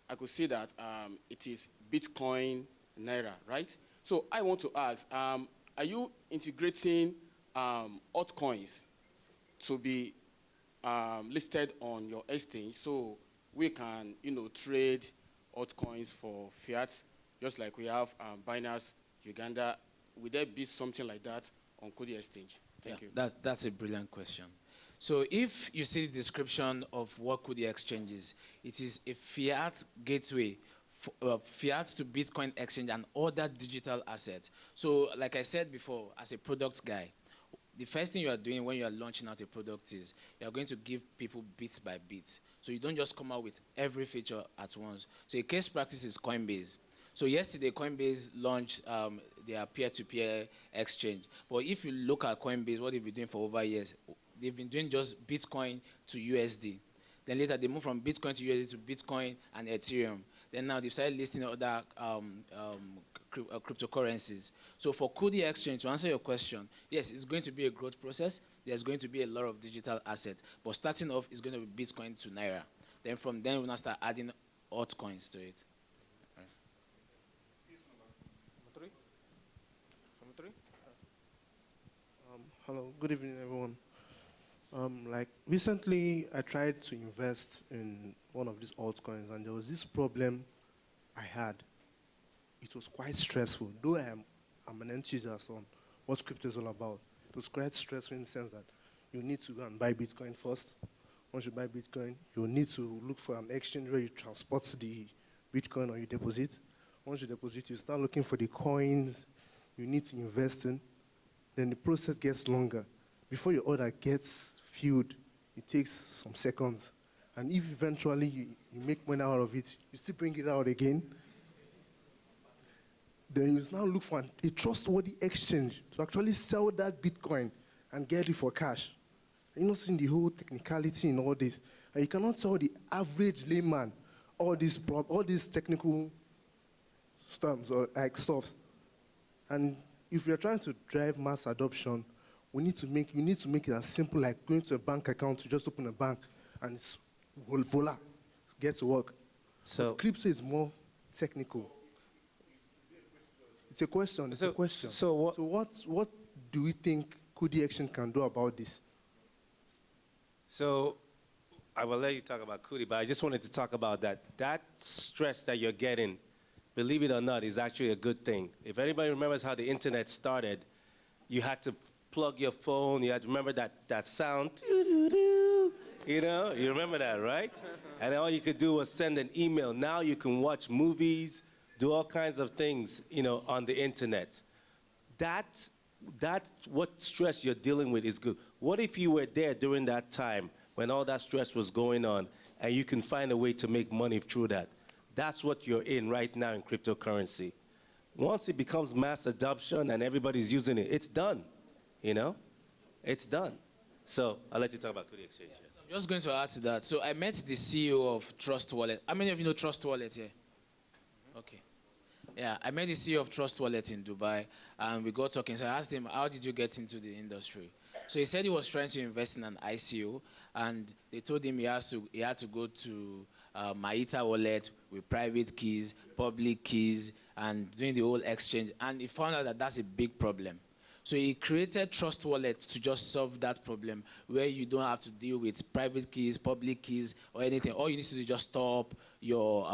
I could see that it is Bitcoin Naira, right? So I want to ask, are you integrating altcoins to be listed on your exchange so we can, trade altcoins for fiat, just like we have Binance, Uganda? Will there be something like that on Kuti Exchange? Thank you. That's a brilliant question. So if you see the description of what Kuti Exchange is, it is a fiat gateway, fiat to Bitcoin exchange and other digital assets. So like I said before, as a product guy, the first thing you are doing when you are launching out a product is you are going to give people bit by bit. So you don't just come out with every feature at once. So a case practice is Coinbase. So yesterday, Coinbase launched their peer-to-peer exchange. But if you look at Coinbase, what they've been doing for over years, they've been doing just Bitcoin to USD. Then later, they moved from Bitcoin to USD to Bitcoin and Ethereum. Then now they've started listing other cryptocurrencies. So for Kuti Exchange, to answer your question, yes, it's going to be a growth process. There's going to be a lot of digital assets. But starting off, it's going to be Bitcoin to Naira. Then from then, we'll now start adding altcoins to it. Hello, good evening, everyone. Recently, I tried to invest in one of these altcoins, and there was this problem I had. It was quite stressful. Though I'm an enthusiast on what crypto is all about, it was quite stressful in the sense that you need to go and buy Bitcoin first. Once you buy Bitcoin, you need to look for an exchange where you transport the Bitcoin or you deposit. Once you deposit, you start looking for the coins you need to invest in. Then the process gets longer. Before your order gets filled, it takes some seconds. And if eventually you make money out of it, you still bring it out again. Then you now look for a trustworthy exchange to actually sell that Bitcoin and get it for cash. You're not seeing the whole technicality in all this. And you cannot tell the average layman all these technical stuff stuff. And if you're trying to drive mass adoption, you need to make it as simple like going to a bank account to just open a bank and it's voila, get to work. So but crypto is more technical. It's a question. It's a question. So what do we think Kuti Exchange can do about this? So I will let you talk about Kuti, but I just wanted to talk about that. That stress that you're getting, believe it or not, is actually a good thing. If anybody remembers how the internet started, you had to plug your phone, you had to remember that sound, you know, you remember that, right? And all you could do was send an email. Now you can watch movies, do all kinds of things, you know, on the internet. That what stress you're dealing with is good. What if you were there during that time when all that stress was going on and you can find a way to make money through that? That's what you're in right now in cryptocurrency. Once it becomes mass adoption and everybody's using it, it's done, you know? It's done. So I'll let you talk about Kuti Exchange. Yeah. So I'm just going to add to that. So I met the CEO of Trust Wallet. How many of you know Trust Wallet here? Okay. Yeah, I met the CEO of Trust Wallet in Dubai, and we got talking. So I asked him, how did you get into the industry? So he said he was trying to invest in an ICO, and they told him he had to go to Maita Wallet with private keys, public keys, and doing the whole exchange. And he found out that that's a big problem. So he created Trust Wallet to just solve that problem, where you don't have to deal with private keys, public keys, or anything. All you need to do is just store up your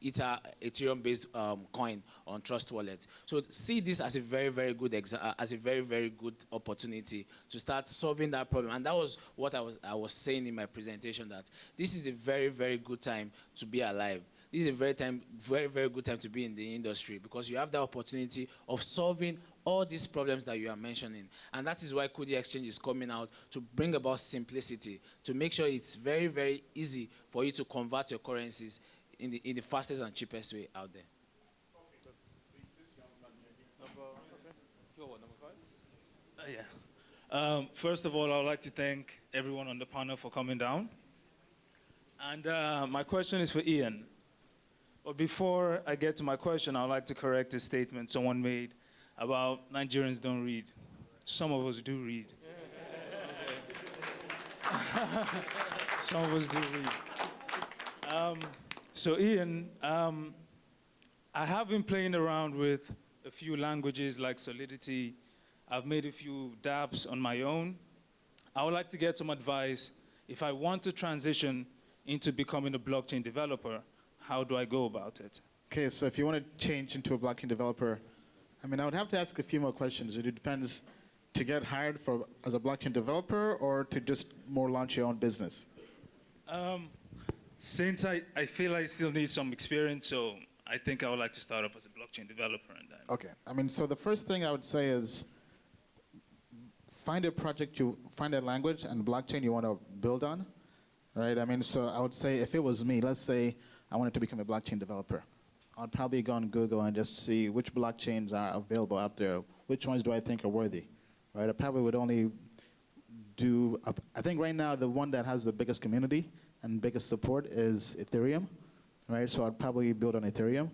Ethereum-based coin on Trust Wallet. So see this as a very, very good very good opportunity to start solving that problem. And that was what I was saying in my presentation, that this is a very, very good time to be alive. This is a very, very good time to be in the industry, because you have the opportunity of solving all these problems that you are mentioning. And that is why Kuti Exchange is coming out to bring about simplicity, to make sure it's very, very easy for you to convert your currencies in the fastest and cheapest way out there. First of all, I would like to thank everyone on the panel for coming down. And my question is for Ian. But before I get to my question, I'd like to correct a statement someone made about Nigerians don't read. Some of us do read. Some of us do read. So Ian, I have been playing around with a few languages like Solidity. I've made a few dabs on my own. I would like to get some advice. If I want to transition into becoming a blockchain developer, how do I go about it? Okay, so if you want to change into a blockchain developer, I mean, I would have to ask a few more questions. It depends to get hired as a blockchain developer or to just more launch your own business. Since I feel I still need some experience, so I think I would like to start off as a blockchain developer. And then. Okay, I mean, so the first thing I would say is find a project, find a language and blockchain you want to build on, right? I mean, so I would say if it was me, let's say I wanted to become a blockchain developer, I'd probably go on Google and just see which blockchains are available out there, which ones do I think are worthy, right? I probably would only do, I think right now the one that has the biggest community and biggest support is Ethereum, right? So I'd probably build on Ethereum,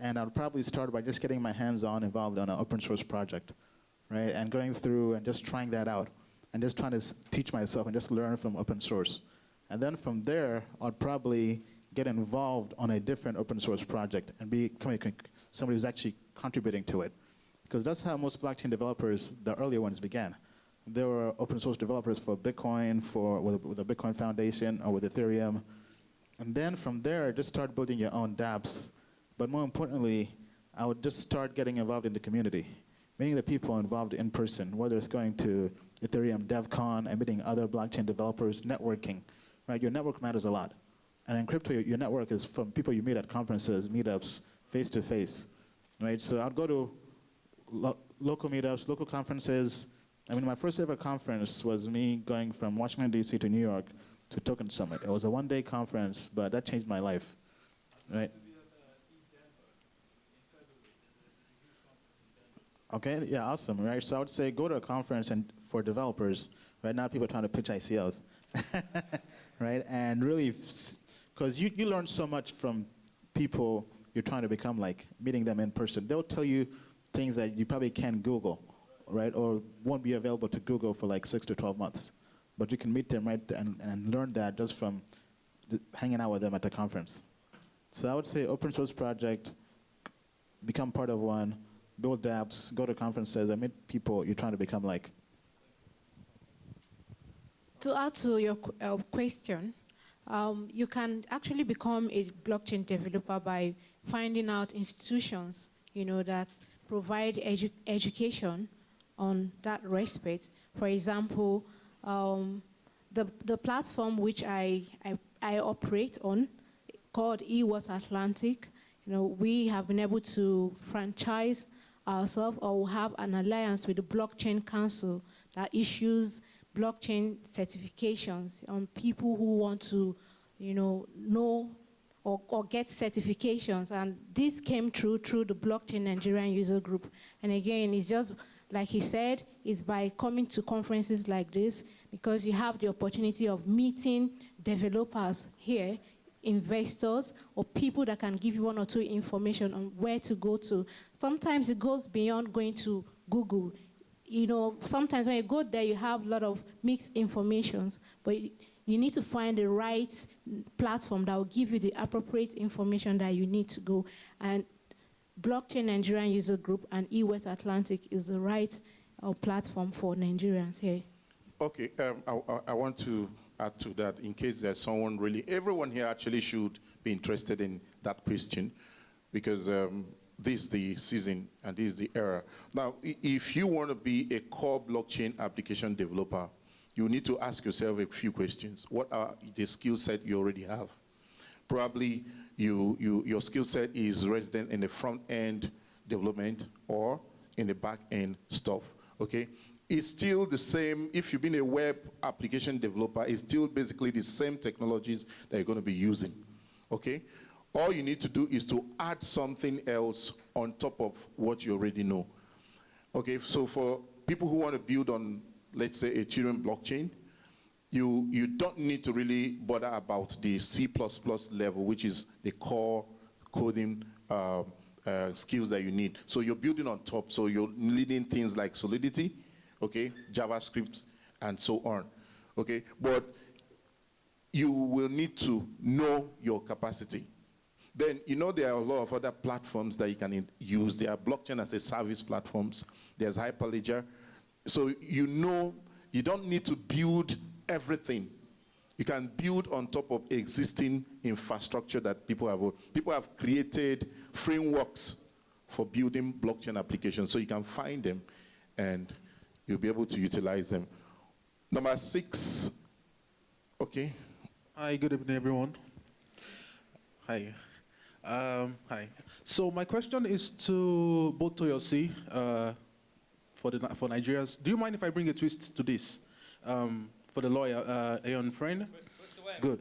and I'd probably start by just getting my hands involved on an open source project, right? And going through and just trying that out and just trying to teach myself and just learn from open source. And then from there, I'd probably get involved on a different open source project and become somebody who's actually contributing to it. Because that's how most blockchain developers, the earlier ones, began. There were open source developers for Bitcoin, with the Bitcoin Foundation or with Ethereum. And then from there, just start building your own dApps. But more importantly, I would just start getting involved in the community, meeting the people involved in person, whether it's going to Ethereum DevCon and meeting other blockchain developers, networking, right? Your network matters a lot. And in crypto, your network is from people you meet at conferences, meetups, face-to-face, right? So I'd go to local meetups, local conferences. I mean, my first ever conference was me going from Washington, D.C. to New York to Token Summit. It was a one-day conference, but that changed my life, right? Okay, yeah, awesome, right? So I would say go to a conference and for developers. Right now, people are trying to pitch ICOs, right? And really, because you learn so much from people you're trying to become like, meeting them in person. They'll tell you things that you probably can't Google, right? Or won't be available to Google for like 6 to 12 months. But you can meet them, right, and learn that just from hanging out with them at the conference. So I would say open source project, become part of one, build dApps, go to conferences, and meet people you're trying to become like. To add to your question, you can actually become a blockchain developer by finding out institutions, that provide education on that respect. For example, the platform which I operate on, called eWatAtlantic, we have been able to franchise ourselves or have an alliance with the Blockchain Council that issues blockchain certifications on people who want to, know or get certifications. And this came through the Blockchain Nigerian User Group. And again, it's just, like he said, is by coming to conferences like this, because you have the opportunity of meeting developers here, investors, or people that can give you one or two information on where to go to. Sometimes it goes beyond going to Google. Sometimes when you go there, you have a lot of mixed informations, but you need to find the right platform that will give you the appropriate information that you need to go. And Blockchain Nigerian User Group and eWatAtlantic is the right platform for Nigerians here. Okay, I want to add to that in case there's someone everyone here actually should be interested in that question, because this is the season and this is the era. Now, if you want to be a core blockchain application developer, you need to ask yourself a few questions. What are the skill set you already have? Probably your skill set is resident in the front-end development or in the back-end stuff, okay? It's still the same. If you've been a web application developer, it's still basically the same technologies that you're going to be using, okay? All you need to do is to add something else on top of what you already know. Okay, so for people who want to build on, let's say, Ethereum blockchain, you don't need to really bother about the C++ level, which is the core coding skills that you need. So you're building on top. So you're leading things like Solidity, okay, JavaScript, and so on, okay? But you will need to know your capacity. Then, you know, there are a lot of other platforms that you can use. There are blockchain as a service platforms. There's Hyperledger. So you know, you don't need to build everything. You can build on top of existing infrastructure that people have. People have created frameworks for building blockchain applications, so you can find them and you'll be able to utilize them. Number 6, okay. Hi, good evening, everyone. Hi. Hi. So my question is to both Toyosi, for Nigerians. Do you mind if I bring a twist to this? For the lawyer, Ayon friend? Good.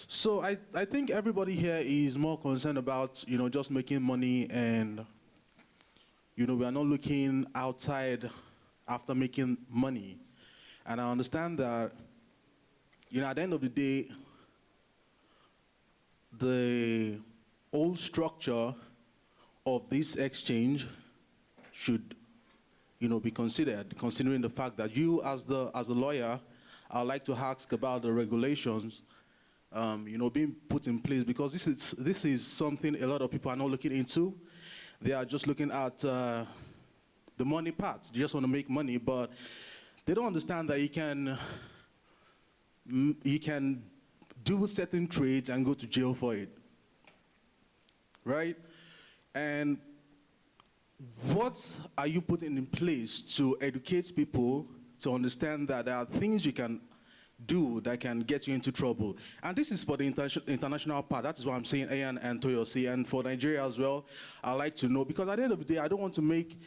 So I think everybody here is more concerned about, you know, just making money, and, you know, we are not looking outside after making money. And I understand that, you know, at the end of the day, the old structure of this exchange should, you know, be considered, considering the fact that you, as the lawyer, I'd like to ask about the regulations, you know, being put in place, because this is something a lot of people are not looking into. They are just looking at the money part. They just want to make money, but they don't understand that you can do certain trades and go to jail for it, right? And what are you putting in place to educate people to understand that there are things you can do that can get you into trouble? And this is for the international part. That is what I'm saying, Ayan and Toyosi. And for Nigeria as well, I'd like to know, because at the end of the day, I don't want to make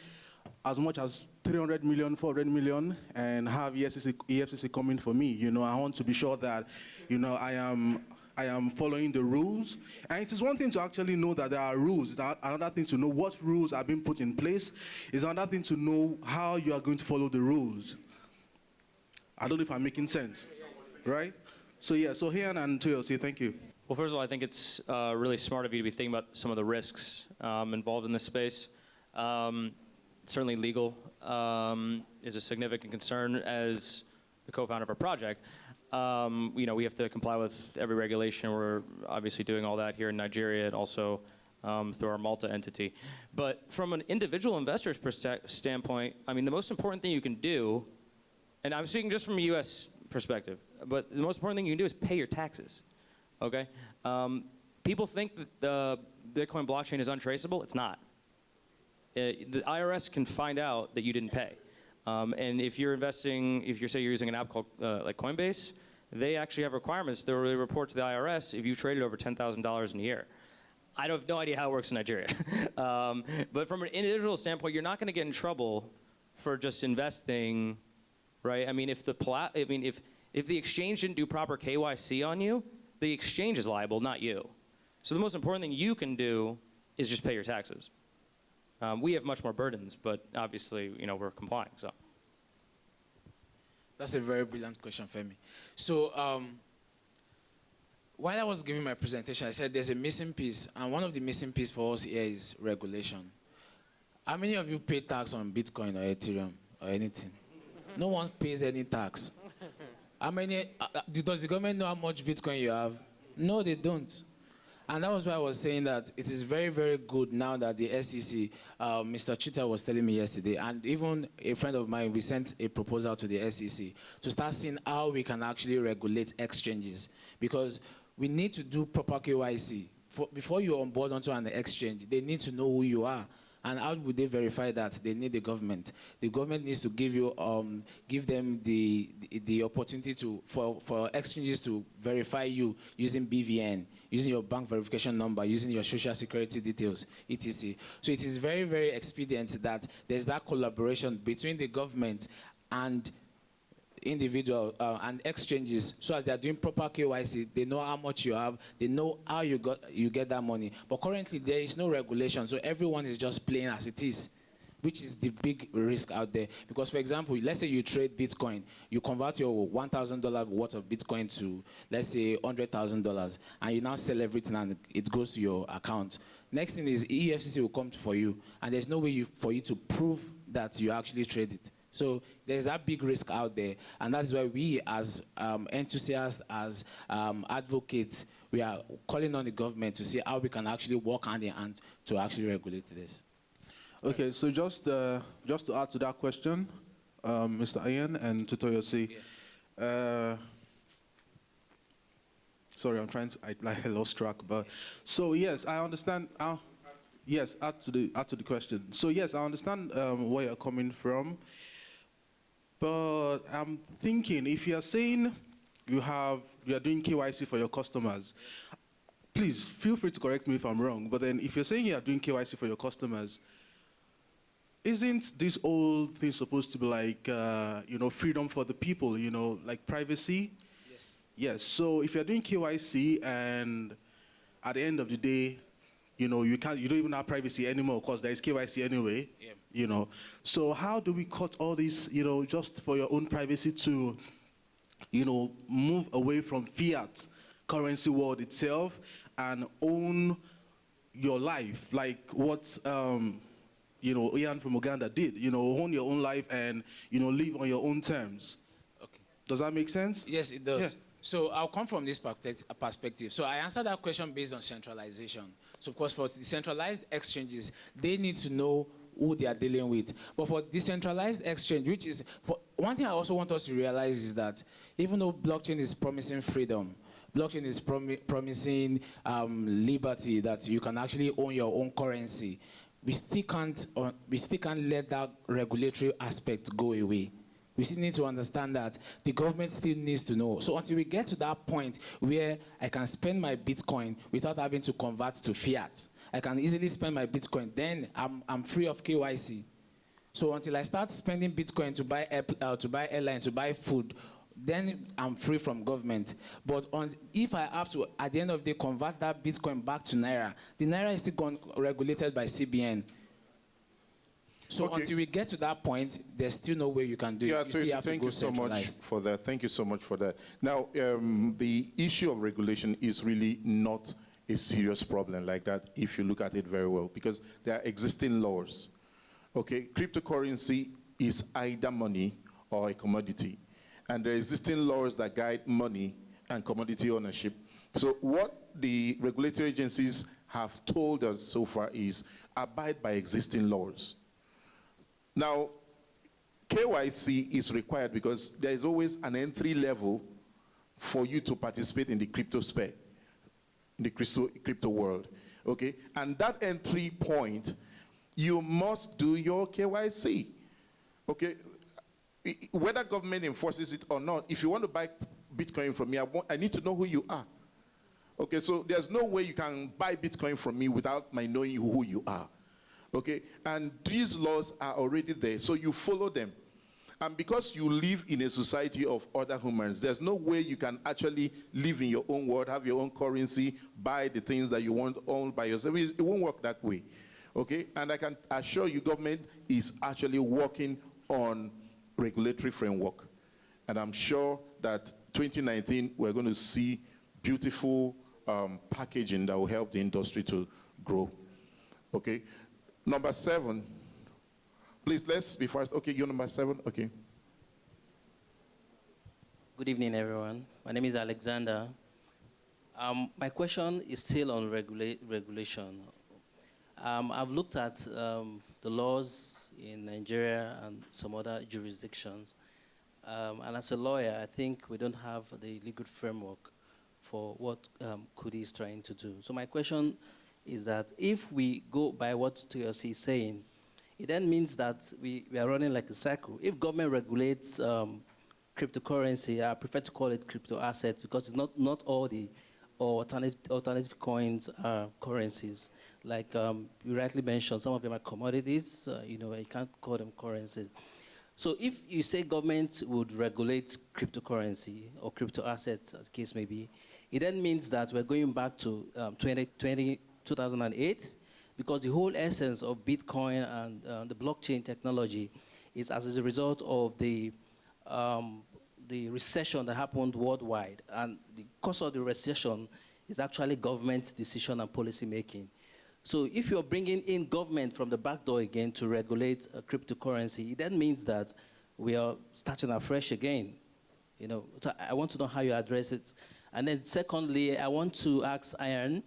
as much as 300 million, 400 million, and have EFCC coming for me. You know, I want to be sure that, you know, I am following the rules. And it is one thing to actually know that there are rules. It's another thing to know what rules are being put in place. It's another thing to know how you are going to follow the rules. I don't know if I'm making sense, right? So yeah, so here and Toyosi, thank you. Well, first of all, I think it's really smart of you to be thinking about some of the risks involved in this space. Certainly legal is a significant concern. As the co-founder of our project, you know, we have to comply with every regulation. We're obviously doing all that here in Nigeria and also through our Malta entity. But from an individual investor's standpoint, I mean, the most important thing you can do, and I'm speaking just from a US perspective, but the most important thing you can do is pay your taxes, okay? People think that the Bitcoin blockchain is untraceable. It's not. The IRS can find out that you didn't pay. And if you're investing, if you're, say you're using an app called like Coinbase, they actually have requirements. They report to the IRS if you traded over $10,000 in a year. I have no idea how it works in Nigeria. But from an individual standpoint, you're not going to get in trouble for just investing, right? I mean, if the exchange didn't do proper KYC on you, the exchange is liable, not you. So the most important thing you can do is just pay your taxes. We have much more burdens, but obviously, you know, we're complying, so. That's a very brilliant question, Femi. So, while I was giving my presentation, I said there's a missing piece, and one of the missing pieces for us here is regulation. How many of you pay tax on Bitcoin or Ethereum or anything? No one pays any tax. How many, does the government know how much Bitcoin you have? No, they don't. And that was why I was saying that it is very, very good now that the SEC, Mr. Chita was telling me yesterday, and even a friend of mine, we sent a proposal to the SEC to start seeing how we can actually regulate exchanges. Because we need to do proper KYC. Before you onboard onto an exchange, they need to know who you are. And how would they verify that? They need the government. The government needs to give you, give them the opportunity for exchanges to verify you using BVN, using your bank verification number, using your social security details, etc. So it is very, very expedient that there's that collaboration between the government and individual and exchanges, so as they are doing proper KYC, they know how much you have, they know how you get that money. But currently there is no regulation, so everyone is just playing as it is. which is the big risk out there. Because, for example, let's say you trade Bitcoin, you convert your $1,000 worth of Bitcoin to, let's say, $100,000, and you now sell everything and it goes to your account. Next thing is EFCC will come for you, and there's no way for you to prove that you actually traded. So there's that big risk out there, and that's why we, as enthusiasts, as advocates, we are calling on the government to see how we can actually work hand in hand to actually regulate this. Okay, so just to add to that question, Mr. Ian and Tutoyosi, sorry, I lost track, but so yes, I understand. Yes, add to the question. So yes, I understand where you're coming from, but I'm thinking if you're saying you are doing KYC for your customers, please feel free to correct me if I'm wrong. But then if you're saying you are doing KYC for your customers, isn't this whole thing supposed to be like freedom for the people, like privacy? Yes. Yes. So if you're doing KYC and at the end of the day, you don't even have privacy anymore because there is KYC anyway. Yeah. So how do we cut all this, just for your own privacy to, move away from fiat currency world itself and own your life, like what Ian from Uganda did, own your own life and live on your own terms. Okay. Does that make sense? Yes, it does. Yeah. So I'll come from this perspective. So I answered that question based on centralization. So of course for decentralized exchanges, they need to know who they are dealing with. But for decentralized exchange, which is, one thing I also want us to realize is that even though blockchain is promising freedom, blockchain is promising liberty, that you can actually own your own currency, we still can't let that regulatory aspect go away. We still need to understand that the government still needs to know. So until we get to that point where I can spend my Bitcoin without having to convert to fiat, I can easily spend my Bitcoin, then I'm free of KYC. So until I start spending Bitcoin to buy airline, to buy food, then I'm free from government. But if I have to, at the end of the day, convert that Bitcoin back to Naira, the Naira is still regulated by CBN. So until we get to that point, there's still no way you can do it. You still have to go centralized. Thank you so much for that. Thank you so much for that. Now, the issue of regulation is really not a serious problem like that if you look at it very well, because there are existing laws. Okay, cryptocurrency is either money or a commodity. And there are existing laws that guide money and commodity ownership. So what the regulatory agencies have told us so far is abide by existing laws. Now, KYC is required because there is always an entry level for you to participate in the crypto sphere, in the crypto world, okay? And that entry point, you must do your KYC, okay? Whether government enforces it or not, if you want to buy Bitcoin from me, I need to know who you are. Okay, so there's no way you can buy Bitcoin from me without my knowing who you are. Okay, and these laws are already there, so you follow them. And because you live in a society of other humans, there's no way you can actually live in your own world, have your own currency, buy the things that you want owned by yourself. It won't work that way. Okay, and I can assure you government is actually working on regulatory framework. And I'm sure that 2019, we're going to see beautiful packaging that will help the industry to grow. Okay. Number 7. Please, let's be first. Okay, you're number 7. Okay. Good evening, everyone. My name is Alexander. My question is still on regulation. I've looked at the laws in Nigeria and some other jurisdictions. And as a lawyer, I think we don't have the legal framework for what Kuti is trying to do. So my question is that if we go by what Tuyosi is saying, it then means that we are running like a cycle. If government regulates cryptocurrency, I prefer to call it crypto assets because it's not all the alternative coins are currencies. Like you rightly mentioned, some of them are commodities, you can't call them currencies. So if you say government would regulate cryptocurrency or crypto assets, as the case may be, it then means that we're going back to 2008, because the whole essence of Bitcoin and the blockchain technology is as a result of the recession that happened worldwide. And the cause of the recession is actually government decision and policy making. So if you're bringing in government from the back door again to regulate cryptocurrency, it then means that we are starting afresh again. You know, so I want to know how you address it. And then secondly, I want to ask Iron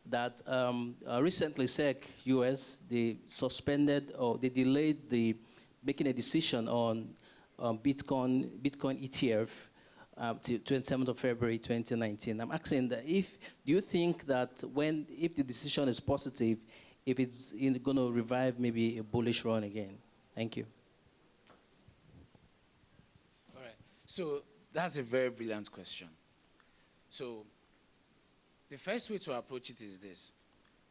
that recently SEC US, they suspended or they delayed making a decision on Bitcoin ETF to 27th of February 2019. I'm asking that do you think that if the decision is positive, if it's going to revive maybe a bullish run again? Thank you. All right. So that's a very brilliant question. So the first way to approach it is this.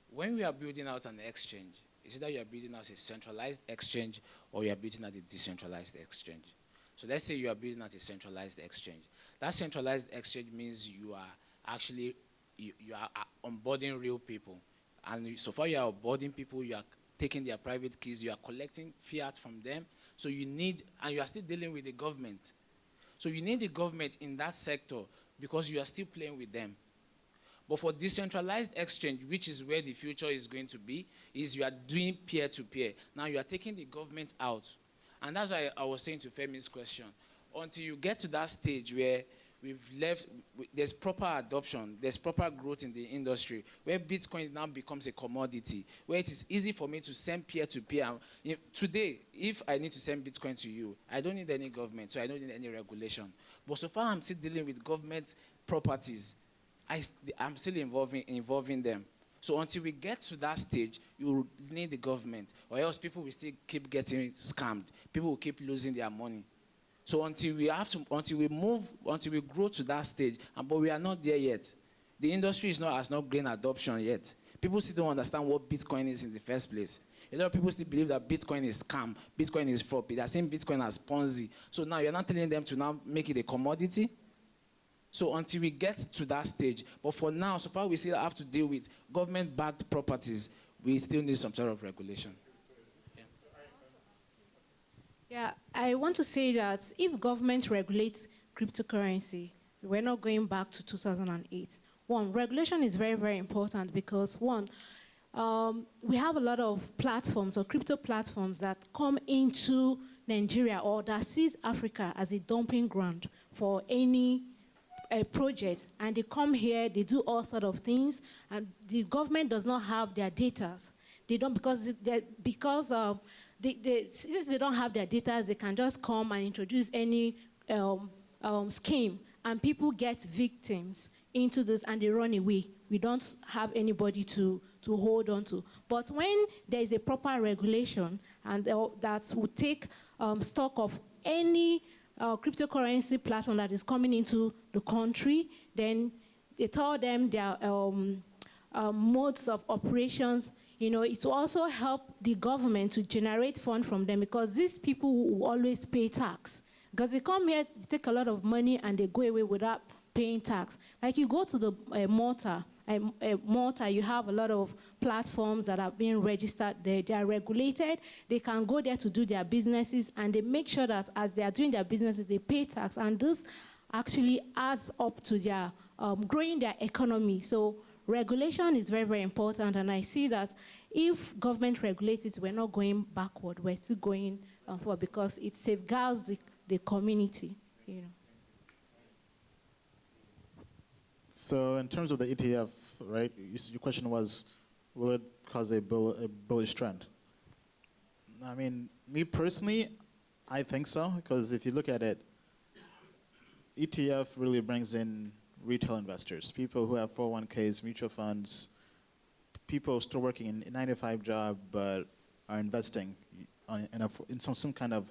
When we are building out an exchange, it's either you are building out a centralized exchange or you are building out a decentralized exchange. So let's say you are building out a centralized exchange. That centralized exchange means you are actually you are onboarding real people. And so far you are onboarding people, you are taking their private keys, you are collecting fiat from them. So you need, and you are still dealing with the government. So you need the government in that sector because you are still playing with them. But for decentralized exchange, which is where the future is going to be, is you are doing peer-to-peer. Now you are taking the government out. And that's why I was saying to Femi's question, until you get to that stage where there's proper adoption, there's proper growth in the industry, where Bitcoin now becomes a commodity, where it is easy for me to send peer-to-peer. Today, if I need to send Bitcoin to you, I don't need any government, so I don't need any regulation. But so far, I'm still dealing with government properties. I'm still involving them. So until we get to that stage, you need the government, or else people will still keep getting scammed. People will keep losing their money. So until we grow to that stage, but we are not there yet. The industry has not gained adoption yet. People still don't understand what Bitcoin is in the first place. A lot of people still believe that Bitcoin is scam, Bitcoin is fraud. They are saying Bitcoin as Ponzi. So now you're not telling them to now make it a commodity. So until we get to that stage, but for now, so far we still have to deal with government-backed properties, we still need some sort of regulation. Yeah, I want to say that if government regulates cryptocurrency, so we're not going back to 2008. One, regulation is very, very important because one, we have a lot of platforms or crypto platforms that come into Nigeria or that sees Africa as a dumping ground for any project, and they come here, they do all sorts of things, and the government does not have their data. They don't since they don't have their data, they can just come and introduce any scheme, and people get victims into this and they run away. We don't have anybody to hold on to. But when there is a proper regulation and that will take stock of any cryptocurrency platform that is coming into the country, then they tell them their modes of operations. You know, it will also help the government to generate funds from them because these people will always pay tax. Because they come here, they take a lot of money and they go away without paying tax. Like you go to the Malta, you have a lot of platforms that are being registered there. They are regulated. They can go there to do their businesses, and they make sure that as they are doing their businesses, they pay tax. And this actually adds up to their growing their economy. So regulation is very, very important, and I see that if government regulates it, we're not going backward. We're still going forward because it safeguards the community. You know. So in terms of the ETF, right, your question was, will it cause a bullish trend? I mean, me personally, I think so, because if you look at it, ETF really brings in retail investors, people who have 401ks, mutual funds, people still working in a 9-to-5 job but are investing in some kind of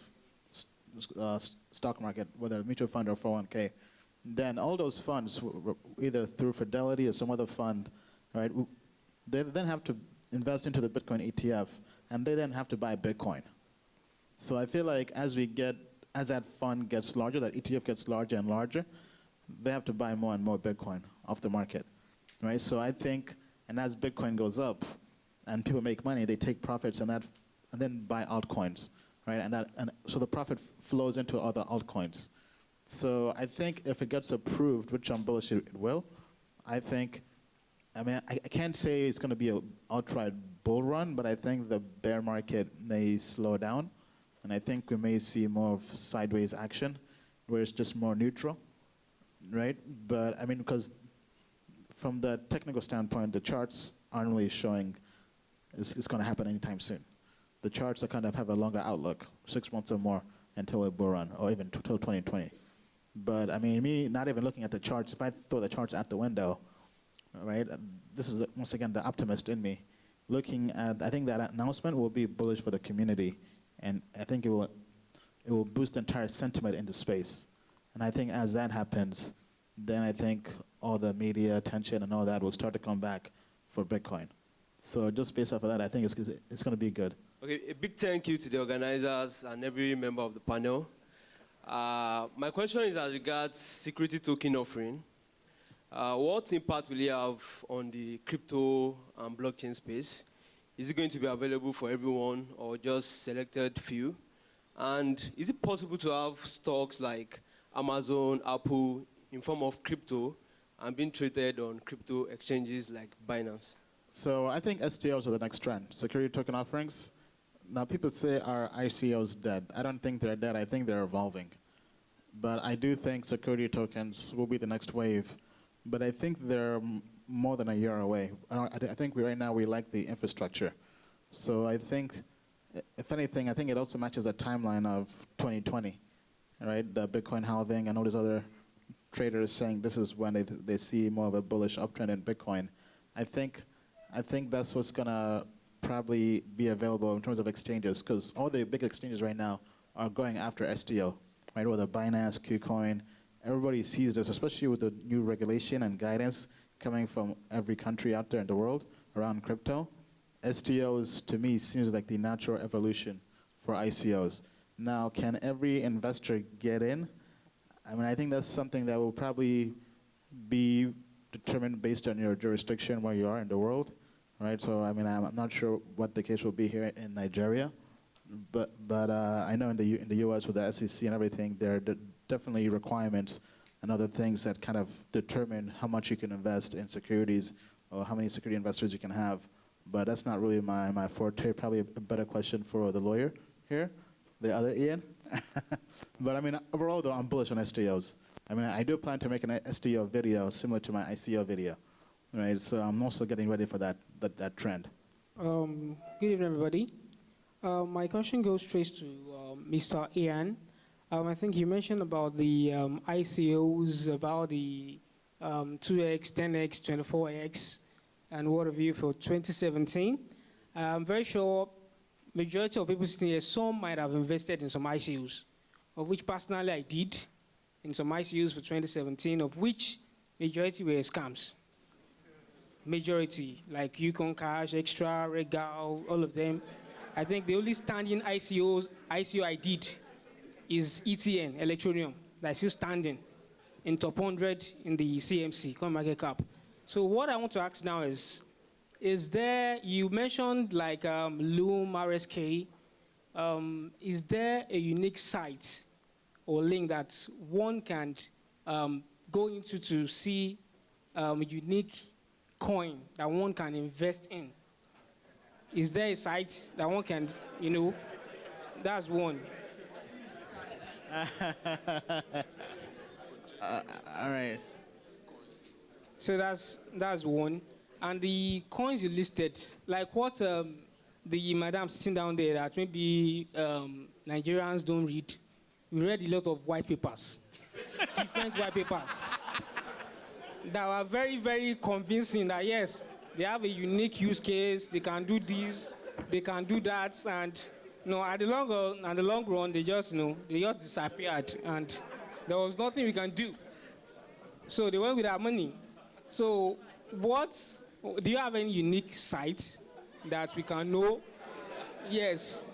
stock market, whether a mutual fund or 401k. Then all those funds, either through Fidelity or some other fund, right, they then have to invest into the Bitcoin ETF, and they then have to buy Bitcoin. So I feel like as that fund gets larger, that ETF gets larger and larger, they have to buy more and more Bitcoin off the market, right? So I think, and as Bitcoin goes up, and people make money, they take profits and then buy altcoins, right? And so the profit flows into other altcoins. So I think if it gets approved, which I'm bullish it will, I can't say it's going to be an outright bull run, but I think the bear market may slow down, and I think we may see more of sideways action, where it's just more neutral, right? But because from the technical standpoint, the charts aren't really showing it's going to happen anytime soon. The charts are kind of have a longer outlook, 6 months or more until a bull run, or even until 2020. But me not even looking at the charts, if I throw the charts out the window, right? This is once again the optimist in me. Looking at, I think that announcement will be bullish for the community, and I think it will boost the entire sentiment into space. And I think as that happens, then I think all the media attention and all that will start to come back for Bitcoin. So just based off of that, I think it's going to be good. Okay, a big thank you to the organizers and every member of the panel. My question is as regards security token offering. What impact will it have on the crypto and blockchain space? Is it going to be available for everyone or just selected few? And is it possible to have stocks like Amazon, Apple in form of crypto and being traded on crypto exchanges like Binance? So I think STOs are the next trend, security token offerings. Now people say are ICOs dead? I don't think they're dead, I think they're evolving. But I do think security tokens will be the next wave. But I think they're more than a year away. I think right now we like the infrastructure. So I think, if anything, I think it also matches the timeline of 2020, right? The Bitcoin halving and all these other traders saying this is when they see more of a bullish uptrend in Bitcoin. I think that's what's gonna probably be available in terms of exchanges, because all the big exchanges right now are going after STO, right? Whether Binance, KuCoin, everybody sees this, especially with the new regulation and guidance coming from every country out there in the world around crypto. STOs, to me, seems like the natural evolution for ICOs. Now, can every investor get in? I think that's something that will probably be determined based on your jurisdiction, where you are in the world, right? So, I'm not sure what the case will be here in Nigeria, but I know in the U.S. with the SEC and everything, there are definitely requirements and other things that kind of determine how much you can invest in securities or how many security investors you can have. But that's not really my forte. Probably a better question for the lawyer here, the other Ian. But overall though, I'm bullish on STOs. I do plan to make an STO video similar to my ICO video, right? So I'm also getting ready for that trend. Good evening, everybody. My question goes straight to Mr. Ian. I think you mentioned about the ICOs, about the 2x, 10x, 24x, and what have you for 2017. I'm very sure majority of people sitting here, some might have invested in some ICOs, of which personally I did, in some ICOs for 2017, of which majority were scams. Majority, like KuCoin Cash, Extra, Regal, all of them. I think the only standing ICO I did is ETN, Electronium, that's still standing in top 100 in the CMC, Coin Market Cap. So what I want to ask now is there, you mentioned like Loom, RSK, is there a unique site or link that one can go into to see a unique coin that one can invest in? Is there a site that one can, that's one. All right. So that's one. And the coins you listed, like what the madam sitting down there that maybe Nigerians don't read. We read a lot of white papers, different white papers, that were very, very convincing that yes, they have a unique use case, they can do this, they can do that, and at the long run, they just disappeared, and there was nothing we can do. So they went with our money. So do you have any unique sites that we can know? Yes.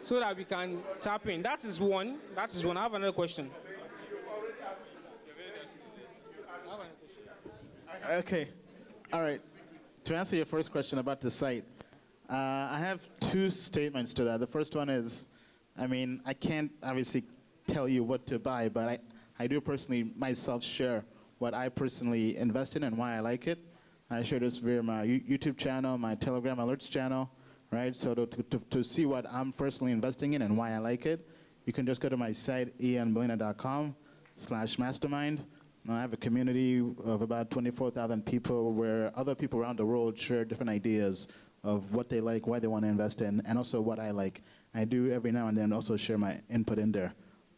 So that we can tap in. That is one. I have another question. Okay. All right. to answer your first question about the site, I have two statements to that. The first one is, I mean, I can't obviously tell you what to buy, but I do personally myself share what I personally invest in and why I like it. I share this via my YouTube channel, my Telegram alerts channel, right? So to see what I'm personally investing in and why I like it, you can just go to my site, ianbalina.com/mastermind. I have a community of about 24,000 people where other people around the world share different ideas of what they like, why they want to invest in, and also what I like. I do every now and then also share my input in there.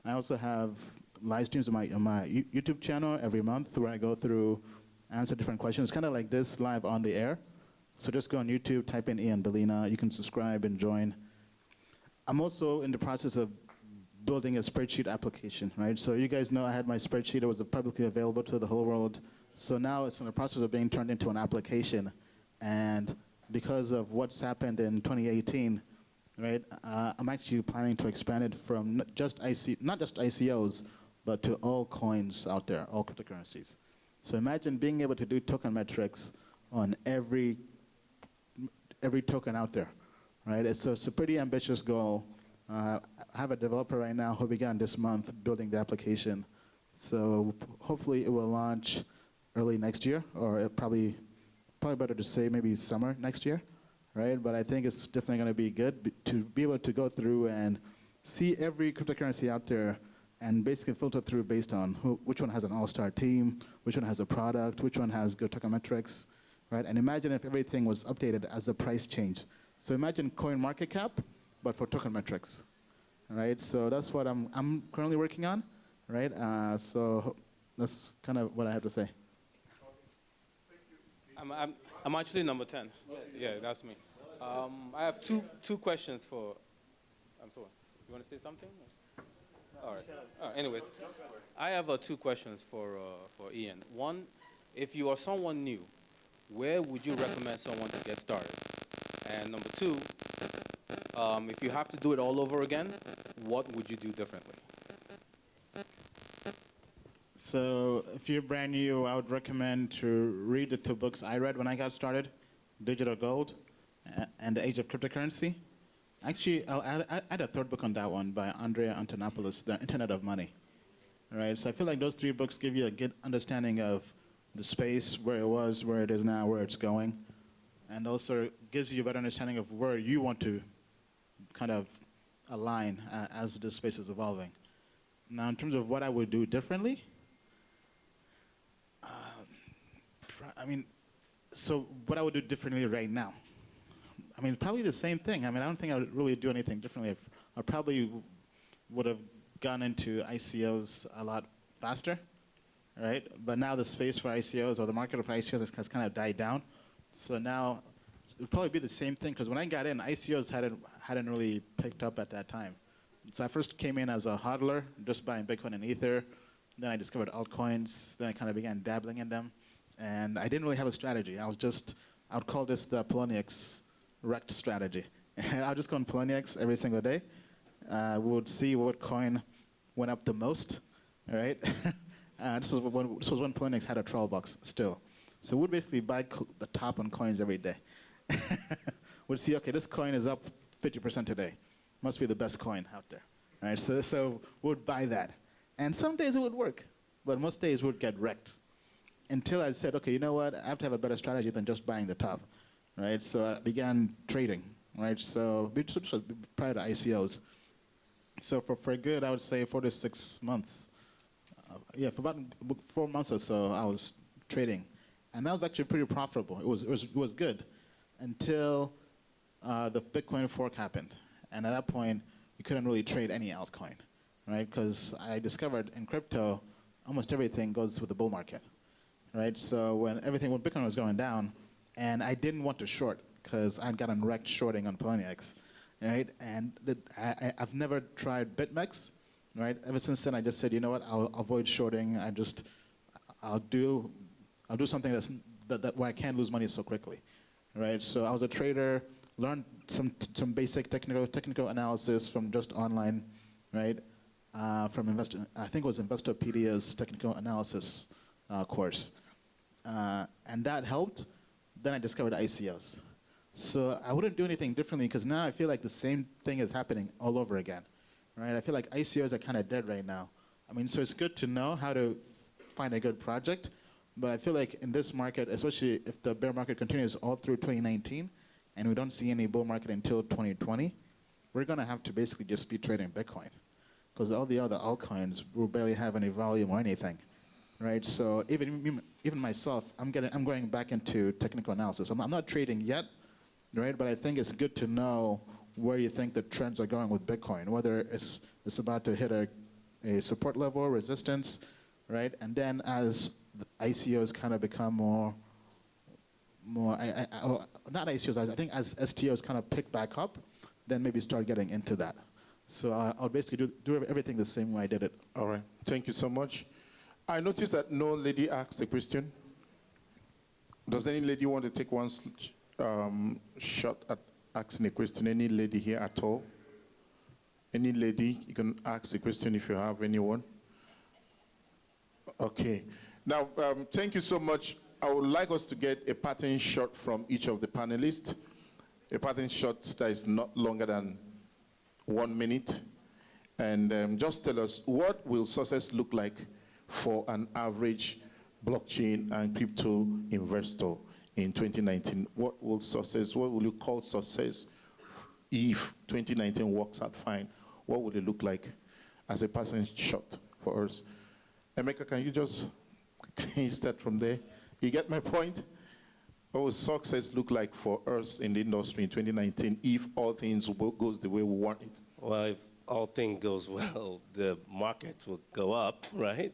I also have live streams on my YouTube channel every month where I go through, answer different questions, kind of like this live on the air. So just go on YouTube, type in Ian Balina. You can subscribe and join. I'm also in the process of building a spreadsheet application, right? So you guys know I had my spreadsheet. It was publicly available to the whole world. So now it's in the process of being turned into an application. And because of what's happened in 2018, right, I'm actually planning to expand it from not just ICOs, but to all coins out there, all cryptocurrencies. So imagine being able to do token metrics on every token out there, right? It's a pretty ambitious goal. I have a developer right now who began this month building the application. So hopefully it will launch early next year, or probably better to say maybe summer next year, right? But I think it's definitely going to be good to be able to go through and see every cryptocurrency out there and basically filter through based on which one has an all-star team, which one has a product, which one has good token metrics, right? And imagine if everything was updated as the price changed. So imagine coin market cap, but for token metrics, right? So that's what I'm currently working on, right? So that's kind of what I have to say. I'm actually number 10. Yeah, that's me. I have two questions for. I'm sorry. You want to say something? All right. Anyways, I have two questions for Ian. One, if you are someone new, where would you recommend someone to get started? And number two, if you have to do it all over again, what would you do differently? So if you're brand new, I would recommend to read the two books I read when I got started, Digital Gold and The Age of Cryptocurrency. Actually, I'll add a third book on that one by Andrea Antonopoulos, The Internet of Money. All right, so I feel like those three books give you a good understanding of the space, where it was, where it is now, where it's going, and also gives you a better understanding of where you want to kind of align as the space is evolving. Now, in terms of what I would do differently, so what I would do differently right now, probably the same thing. I don't think I would really do anything differently. I probably would have gone into ICOs a lot faster, right? But now the space for ICOs, or the market for ICOs, has kind of died down. So now it would probably be the same thing, because when I got in, ICOs hadn't really picked up at that time. So I first came in as a hodler, just buying Bitcoin and Ether. Then I discovered altcoins. Then I kind of began dabbling in them. And I didn't really have a strategy. I would call this the Poloniex wrecked strategy. I'll just go on Poloniex every single day. We would see what coin went up the most, right? This was when Poloniex had a troll box still. So we'd basically buy the top on coins every day. We'd see, okay, this coin is up 50% today. Must be the best coin out there, right? So we'd buy that. And some days it would work, but most days we'd get wrecked. Until I said, okay, you know what? I have to have a better strategy than just buying the top, right? So I began trading, right? So prior to ICOs. So for good, I would say 4 to 6 months. For about 4 months or so, I was trading. And that was actually pretty profitable. It was good until the Bitcoin fork happened. And at that point, you couldn't really trade any altcoin, right? Because I discovered in crypto, almost everything goes with the bull market, right? So when Bitcoin was going down, and I didn't want to short because I'd gotten wrecked shorting on Poloniex, right? And I've never tried BitMEX, right? Ever since then, I just said, you know what? I'll avoid shorting. I'll do something where I can't lose money so quickly, right? So I was a trader, learned some basic technical analysis from just online, right? I think it was Investopedia's technical analysis course, and that helped. then I discovered ICOs. So I wouldn't do anything differently because now I feel like the same thing is happening all over again, right? I feel like ICOs are kind of dead right now. I mean, so it's good to know how to find a good project, but I feel like in this market, especially if the bear market continues all through 2019 and we don't see any bull market until 2020, we're going to have to basically just be trading Bitcoin because all the other altcoins will barely have any volume or anything, right? So even myself, I'm going back into technical analysis. I'm not trading yet, right? But I think it's good to know where you think the trends are going with Bitcoin, whether it's about to hit a support level, resistance, right? And then as the ICOs kind of become more not ICOs, I think as STOs kind of pick back up, then maybe start getting into that. So I'll basically do everything the same way I did it. All right. Thank you so much. I noticed that no lady asked a question. Does any lady want to take one shot at asking a question? Any lady here at all? Any lady, you can ask a question if you have anyone. Okay. Now, thank you so much. I would like us to get a pattern shot from each of the panelists. A pattern shot that is not longer than 1 minute. And just tell us, what will success look like for an average blockchain and crypto investor in 2019? What will you call success if 2019 works out fine? What would it look like as a pattern shot for us? Emeka, can you start from there? You get my point? What will success look like for us in the industry in 2019 if all things goes the way we want it? Well, if all things goes well, the market will go up, right?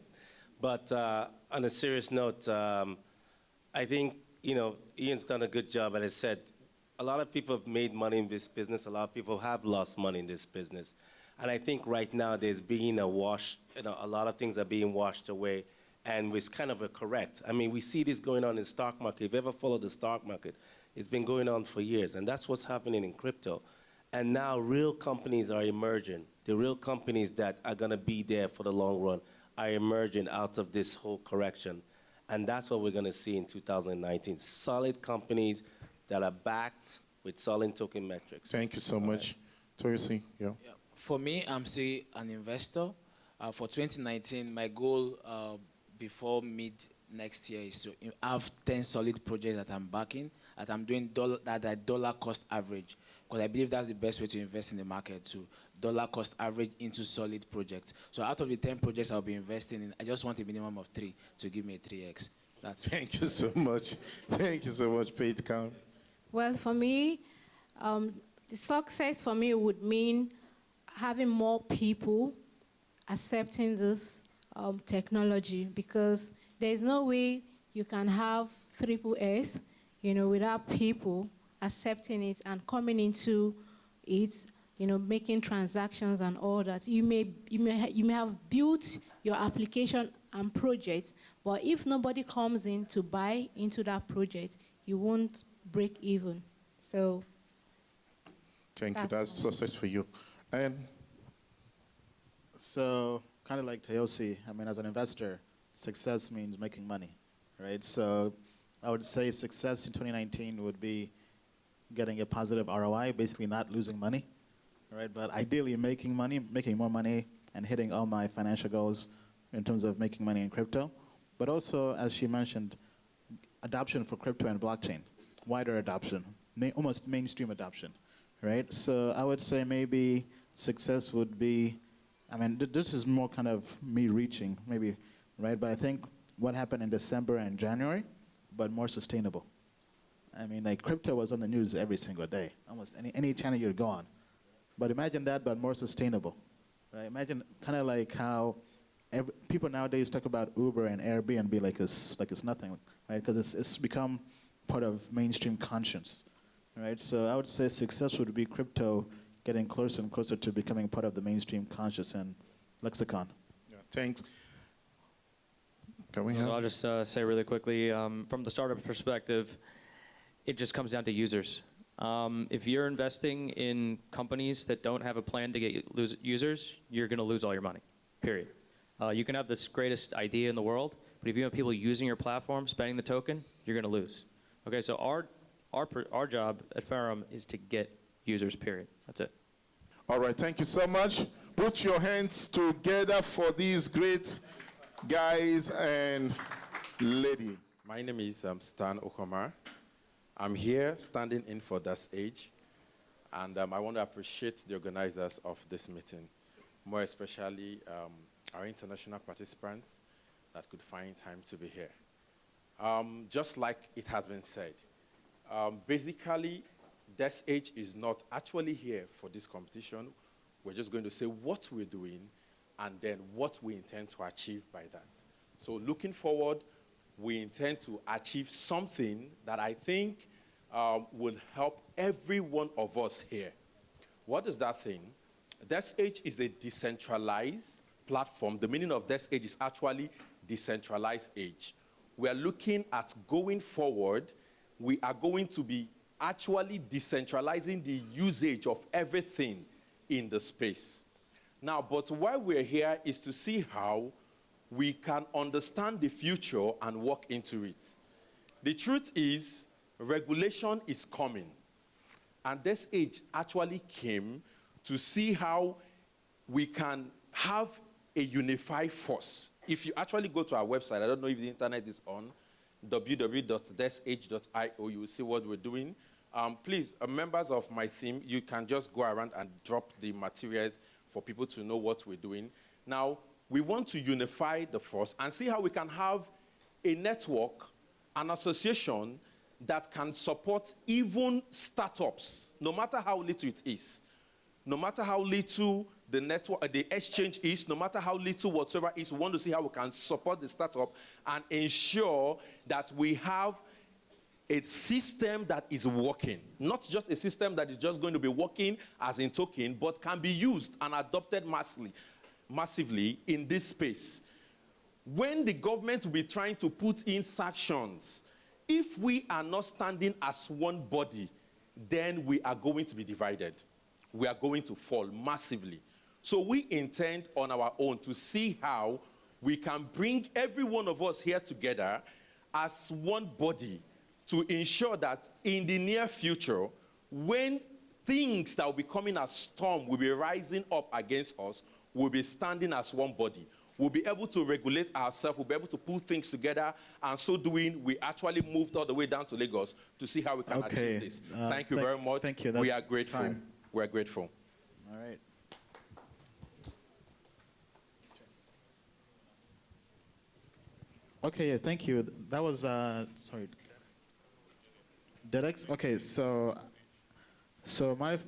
But on a serious note, I think, Ian's done a good job. As I said, a lot of people have made money in this business. A lot of people have lost money in this business. And I think right now there's being a wash, a lot of things are being washed away. And it's kind of a correct. I mean, we see this going on in the stock market. If you ever followed the stock market, it's been going on for years. And that's what's happening in crypto. And now real companies are emerging. The real companies that are going to be there for the long run are emerging out of this whole correction. And that's what we're going to see in 2019. Solid companies that are backed with solid token metrics. Thank you so much. Toyosi, yeah. For me, I'm still an investor. For 2019, my goal before mid next year is to have 10 solid projects that I'm backing, that I'm doing dollar cost average. Because I believe that's the best way to invest in the market, to dollar cost average into solid projects. So out of the 10 projects I'll be investing in, I just want a minimum of 3 to give me a 3x. That's Thank you so much. Thank you so much, Faye Titus. Well, for me, the success for me would mean having more people accepting this technology, because there's no way you can have triple S, without people accepting it and coming into it, making transactions and all that. You may have built your application and project, but if nobody comes in to buy into that project, you won't break even. So thank you. That's success for you. And so kind of like Toyosi, I mean, as an investor, success means making money, right? So I would say success in 2019 would be getting a positive ROI, basically not losing money, right? But ideally making money, making more money, and hitting all my financial goals in terms of making money in crypto. But also, as she mentioned, adoption for crypto and blockchain, wider adoption, almost mainstream adoption, right? So I would say maybe success would be, I mean, this is more kind of me reaching, maybe, right? But I think what happened in December and January, but more sustainable. I mean, like crypto was on the news every single day, almost any channel you'd go on. But imagine that, but more sustainable, right? Imagine kind of like how people nowadays talk about Uber and Airbnb like it's nothing, right? Because it's become part of mainstream conscience, right? So I would say success would be crypto getting closer and closer to becoming part of the mainstream conscious and lexicon. Yeah, thanks. So I'll just say really quickly, from the startup perspective, it just comes down to users. If you're investing in companies that don't have a plan to get users, you're going to lose all your money, period. You can have this greatest idea in the world, but if you have people using your platform, spending the token, you're going to lose. Okay, so our job at Ferrum is to get users, period. That's it. All right, thank you so much. Put your hands together for these great guys and lady. My name is Stan Okomar. I'm here standing in for Das Age, and I want to appreciate the organizers of this meeting, more especially our international participants that could find time to be here. Just like it has been said, basically, Das Age is not actually here for this competition. We're just going to say what we're doing and then what we intend to achieve by that. So looking forward, we intend to achieve something that I think will help every one of us here. What is that thing? Das Age is a decentralized platform. The meaning of Das Age is actually decentralized age. We are looking at going forward. We are going to be actually decentralizing the usage of everything in the space. Now, but why we're here is to see how we can understand the future and walk into it. The truth is, regulation is coming. And Das Age actually came to see how we can have a unified force. If you actually go to our website, I don't know if the internet is on, www.dasage.io, you will see what we're doing. Please, members of my team, you can just go around and drop the materials for people to know what we're doing. Now, we want to unify the force and see how we can have a network, an association that can support even startups, no matter how little it is, no matter how little the network, the exchange is, no matter how little whatsoever is. We want to see how we can support the startup and ensure that we have a system that is working, not just a system that is just going to be working as in token, but can be used and adopted massively in this space. When the government will be trying to put in sanctions, if we are not standing as one body, then we are going to be divided. We are going to fall massively. So we intend on our own to see how we can bring every one of us here together as one body to ensure that in the near future, when things that will be coming as storm will be rising up against us, we'll be standing as one body. We'll be able to regulate ourselves. We'll be able to put things together. And so doing, we actually moved all the way down to Lagos to see how we can achieve this. Thank you very much. Thank you. We are grateful. Fine. We are grateful. All right. Okay, yeah, thank you. That was, sorry. DedX? Okay, so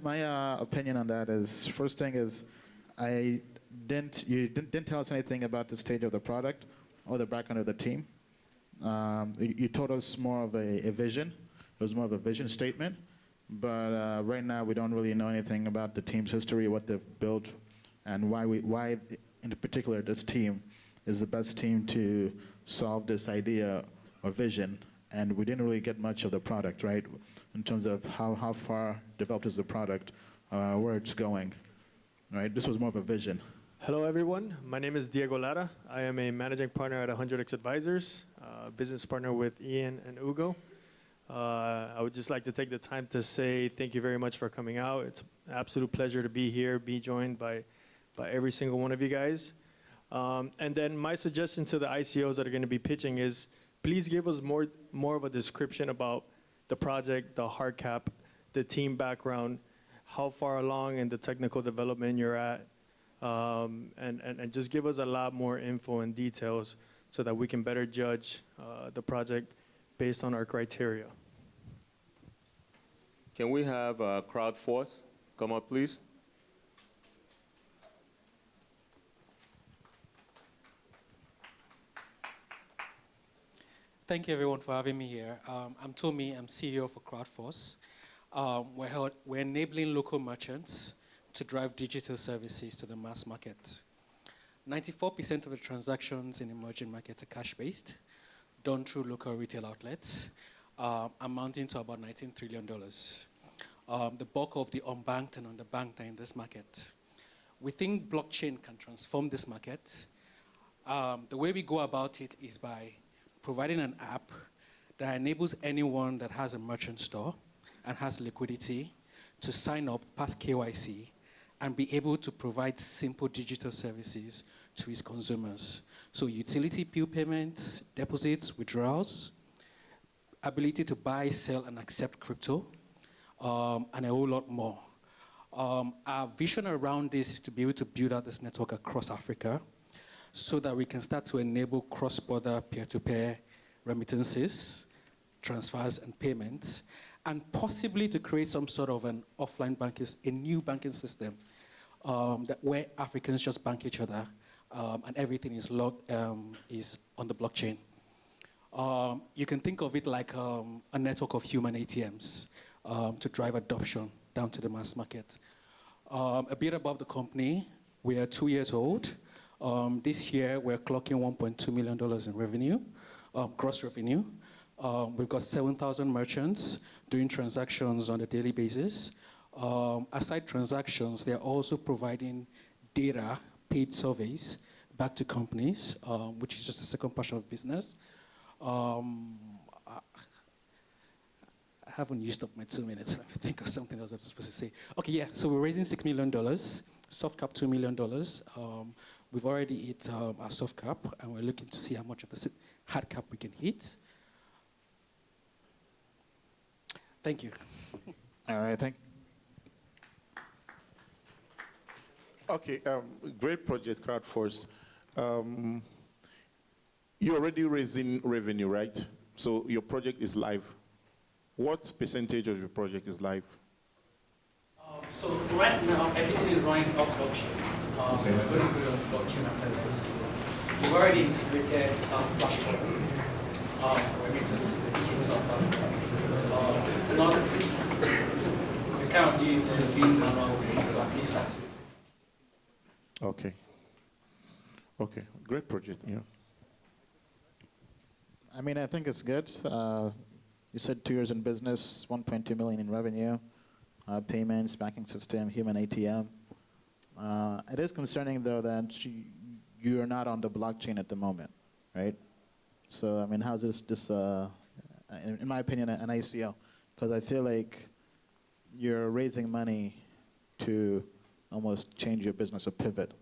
my opinion on that is, first thing is, you didn't tell us anything about the stage of the product or the background of the team. You told us more of a vision. It was more of a vision statement. But right now, we don't really know anything about the team's history, what they've built, and why in particular, this team is the best team to solve this idea or vision. And we didn't really get much of the product, right, in terms of how far developed is the product, where it's going, right? This was more of a vision. Hello, everyone. My name is Diego Lara. I am a managing partner at 100X Advisors, business partner with Ian and Ugo. I would just like to take the time to say thank you very much for coming out. It's an absolute pleasure to be here, be joined by every single one of you guys. And then my suggestion to the ICOs that are going to be pitching is, please give us more of a description about the project, the hard cap, the team background, how far along in the technical development you're at, and just give us a lot more info and details so that we can better judge the project based on our criteria. Can we have CrowdForce come up, please? Thank you, everyone, for having me here. I'm Tommy. I'm CEO for CrowdForce. We're enabling local merchants to drive digital services to the mass market. 94% of the transactions in emerging markets are cash-based, done through local retail outlets, amounting to about $19 trillion. The bulk of the unbanked and underbanked are in this market. We think blockchain can transform this market. The way we go about it is by providing an app that enables anyone that has a merchant store and has liquidity to sign up, pass KYC, and be able to provide simple digital services to its consumers. So utility bill payments, deposits, withdrawals, ability to buy, sell, and accept crypto, and a whole lot more. Our vision around this is to be able to build out this network across Africa so that we can start to enable cross-border peer-to-peer remittances, transfers, and payments, and possibly to create some sort of an offline banking, a new banking system where Africans just bank each other and everything is is on the blockchain. You can think of it like a network of human ATMs to drive adoption down to the mass market. A bit above the company, we are 2 years old. This year, we're clocking $1.2 million in revenue, gross revenue. We've got 7,000 merchants doing transactions on a daily basis. Aside transactions, they're also providing data, paid surveys back to companies, which is just the second part of business. I haven't used up my 2 minutes. Let me think of something else I'm supposed to say. Okay, yeah, so we're raising $6 million, soft cap $2 million. We've already hit our soft cap, and we're looking to see how much of the hard cap we can hit. Thank you. All right, thank you. Okay, great project, CrowdForce. You're already raising revenue, right? So your project is live. What percentage of your project is live? So right now, everything is running off blockchain. We're going to put it on blockchain after this. We've already integrated Flash remittances into our platform. It's not, we can't do it in these manual ways, so at least that's it. Okay. Okay, great project, yeah. I mean, I think it's good. You said 2 years in business, 1.2 million in revenue, payments, banking system, human ATM. It is concerning, though, that you are not on the blockchain at the moment, right? So, I mean, how's this in my opinion, an ICO? Because I feel like you're raising money to almost change your business or pivot,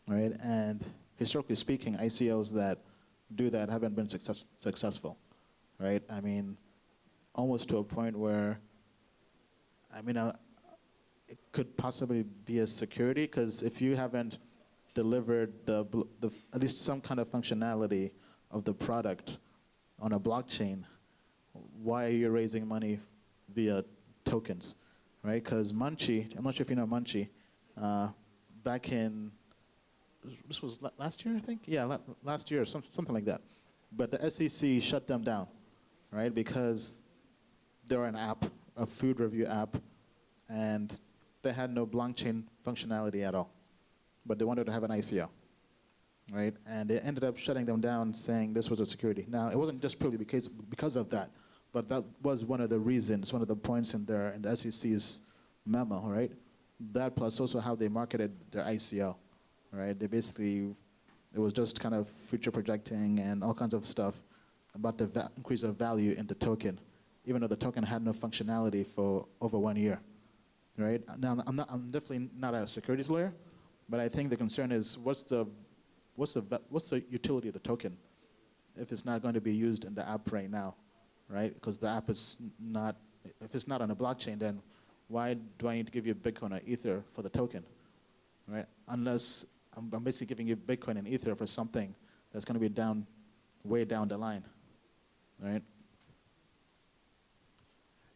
right? And historically speaking, ICOs that do that haven't been successful, right? I mean, almost to a point where, I mean, it could possibly be a security, because if you haven't delivered at least some kind of functionality of the product on a blockchain, why are you raising money via tokens, right? Because Munchie, I'm not sure if you know Munchie, back in, this was last year, I think? Yeah, last year, something like that. But the SEC shut them down, right? Because they were an app, a food review app, and they had no blockchain functionality at all. But they wanted to have an ICO, right? And they ended up shutting them down, saying this was a security. Now, it wasn't just purely because of that, but that was one of the reasons, one of the points in the SEC's memo, right? That plus also how they marketed their ICO, right? They basically, it was just kind of future projecting and all kinds of stuff about the increase of value in the token, even though the token had no functionality for over 1 year, right? Now, I'm definitely not a securities lawyer, but I think the concern is what's the utility of the token if it's not going to be used in the app right now, right? Because the app is not, if it's not on a blockchain, then why do I need to give you Bitcoin or Ether for the token, right? Unless I'm basically giving you Bitcoin and Ether for something that's going to be way down the line, right?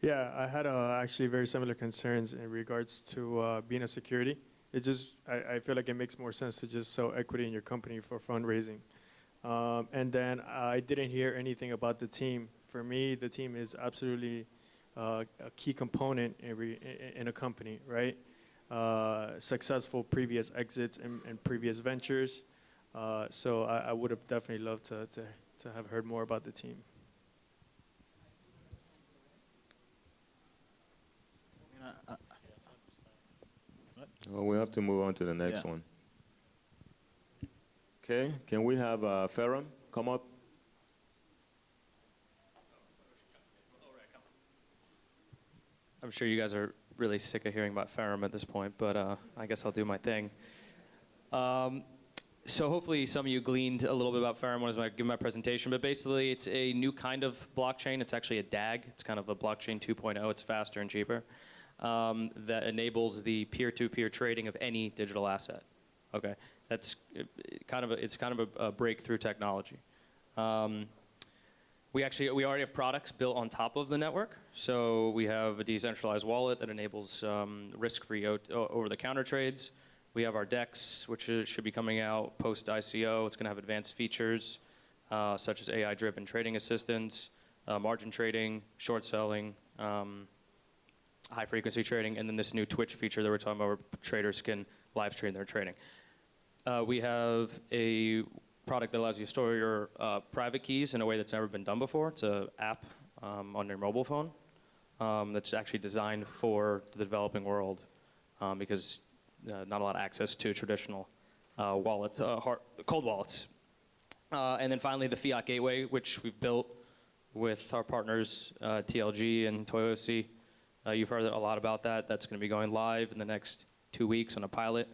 Yeah, I had actually very similar concerns in regards to being a security. It just, I feel like it makes more sense to just sell equity in your company for fundraising. And then I didn't hear anything about the team. For me, the team is absolutely a key component in a company, right? Successful previous exits and previous ventures. So I would have definitely loved to have heard more about the team. Well, we have to move on to the next one. Okay, can we have Ferrum come up? I'm sure you guys are really sick of hearing about Ferrum at this point, but I guess I'll do my thing. So hopefully some of you gleaned a little bit about Ferrum as I give my presentation, but basically it's a new kind of blockchain. It's actually a DAG. It's kind of a blockchain 2.0. It's faster and cheaper. That enables the peer-to-peer trading of any digital asset. Okay, that's kind of a breakthrough technology. We already have products built on top of the network. So we have a decentralized wallet that enables risk-free over-the-counter trades. We have our DEX, which should be coming out post-ICO. It's going to have advanced features such as AI-driven trading assistance, margin trading, short selling, high-frequency trading, and then this new Twitch feature that we're talking about where traders can live stream their trading. We have a product that allows you to store your private keys in a way that's never been done before. It's an app on your mobile phone that's actually designed for the developing world because not a lot of access to traditional cold wallets. And then finally, the Fiat Gateway, which we've built with our partners, TLG and Toyosi. You've heard a lot about that. That's going to be going live in the next 2 weeks on a pilot.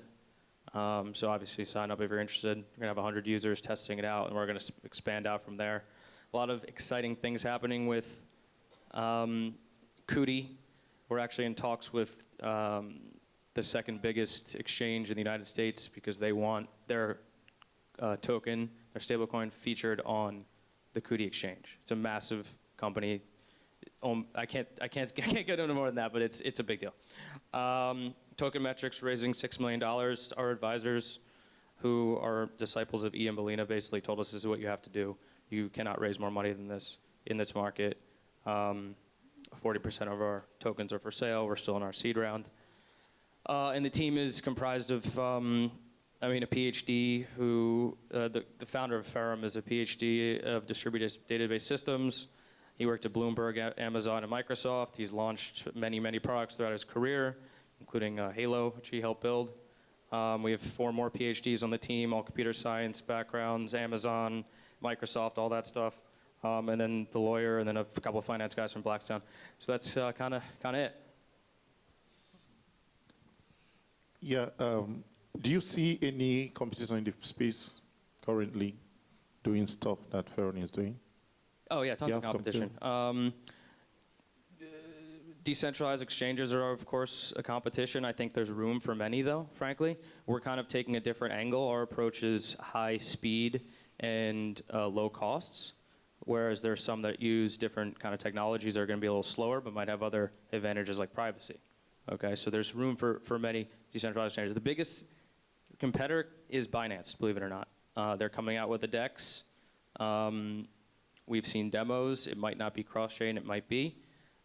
So obviously sign up if you're interested. We're going to have 100 users testing it out, and we're going to expand out from there. A lot of exciting things happening with Kuti. We're actually in talks with the second biggest exchange in the United States because they want their token, their stablecoin, featured on the Kuti Exchange. It's a massive company. I can't get into more than that, but it's a big deal. Token Metrics raising $6 million. Our advisors, who are disciples of Ian Balina, basically told us this is what you have to do. You cannot raise more money than this in this market. 40% of our tokens are for sale. We're still in our seed round. And the team is comprised of, a PhD who, the founder of Ferrum is a PhD of distributed database systems. He worked at Bloomberg, Amazon, and Microsoft. He's launched many, many products throughout his career, including Halo, which he helped build. We have 4 more PhDs on the team, all computer science backgrounds, Amazon, Microsoft, all that stuff. And then the lawyer, and then a couple of finance guys from Blackstone. So that's kind of it. Yeah. Do you see any competition in the space currently doing stuff that Ferrum is doing? Oh, yeah, tons of competition. Decentralized exchanges are, of course, a competition. I think there's room for many, though, frankly. We're kind of taking a different angle. Our approach is high speed and low costs, whereas there's some that use different kind of technologies that are going to be a little slower but might have other advantages like privacy. Okay, so there's room for many decentralized exchanges. The biggest competitor is Binance, believe it or not. They're coming out with a DEX. We've seen demos. It might not be cross-chain, it might be.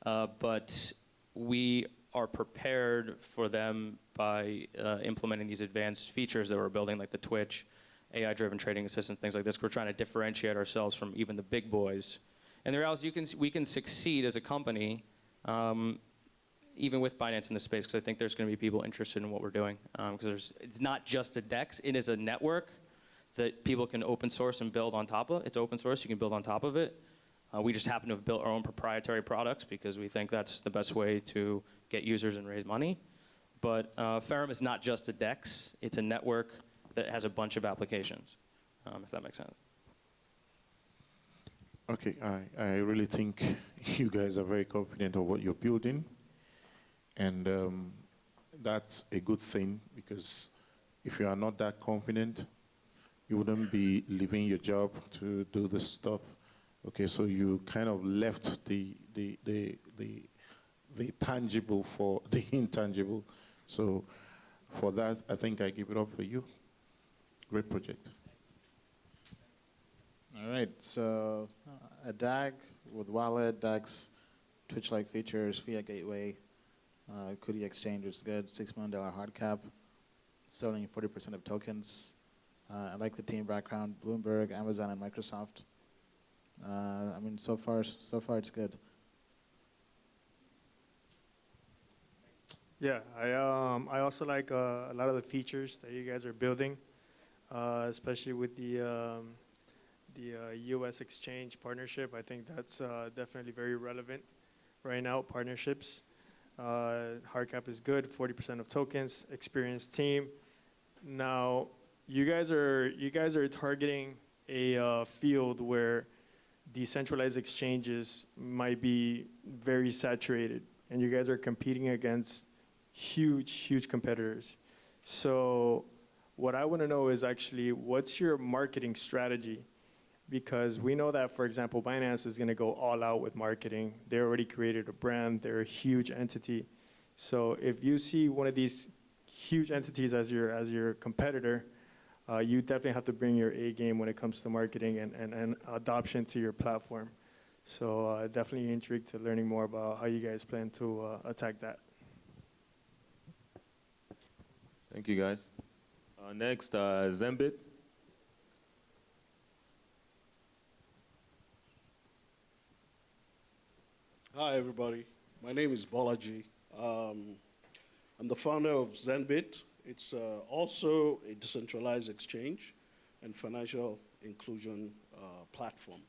But we are prepared for them by implementing these advanced features that we're building, like the Twitch, AI-driven trading assistance, things like this. We're trying to differentiate ourselves from even the big boys. And the reality is we can succeed as a company even with Binance in the space, because I think there's going to be people interested in what we're doing. Because it's not just a DEX. It is a network that people can open source and build on top of. It's open source. You can build on top of it. We just happen to have built our own proprietary products because we think that's the best way to get users and raise money. But Ferrum is not just a DEX. It's a network that has a bunch of applications, if that makes sense. Okay, I really think you guys are very confident of what you're building. And that's a good thing, because if you are not that confident, you wouldn't be leaving your job to do this stuff. Okay, so you kind of left the tangible for the intangible. So for that, I think I give it up for you. Great project. All right, so a DAG with wallet, DEX, Twitch-like features, Fiat Gateway, Kuti Exchange is good, $6 million hard cap, selling 40% of tokens. I like the team background, Bloomberg, Amazon, and Microsoft. I mean, so far it's good. Yeah, I also like a lot of the features that you guys are building, especially with the U.S. exchange partnership. I think that's definitely very relevant right now, partnerships. Hard cap is good, 40% of tokens, experienced team. Now, you guys are targeting a field where decentralized exchanges might be very saturated, and you guys are competing against huge competitors. So what I want to know is actually, what's your marketing strategy? Because we know that, for example, Binance is going to go all out with marketing. They already created a brand. They're a huge entity. So if you see one of these huge entities as your competitor, you definitely have to bring your A game when it comes to marketing and adoption to your platform. So definitely intrigued to learning more about how you guys plan to attack that. Thank you, guys. Next, Zenbit. Hi, everybody. My name is Bolaji. I'm the founder of Zenbit. It's also a decentralized exchange and financial inclusion platform.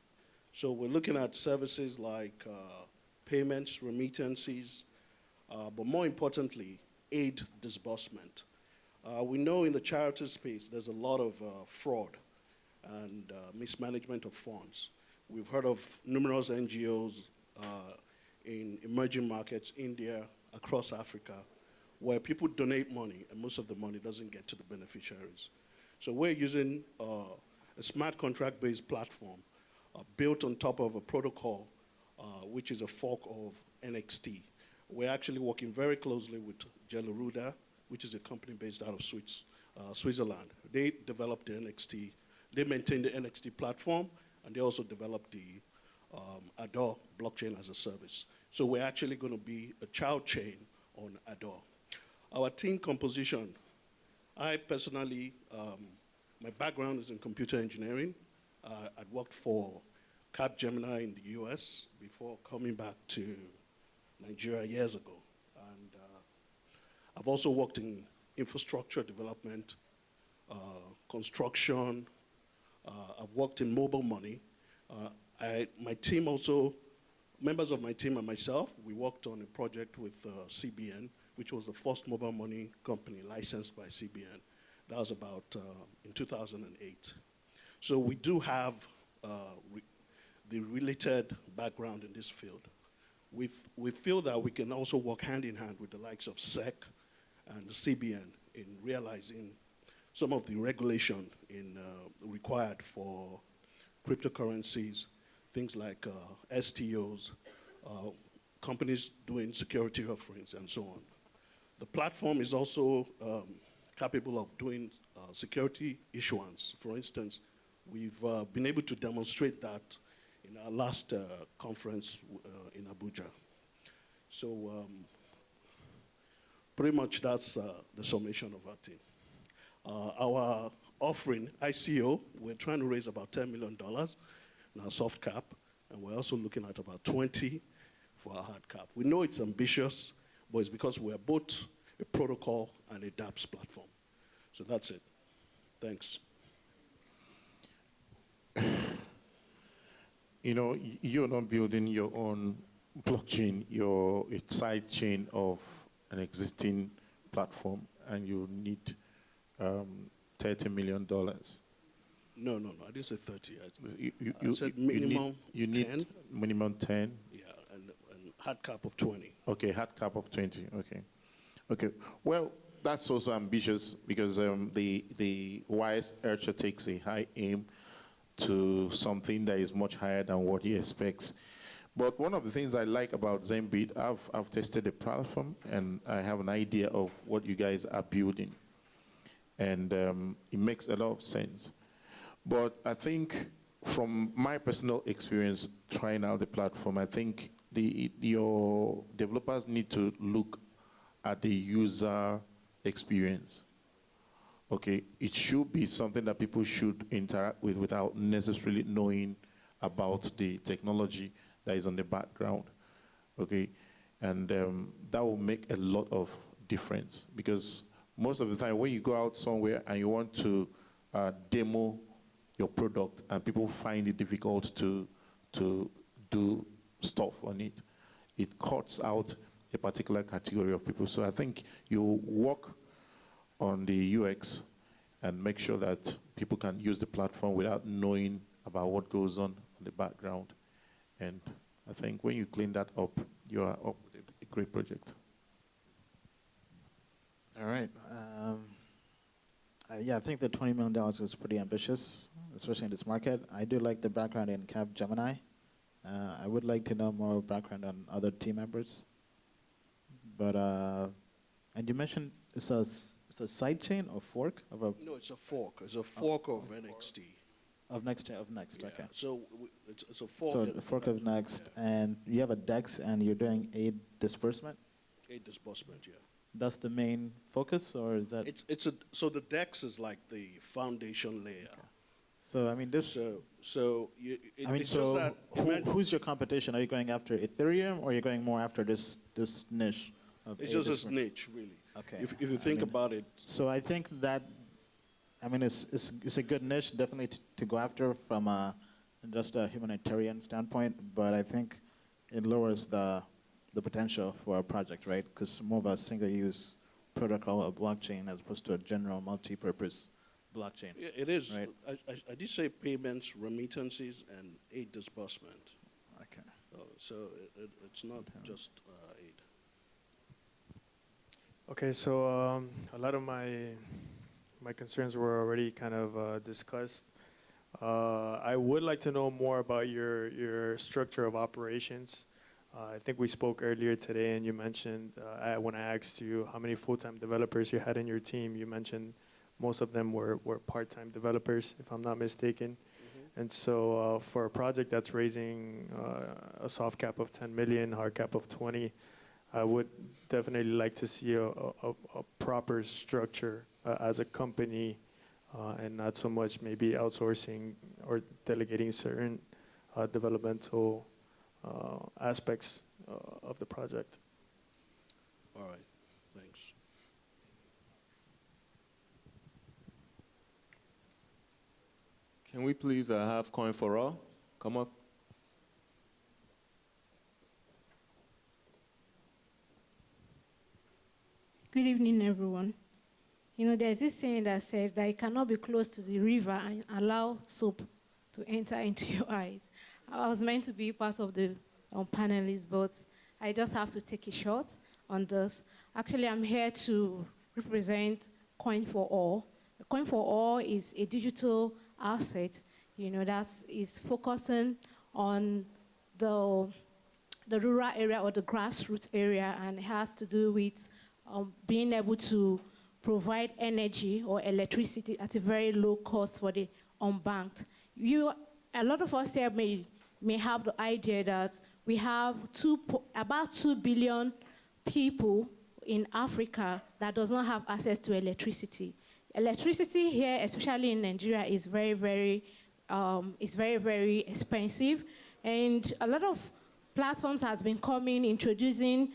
So we're looking at services like payments, remittances, but more importantly, aid disbursement. We know in the charity space there's a lot of fraud and mismanagement of funds. We've heard of numerous NGOs in emerging markets, India, across Africa, where people donate money and most of the money doesn't get to the beneficiaries. So we're using a smart contract-based platform built on top of a protocol which is a fork of NXT. We're actually working very closely with Gelaruda, which is a company based out of Switzerland. They developed the NXT, they maintain the NXT platform, and they also developed the Adore blockchain as a service. So we're actually going to be a child chain on Adore. Our team composition, I personally, my background is in computer engineering. I'd worked for Capgemini in the US before coming back to Nigeria years ago. And I've also worked in infrastructure development, construction. I've worked in mobile money. My team also, members of my team and myself, we worked on a project with CBN, which was the first mobile money company licensed by CBN. That was about in 2008. So we do have the related background in this field. We feel that we can also work hand in hand with the likes of SEC and the CBN in realizing some of the regulation required for cryptocurrencies, things like STOs, companies doing security offerings, and so on. The platform is also capable of doing security issuance. For instance, we've been able to demonstrate that in our last conference in Abuja. So pretty much that's the summation of our team. Our offering, ICO, we're trying to raise about $10 million in our soft cap, and we're also looking at about 20 for our hard cap. We know it's ambitious, but it's because we're both a protocol and a dApps platform. So that's it. Thanks. You know, you're not building your own blockchain. You're a side chain of an existing platform, and you need $30 million. No. I didn't say 30. I said minimum 10. You need minimum 10? Yeah, and hard cap of 20. Okay, hard cap of 20. Okay. Well, that's also ambitious because the wise archer takes a high aim to something that is much higher than what he expects. But one of the things I like about Zenbit, I've tested the platform and I have an idea of what you guys are building. And it makes a lot of sense. But I think from my personal experience trying out the platform, I think your developers need to look at the user experience. Okay, it should be something that people should interact with without necessarily knowing about the technology that is on the background. Okay, and that will make a lot of difference because most of the time when you go out somewhere and you want to demo your product and people find it difficult to do stuff on it, it cuts out a particular category of people. So I think you work on the UX and make sure that people can use the platform without knowing about what goes on in the background. And I think when you clean that up, you are up with a great project. All right. Yeah, I think the $20 million is pretty ambitious, especially in this market. I do like the background in Capgemini. I would like to know more background on other team members. But, and you mentioned it's a side chain or fork of a... No, it's a fork. It's a fork of NXT. Of Next, yeah, okay. So it's a fork. So a fork of Next, and you have a DEX, and you're doing aid disbursement? Aid disbursement, yeah. That's the main focus, or is that... So the DEX is like the foundation layer. Okay. So, I mean, this... who's your competition? Are you going after Ethereum, or are you going more after this niche? It's just this niche, really. Okay. If you think about it. So I think that, I mean, it's a good niche, definitely to go after from just a humanitarian standpoint, but I think it lowers the potential for a project, right? Because more of a single-use protocol of blockchain as opposed to a general multi-purpose blockchain. Yeah, it is. Right? I did say payments, remittances, and aid disbursement. Okay. So it's not just aid. Okay, so a lot of my concerns were already kind of discussed. I would like to know more about your structure of operations. I think we spoke earlier today, and you mentioned, when I asked you how many full-time developers you had in your team, you mentioned most of them were part-time developers, if I'm not mistaken. Mm-hmm. And so for a project that's raising a soft cap of 10 million, hard cap of 20, I would definitely like to see a proper structure as a company, and not so much maybe outsourcing or delegating certain developmental aspects of the project. All right, thanks. Can we please have Coin for All come up? Good evening, everyone. You know, there's this saying that said that you cannot be close to the river and allow soap to enter into your eyes. I was meant to be part of the panelists, but I just have to take a shot on this. Actually, I'm here to represent Coin for All. Coin for All is a digital asset, you know, that is focusing on the rural area or the grassroots area, and it has to do with being able to provide energy or electricity at a very low cost for the unbanked. A lot of us here may have the idea that we have about 2 billion people in Africa that does not have access to electricity. Electricity here, especially in Nigeria, is very, very expensive, and a lot of platforms has been introducing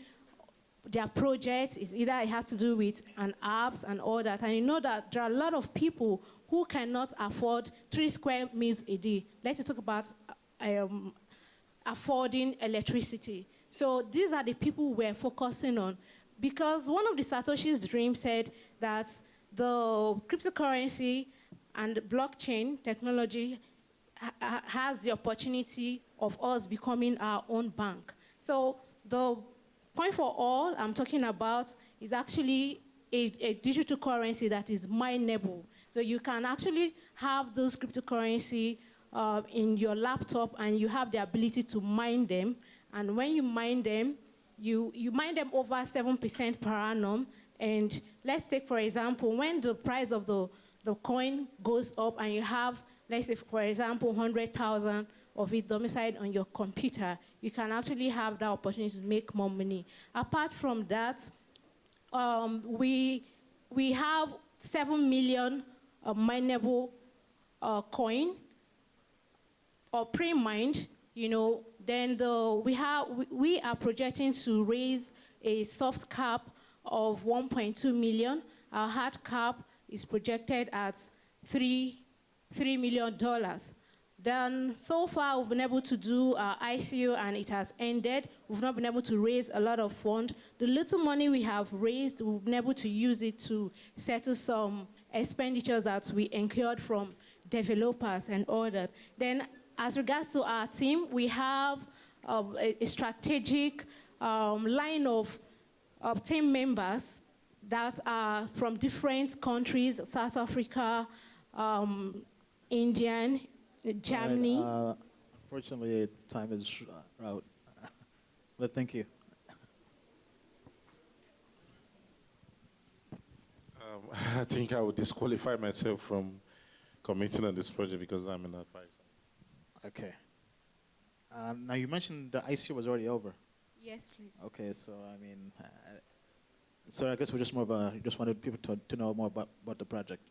their projects. Is either it has to do with an apps and all that, and you know that there are a lot of people who cannot afford 3 square meals a day. Let's talk about affording electricity. So these are the people we're focusing on, because one of the Satoshi's dream said that the cryptocurrency and blockchain technology has the opportunity of us becoming our own bank. So the Coin for All I'm talking about is actually a digital currency that is mineable. So you can actually have those cryptocurrency in your laptop, and you have the ability to mine them. And when you mine them, you mine them over 7% per annum. And let's take, for example, when the price of the coin goes up and you have, let's say, for example, 100,000 of it domiciled on your computer, you can actually have that opportunity to make more money. Apart from that, we have 7 million mineable coin or pre-mined, you know. Then we are projecting to raise a soft cap of 1.2 million. Our hard cap is projected at $3 million. Then so far we've been able to do ICO and it has ended. We've not been able to raise a lot of funds. The little money we have raised, we've been able to use it to settle some expenditures that we incurred from developers and all that. Then as regards to our team, we have a strategic line of team members that are from different countries, South Africa, Indian, Germany. Right, unfortunately, time is out. But thank you. I think I would disqualify myself from committing on this project because I'm an advisor. Okay. Now, you mentioned the ICO was already over. Yes, please. Okay, so, I mean, so I guess we're just more of a, just wanted people to know more about the project.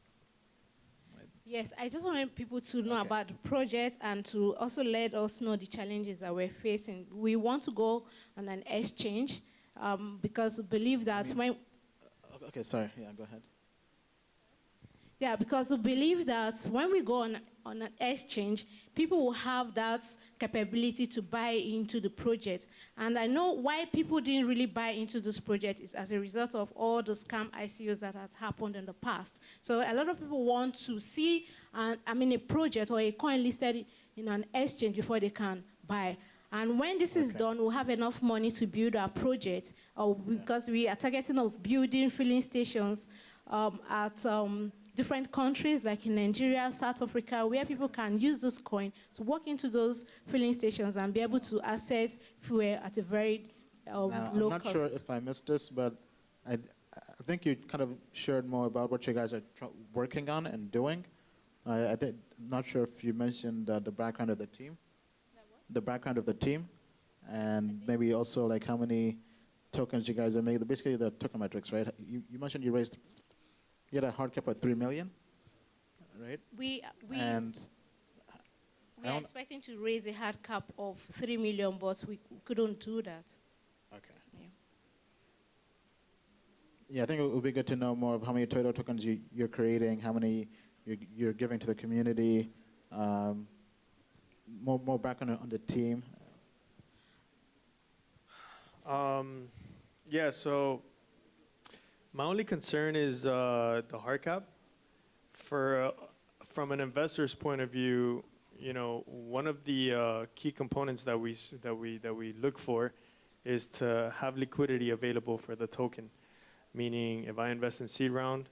Yes, I just wanted people to know about the project and to also let us know the challenges that we're facing. We want to go on an exchange because we believe that when... Okay, sorry. Yeah, go ahead. Yeah, because we believe that when we go on an exchange, people will have that capability to buy into the project. And I know why people didn't really buy into this project is as a result of all the scam ICOs that has happened in the past. So a lot of people want to see, a project or a coin listed in an exchange before they can buy. And when this is done, we'll have enough money to build our project, because we are targeting of building filling stations at different countries like in Nigeria, South Africa, where people can use this coin to walk into those filling stations and be able to access fuel at a very low cost. I'm not sure if I missed this, but I think you kind of shared more about what you guys are working on and doing. I'm not sure if you mentioned the background of the team. The background of the team, and maybe also like how many tokens you guys are making. Basically the token metrics, right? You mentioned you had a hard cap of 3 million, right? We are expecting to raise a hard cap of 3 million, but we couldn't do that. Okay. Yeah, I think it would be good to know more of how many Toyota tokens you're creating, how many you're giving to the community, more background on the team. Yeah, so my only concern is the hard cap. From an investor's point of view, one of the key components that we look for is to have liquidity available for the token. Meaning, if I invest in seed round,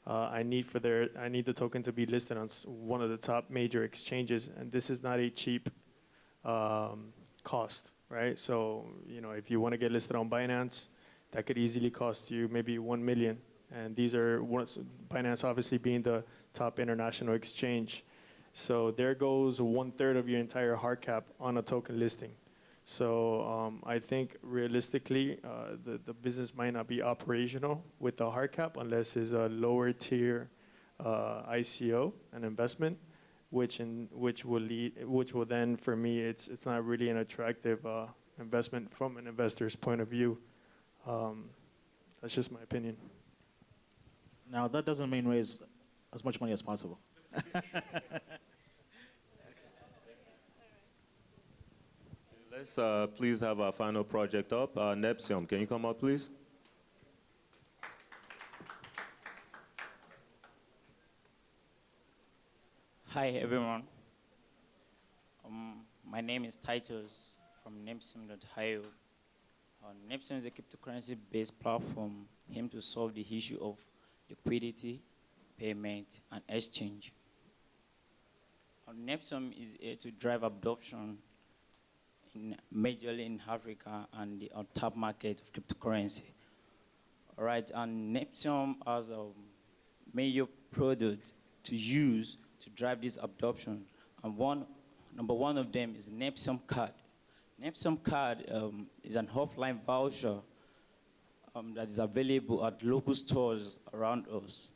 I need the token to be listed on one of the top major exchanges, and this is not a cheap cost, right? So, if you want to get listed on Binance, that could easily cost you maybe 1 million. And these are Binance obviously being the top international exchange. So there goes 1/3 of your entire hard cap on a token listing. So I think realistically, the business might not be operational with the hard cap unless it's a lower tier ICO, an investment, which will then, for me, it's not really an attractive investment from an investor's point of view. That's just my opinion. Now, that doesn't mean raise as much money as possible. Let's please have our final project up. Nepsium, can you come up, please? Hi, everyone. My name is Titus from Nepsium.io. Nepsium is a cryptocurrency-based platform aimed to solve the issue of liquidity, payment, and exchange. Nepsium is here to drive adoption majorly in Africa and the untapped market of cryptocurrency. All right, and Nepsium has a major product to use to drive this adoption. And number one of them is Nepsium card. Nepsium card is an offline voucher that is available at local stores around us.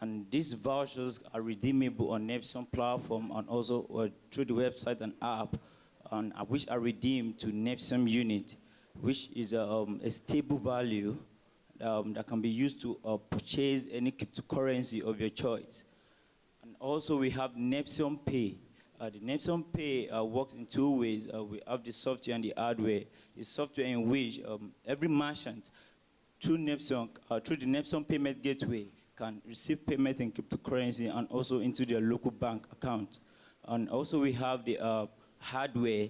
And these vouchers are redeemable on Nepsium platform and also through the website and app, which are redeemed to Nepsium unit, which is a stable value that can be used to purchase any cryptocurrency of your choice. And also we have Nepsium Pay. The Neptune Pay works in two ways. We have the software and the hardware. The software in which every merchant through the Neptune payment gateway can receive payment in cryptocurrency and also into their local bank account. And also we have the hardware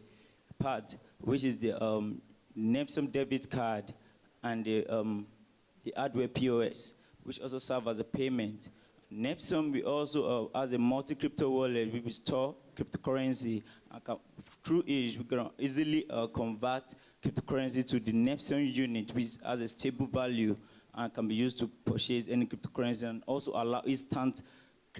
part, which is the Neptune debit card and the hardware POS, which also serve as a payment. Neptune we also has a multi-crypto wallet. We store cryptocurrency. Through it, we can easily convert cryptocurrency to the Neptune unit, which has a stable value and can be used to purchase any cryptocurrency, and also allow instant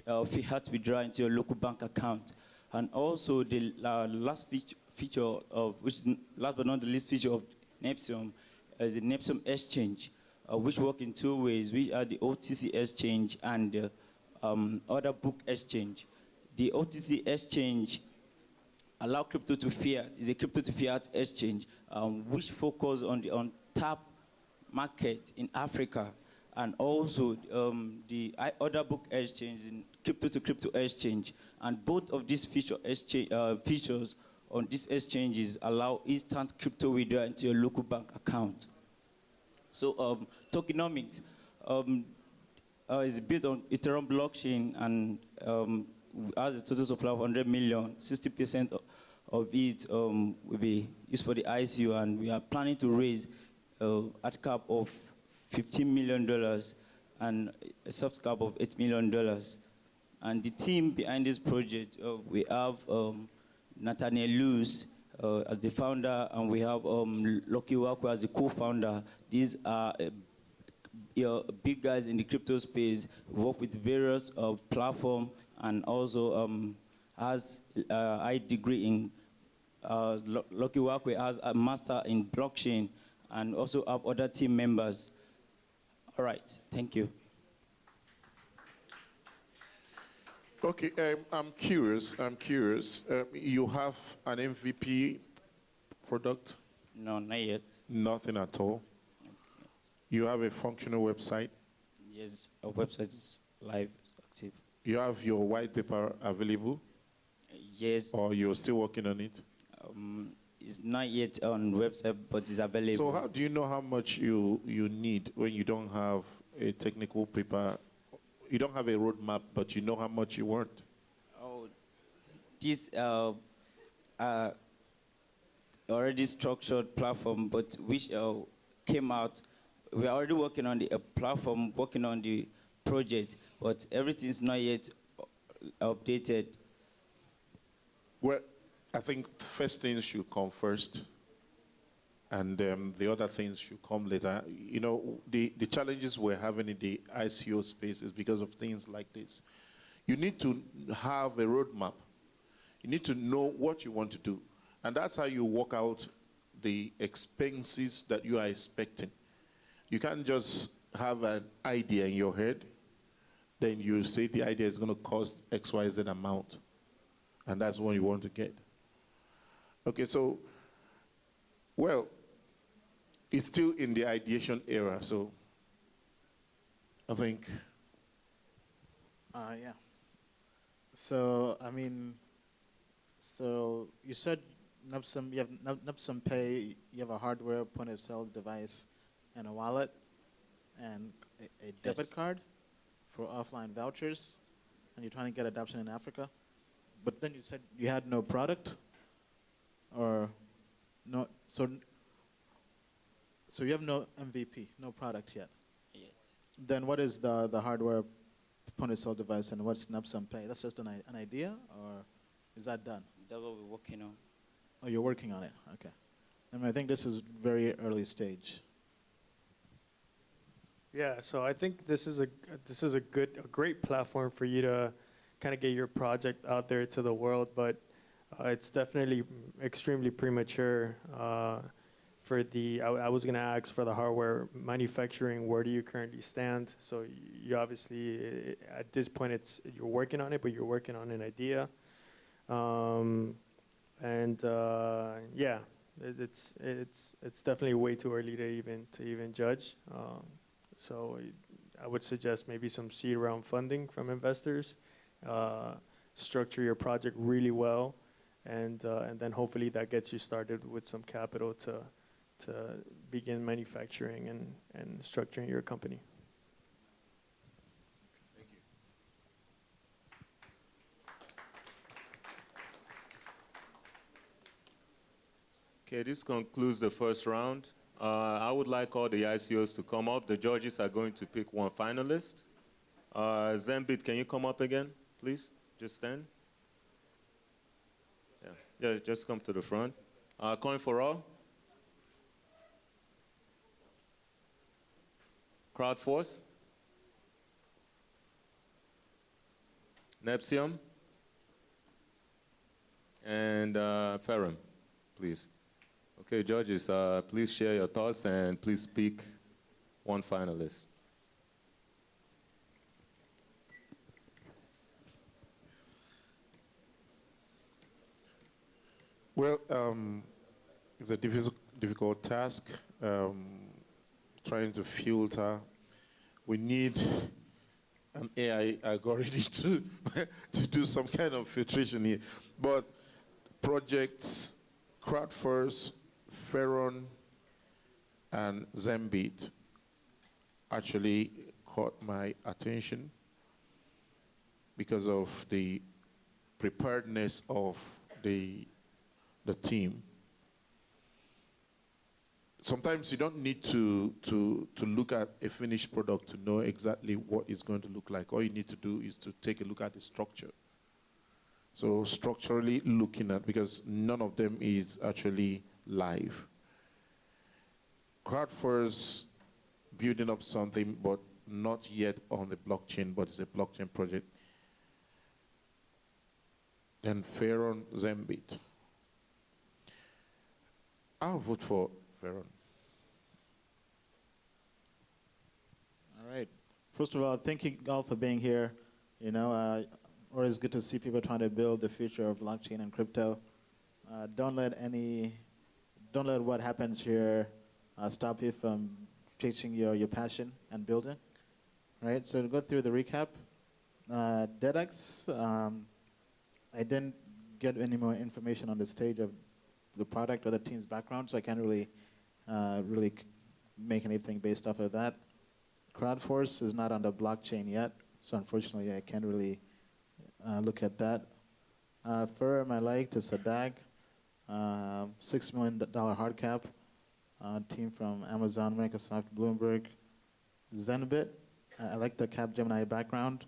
fiat withdrawal into your local bank account. And also the last feature of, which last but not the least feature of Neptune is the Neptune Exchange, which work in two ways, which are the OTC Exchange and the order book exchange. The OTC Exchange allow crypto to fiat, is a crypto to fiat exchange, which focus on the untapped market in Africa, and also the order book exchange in crypto to crypto exchange. And both of these features on these exchanges allow instant crypto withdrawal into your local bank account. So tokenomics is built on Ethereum blockchain and has a total supply of 100 million. 60% of it will be used for the ICO, and we are planning to raise at cap of $15 million and a soft cap of $8 million. And the team behind this project, we have Nathaniel Luz as the founder, and we have Lucky Wakwe as the co-founder. These are big guys in the crypto space, work with various platforms, and also has a high degree in, Lucky Wakwe has a master in blockchain, and also have other team members. All right, thank you. Okay, I'm curious. You have an MVP product? No, not yet. Nothing at all? You have a functional website? Yes, our website is live, active. You have your white paper available? Yes. Or you're still working on it? It's not yet on website, but it's available. So how do you know how much you need when you don't have a technical paper? You don't have a roadmap, but you know how much you want? Oh, this already structured platform, but which came out. We're already working on the platform, working on the project, but everything is not yet updated. Well, I think first things should come first, and the other things should come later. You know, the challenges we're having in the ICO space is because of things like this. You need to have a roadmap. You need to know what you want to do. And that's how you work out the expenses that you are expecting. You can't just have an idea in your head, then you say the idea is going to cost X, Y, Z amount. And that's what you want to get. Okay, so, well, it's still in the ideation era, so I think. Yeah. So, I mean, so you said you have Neptune Pay, you have a hardware point-of-sale device and a wallet and a debit card for offline vouchers, and you're trying to get adoption in Africa. But then you said you had no product, or no, so you have no MVP, no product yet? Yet. Then what is the hardware point-of-sale device, and what's Neptune Pay? That's just an idea, or is that done? That's what we're working on. Oh, you're working on it, okay. I mean, I think this is very early stage. Yeah, so I think this is a great platform for you to kind of get your project out there to the world, but it's definitely extremely premature for the. I was going to ask for the hardware manufacturing. Where do you currently stand? So you obviously at this point you're working on it, but you're working on an idea, yeah, it's definitely way too early to even judge. So I would suggest maybe some seed round funding from investors. structure your project really well, and then hopefully that gets you started with some capital to begin manufacturing and structuring your company. Okay, this concludes the first round. I would like all the ICOs to come up. The judges are going to pick one finalist. Zenbit, can you come up again, please? Just stand. Yeah, just come to the front. Coin for All. CrowdForce. Nepsium. And Ferrum, please. Okay, judges, please share your thoughts and please pick one finalist. Well, it's a difficult task, trying to filter. We need an AI algorithm to do some kind of filtration here. But projects, CrowdForce, Ferron, and Zenbit actually caught my attention because of the preparedness of the team. Sometimes you don't need to look at a finished product to know exactly what it's going to look like. All you need to do is to take a look at the structure. So structurally looking at, because none of them is actually live. CrowdForce building up something, but not yet on the blockchain, but it's a blockchain project. Then Ferron, Zenbit. I'll vote for Ferron. All right. First of all, thank you all for being here. You know, always good to see people trying to build the future of blockchain and crypto. Don't let what happens here stop you from chasing your passion and building. Right. So to go through the recap, DEDX. I didn't get any more information on the stage of the product or the team's background, so I can't really make anything based off of that. CrowdForce is not on the blockchain yet, so unfortunately I can't really look at that. Firm I liked is a DAG, $6 million hard cap, team from Amazon, Microsoft, Bloomberg. Zenbit, I like the Capgemini background.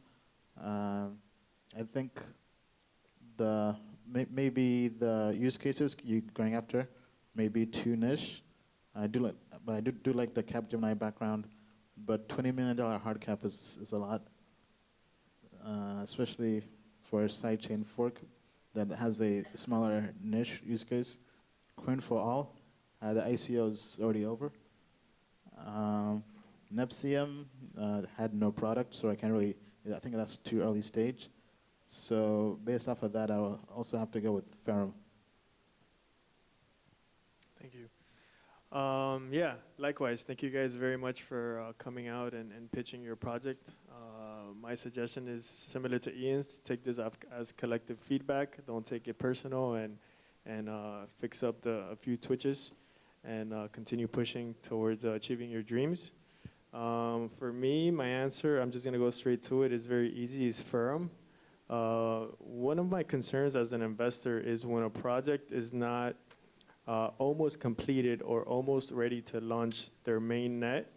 I think maybe the use cases you're going after may be too niche. I do like the Capgemini background, but $20 million hard cap is a lot, especially for a sidechain fork that has a smaller niche use case. Coin for All, the ICO is already over. Nepsium had no product, so I think that's too early stage. So based off of that, I'll also have to go with Ferrum. Thank you. Yeah, likewise. Thank you guys very much for coming out and pitching your project. My suggestion is similar to Ian's. Take this as collective feedback. Don't take it personal, and fix up a few twitches and continue pushing towards achieving your dreams. For me, my answer, I'm just going to go straight to it, is very easy, is Ferrum. One of my concerns as an investor is when a project is not almost completed or almost ready to launch their main net.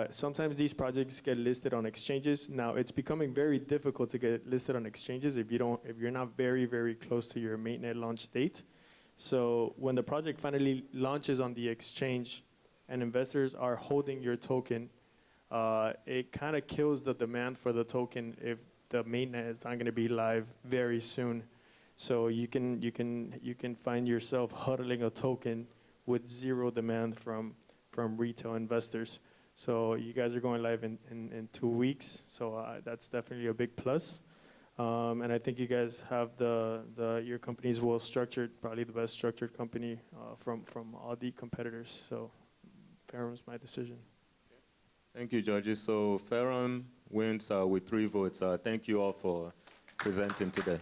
Sometimes these projects get listed on exchanges. Now it's becoming very difficult to get listed on exchanges if you're not very, very close to your mainnet launch date. So when the project finally launches on the exchange and investors are holding your token, it kind of kills the demand for the token if the mainnet is not going to be live very soon. So you can find yourself huddling a token with zero demand from retail investors. So you guys are going live in 2 weeks. So that's definitely a big plus. And I think you guys have your company is well structured, probably the best structured company from all the competitors. So Ferrum's my decision. Thank you, judges. So Ferrum wins with 3 votes. Thank you all for presenting today.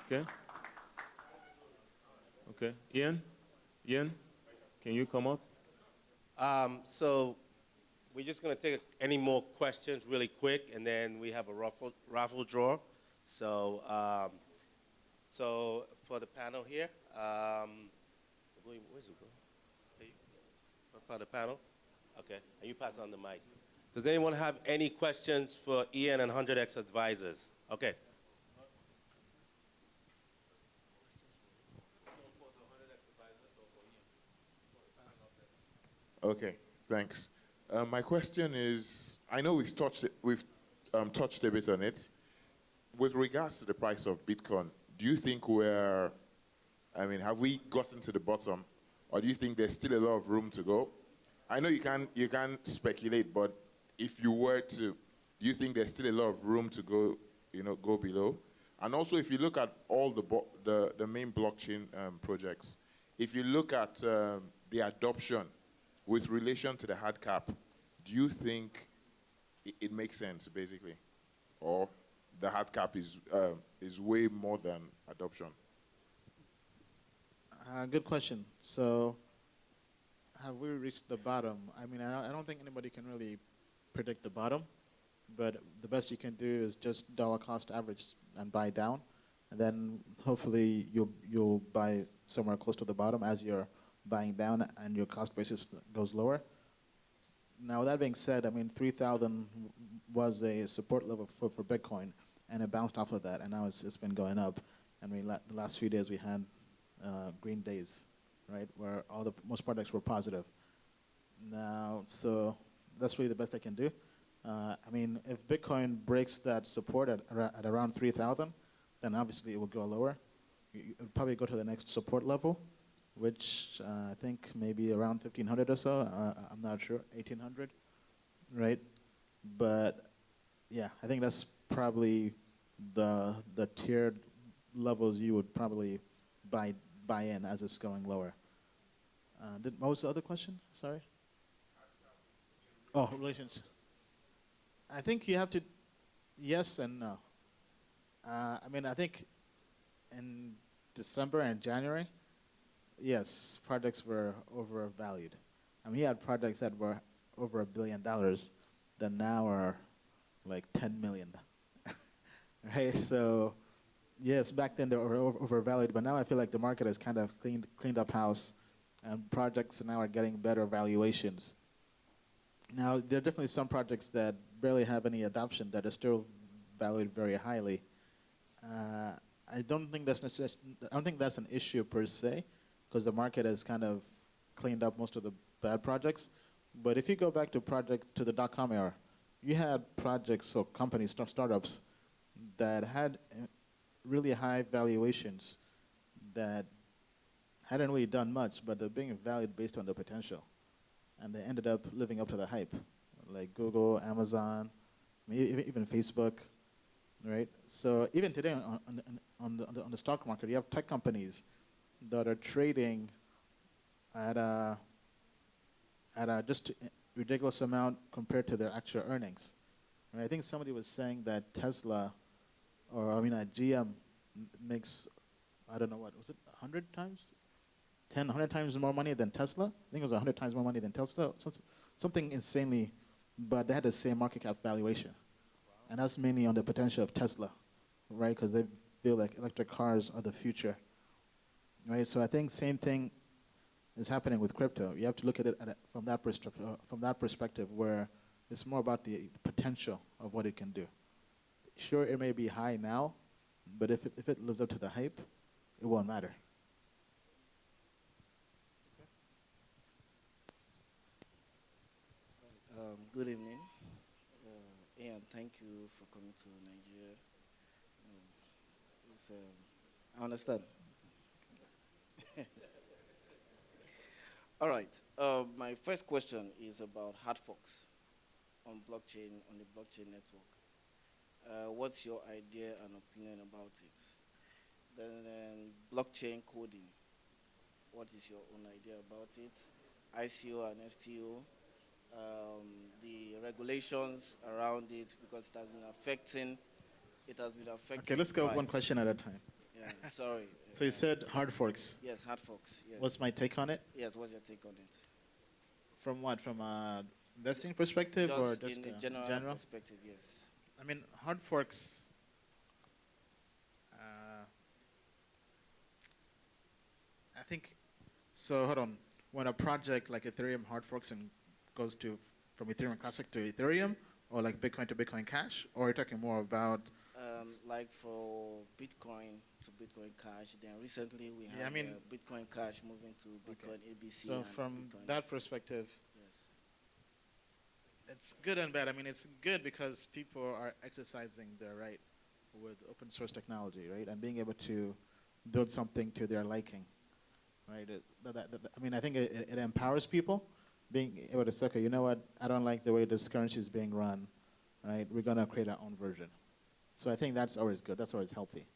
Okay. Okay. Ian, can you come up? So we're just going to take any more questions really quick, and then we have a raffle draw. So, so for the panel here, where's it go? What part of the panel? Okay, and you pass on the mic. Does anyone have any questions for Ian and 100X Advisors? Okay. Okay, thanks. My question is, I know we've touched a bit on it. With regards to the price of Bitcoin, do you think have we gotten to the bottom, or do you think there's still a lot of room to go? I know you can't speculate, but if you were to, do you think there's still a lot of room to go, go below? And also, if you look at all the main blockchain projects, if you look at the adoption with relation to the hard cap, do you think it makes sense, basically? Or the hard cap is way more than adoption? Good question. So, have we reached the bottom? I mean, I don't think anybody can really predict the bottom, but the best you can do is just dollar cost average and buy down, and then hopefully you'll buy somewhere close to the bottom as you're buying down and your cost basis goes lower. Now, that being said, I mean, 3,000 was a support level for Bitcoin, and it bounced off of that, and now it's been going up. I mean, the last few days we had green days, right, where most products were positive. Now, so that's really the best I can do. I mean, if Bitcoin breaks that support at around 3,000, then obviously it will go lower. It would probably go to the next support level, which I think maybe around 1,500 or so. I'm not sure, 1,800, right? But yeah, I think that's probably the tiered levels you would probably buy in as it's going lower. What was the other question? Sorry. Oh, relations. I think you have to, yes and no. I mean, I think in December and January, yes, projects were overvalued. I mean, you had projects that were over $1 billion that now are like 10 million. Right? So, yes, back then they were overvalued, but now I feel like the market has kind of cleaned up house, and projects now are getting better valuations. Now, there are definitely some projects that barely have any adoption that are still valued very highly. I don't think that's an issue per se, because the market has kind of cleaned up most of the bad projects. But if you go back to the .com era, you had projects or companies, startups, that had really high valuations that hadn't really done much, but they're being valued based on the potential. And they ended up living up to the hype, like Google, Amazon, even Facebook, right? So even today on the stock market, you have tech companies that are trading at a just ridiculous amount compared to their actual earnings. And I think somebody was saying that Tesla, GM makes, I don't know what, was it 100 times? 100 times more money than Tesla? I think it was 100 times more money than Tesla. Something insanely, but they had the same market cap valuation. And that's mainly on the potential of Tesla, right? Because they feel like electric cars are the future, right? So I think same thing is happening with crypto. You have to look at it from that perspective, where it's more about the potential of what it can do. Sure, it may be high now, but if it lives up to the hype, it won't matter. Good evening, and thank you for coming to Nigeria. I understand. All right. My first question is about hard forks on the blockchain network. What's your idea and opinion about it? Then blockchain coding. What is your own idea about it? ICO and STO. the regulations around it, because it has been affecting. Okay, let's go price. one question at a time. Yeah, sorry. So you said hard forks. Yes, hard forks. Yes. What's my take on it? Yes, what's your take on it? From what? From a investing perspective or just in a general perspective? Yes. I mean, hard forks. I think. So hold on. When a project like Ethereum hard forks and goes from Ethereum Classic to Ethereum, or like Bitcoin to Bitcoin Cash, or are you talking more about? Like for Bitcoin to Bitcoin Cash, then recently we have Bitcoin Cash moving to Bitcoin ABC. So from Bitcoin that SC. perspective, yes, it's good and bad. I mean, it's good because people are exercising their right with open source technology, right, and being able to build something to their liking, right. I mean, I think it empowers people, being able to say, okay, you know what, I don't like the way this currency is being run, right. We're gonna create our own version. So I think that's always good. That's always healthy,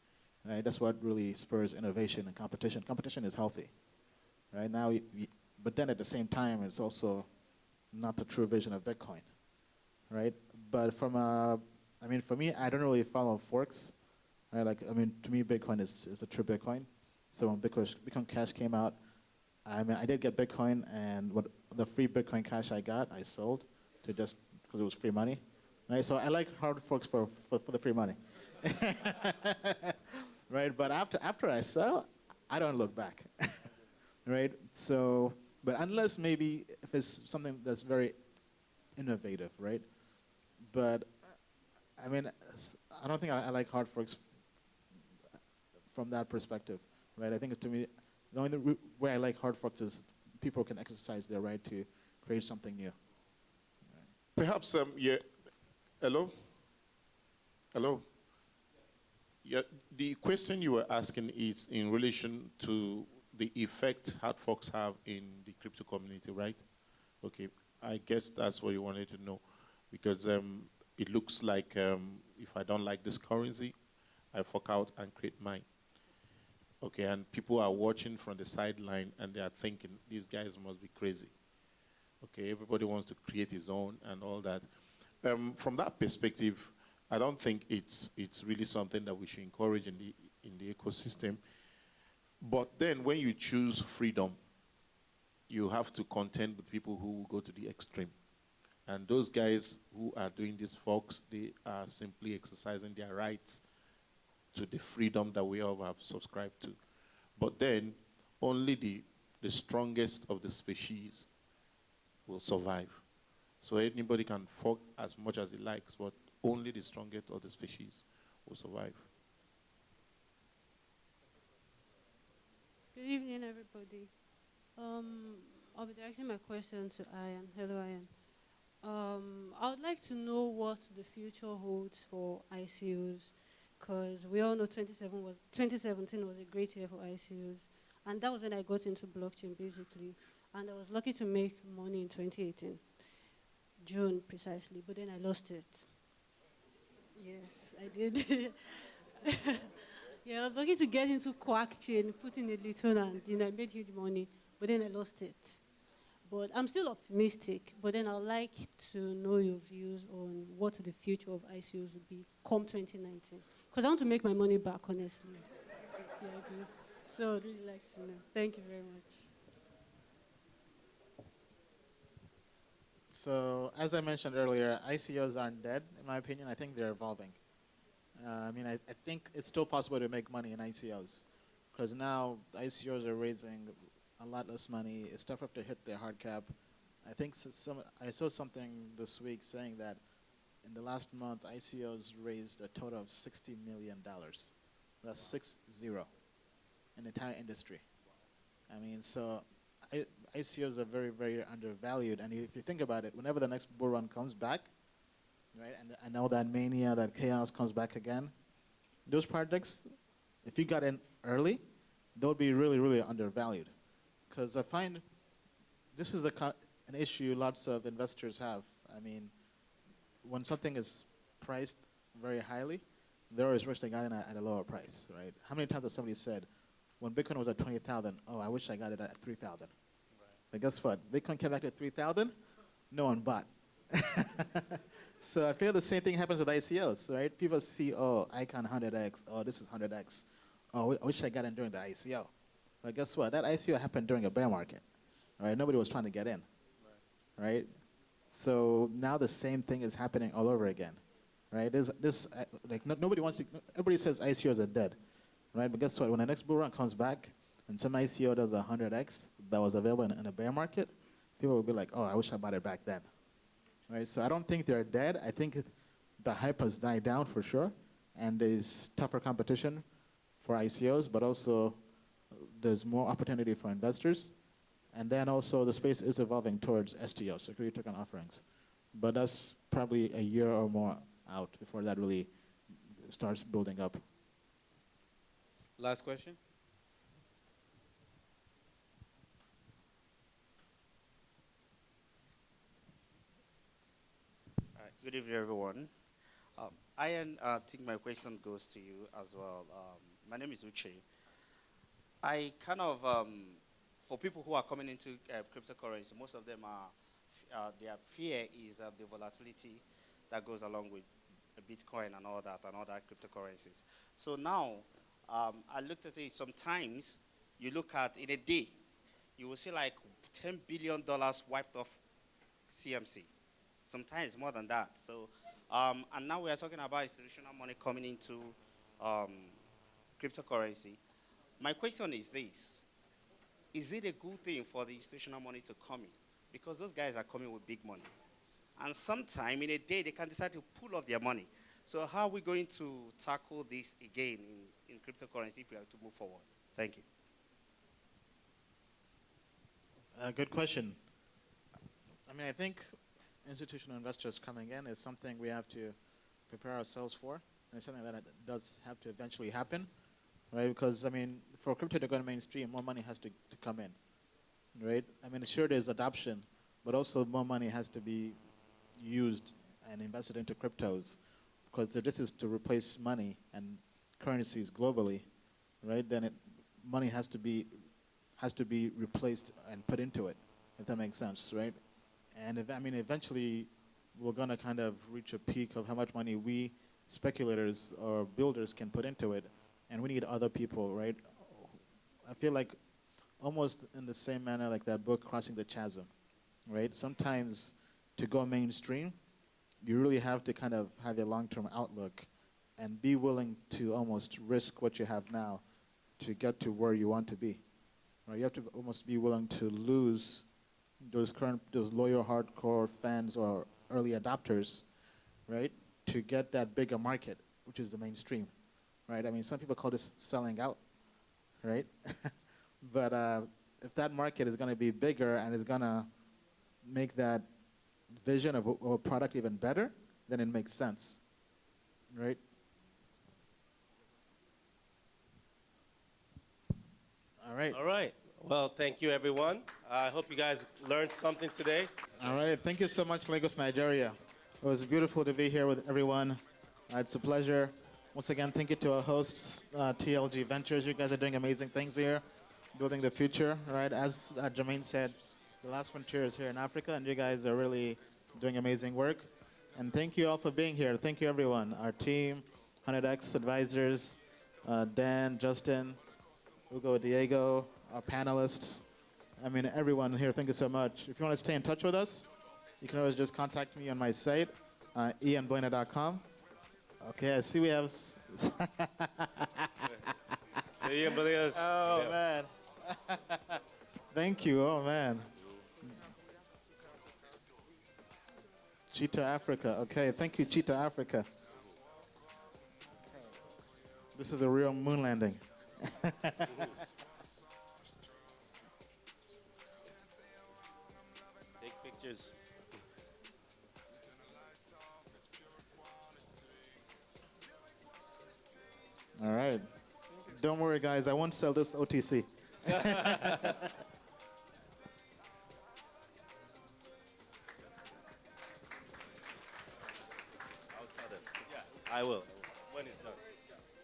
right? That's what really spurs innovation and competition. Competition is healthy, right? Now, but then at the same time, it's also not the true vision of Bitcoin, right? But from I mean, for me, I don't really follow forks, right? Like, I mean, to me, Bitcoin is a true Bitcoin. So when Bitcoin Cash came out, I mean, I did get Bitcoin, and what the free Bitcoin Cash I got, I sold to just because it was free money. Right, so I like hard forks for the free money, right? But after I sell, I don't look back, right? So, but unless maybe if it's something that's very innovative, right? But I mean, I don't think I like hard forks from that perspective, right? I think to me, the only way I like hard forks is people can exercise their right to create something new. Perhaps yeah. Hello? Hello? Yeah, the question you were asking is in relation to the effect hard forks have in the crypto community, right? Okay, I guess that's what you wanted to know. Because it looks like if I don't like this currency, I fork out and create mine. Okay, and people are watching from the sideline and they are thinking, these guys must be crazy. Okay, everybody wants to create his own and all that. From that perspective, I don't think it's really something that we should encourage in the ecosystem. But then when you choose freedom, you have to contend with people who will go to the extreme. And those guys who are doing these forks, they are simply exercising their rights to the freedom that we all have subscribed to. But then only the strongest of the species will survive. So anybody can fork as much as he likes, but only the strongest of the species will survive. Good evening, everybody. I'll be directing my question to Ian. Hello, Ian. I would like to know what the future holds for ICOs, because we all know 2017 was a great year for ICOs, and that was when I got into blockchain, basically. And I was lucky to make money in 2018. June precisely, but then I lost it. Yes, I did. Yeah, I was lucky to get into Quack chain, put in a little, and I made huge money, but then I lost it. But I'm still optimistic, but then I'd like to know your views on what the future of ICOs will be come 2019. Because I want to make my money back, honestly. Yeah, I do. So I'd really like to know. Thank you very much. So, as I mentioned earlier, ICOs aren't dead, in my opinion. I think they're evolving. I mean, I think it's still possible to make money in ICOs, because now ICOs are raising a lot less money. It's tougher to hit their hard cap. I think I saw something this week saying that in the last month, ICOs raised a total of $60 million. That's 60 in the entire industry. I mean, so ICOs are very, very undervalued. And if you think about it, whenever the next bull run comes back, right, and I know that mania, that chaos comes back again, those projects, if you got in early, they'll be really, really undervalued. Because I find this is an issue lots of investors have. I mean, when something is priced very highly, they always wish they got in at a lower price, right? How many times has somebody said, when Bitcoin was at 20,000, oh, I wish I got it at 3,000. Right. But guess what? Bitcoin came back to 3,000. no one bought. So I feel the same thing happens with ICOs, right? People see, oh, Icon 100x, oh, this is 100x. Oh, I wish I got in during the ICO. But guess what? That ICO happened during a bear market, right? Nobody was trying to get in, right? So now the same thing is happening all over again, right? Nobody wants to, everybody says ICOs are dead, right? But guess what? When the next bull run comes back and some ICO does 100x that was available in a bear market, people will be like, oh, I wish I bought it back then, right? So I don't think they're dead. I think the hype has died down for sure, and there's tougher competition for ICOs, but also there's more opportunity for investors. And then also the space is evolving towards STO, security token offerings. But that's probably a year or more out before that really starts building up. Last question. Good evening, everyone. I think my question goes to you as well. My name is Uche. I kind of, for people who are coming into cryptocurrency, most of them are, their fear is the volatility that goes along with Bitcoin and all that and other cryptocurrencies. So now, I looked at it, sometimes you look at, in a day, you will see like $10 billion wiped off CMC. Sometimes more than that. So, and now we are talking about institutional money coming into cryptocurrency. My question is this: is it a good thing for the institutional money to come in? Because those guys are coming with big money, and sometime in a day they can decide to pull off their money. So, how are we going to tackle this again in cryptocurrency if we are to move forward? Thank you. Good question. I mean, I think institutional investors coming in is something we have to prepare ourselves for, and it's something that does have to eventually happen, right? Because, I mean, for crypto to go mainstream, more money has to come in, right? I mean, sure, there's adoption, but also more money has to be used and invested into cryptos, because this is to replace money and currencies globally, right? Then money has to be replaced and put into it, if that makes sense, right? And eventually we're going to kind of reach a peak of how much money we speculators or builders can put into it, and we need other people, right? I feel like almost in the same manner like that book, Crossing the Chasm, right? Sometimes to go mainstream, you really have to kind of have a long-term outlook and be willing to almost risk what you have now to get to where you want to be, right? You have to almost be willing to lose those loyal hardcore fans or early adopters, right, to get that bigger market, which is the mainstream, right? I mean, some people call this selling out, right? But if that market is going to be bigger and is going to make that vision of a product even better, then it makes sense, right? All right. All right. Well, thank you, everyone. I hope you guys learned something today. All right. Thank you so much, Lagos, Nigeria. It was beautiful to be here with everyone. It's a pleasure. Once again, thank you to our hosts, TLG Ventures. You guys are doing amazing things here, building the future, right? As Jermaine said, the last frontier is here in Africa, and you guys are really doing amazing work. And thank you all for being here. Thank you, everyone. Our team, 100X advisors, Dan, Justin, Hugo, Diego, our panelists. I mean, everyone here, thank you so much. If you want to stay in touch with us, you can always just contact me on my site, ianbalina.com. Okay, I see we have... Ian Balina's. Oh, man. Thank you. Oh, man. Cheetah Africa. Okay, thank you, Cheetah Africa. This is a real moon landing. Take pictures. All right. Don't worry, guys. I won't sell this OTC. I will. When it's done.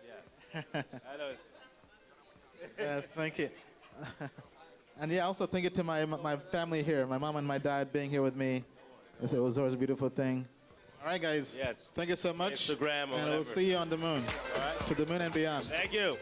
Yeah. I know. Thank you. And yeah, also thank you to my family here, my mom and my dad being here with me. That's it. Was always a beautiful thing. All right, guys. Yes. Thank you so much. Instagram or and whatever. we'll see you on the moon. All right. To the moon and beyond. Thank you.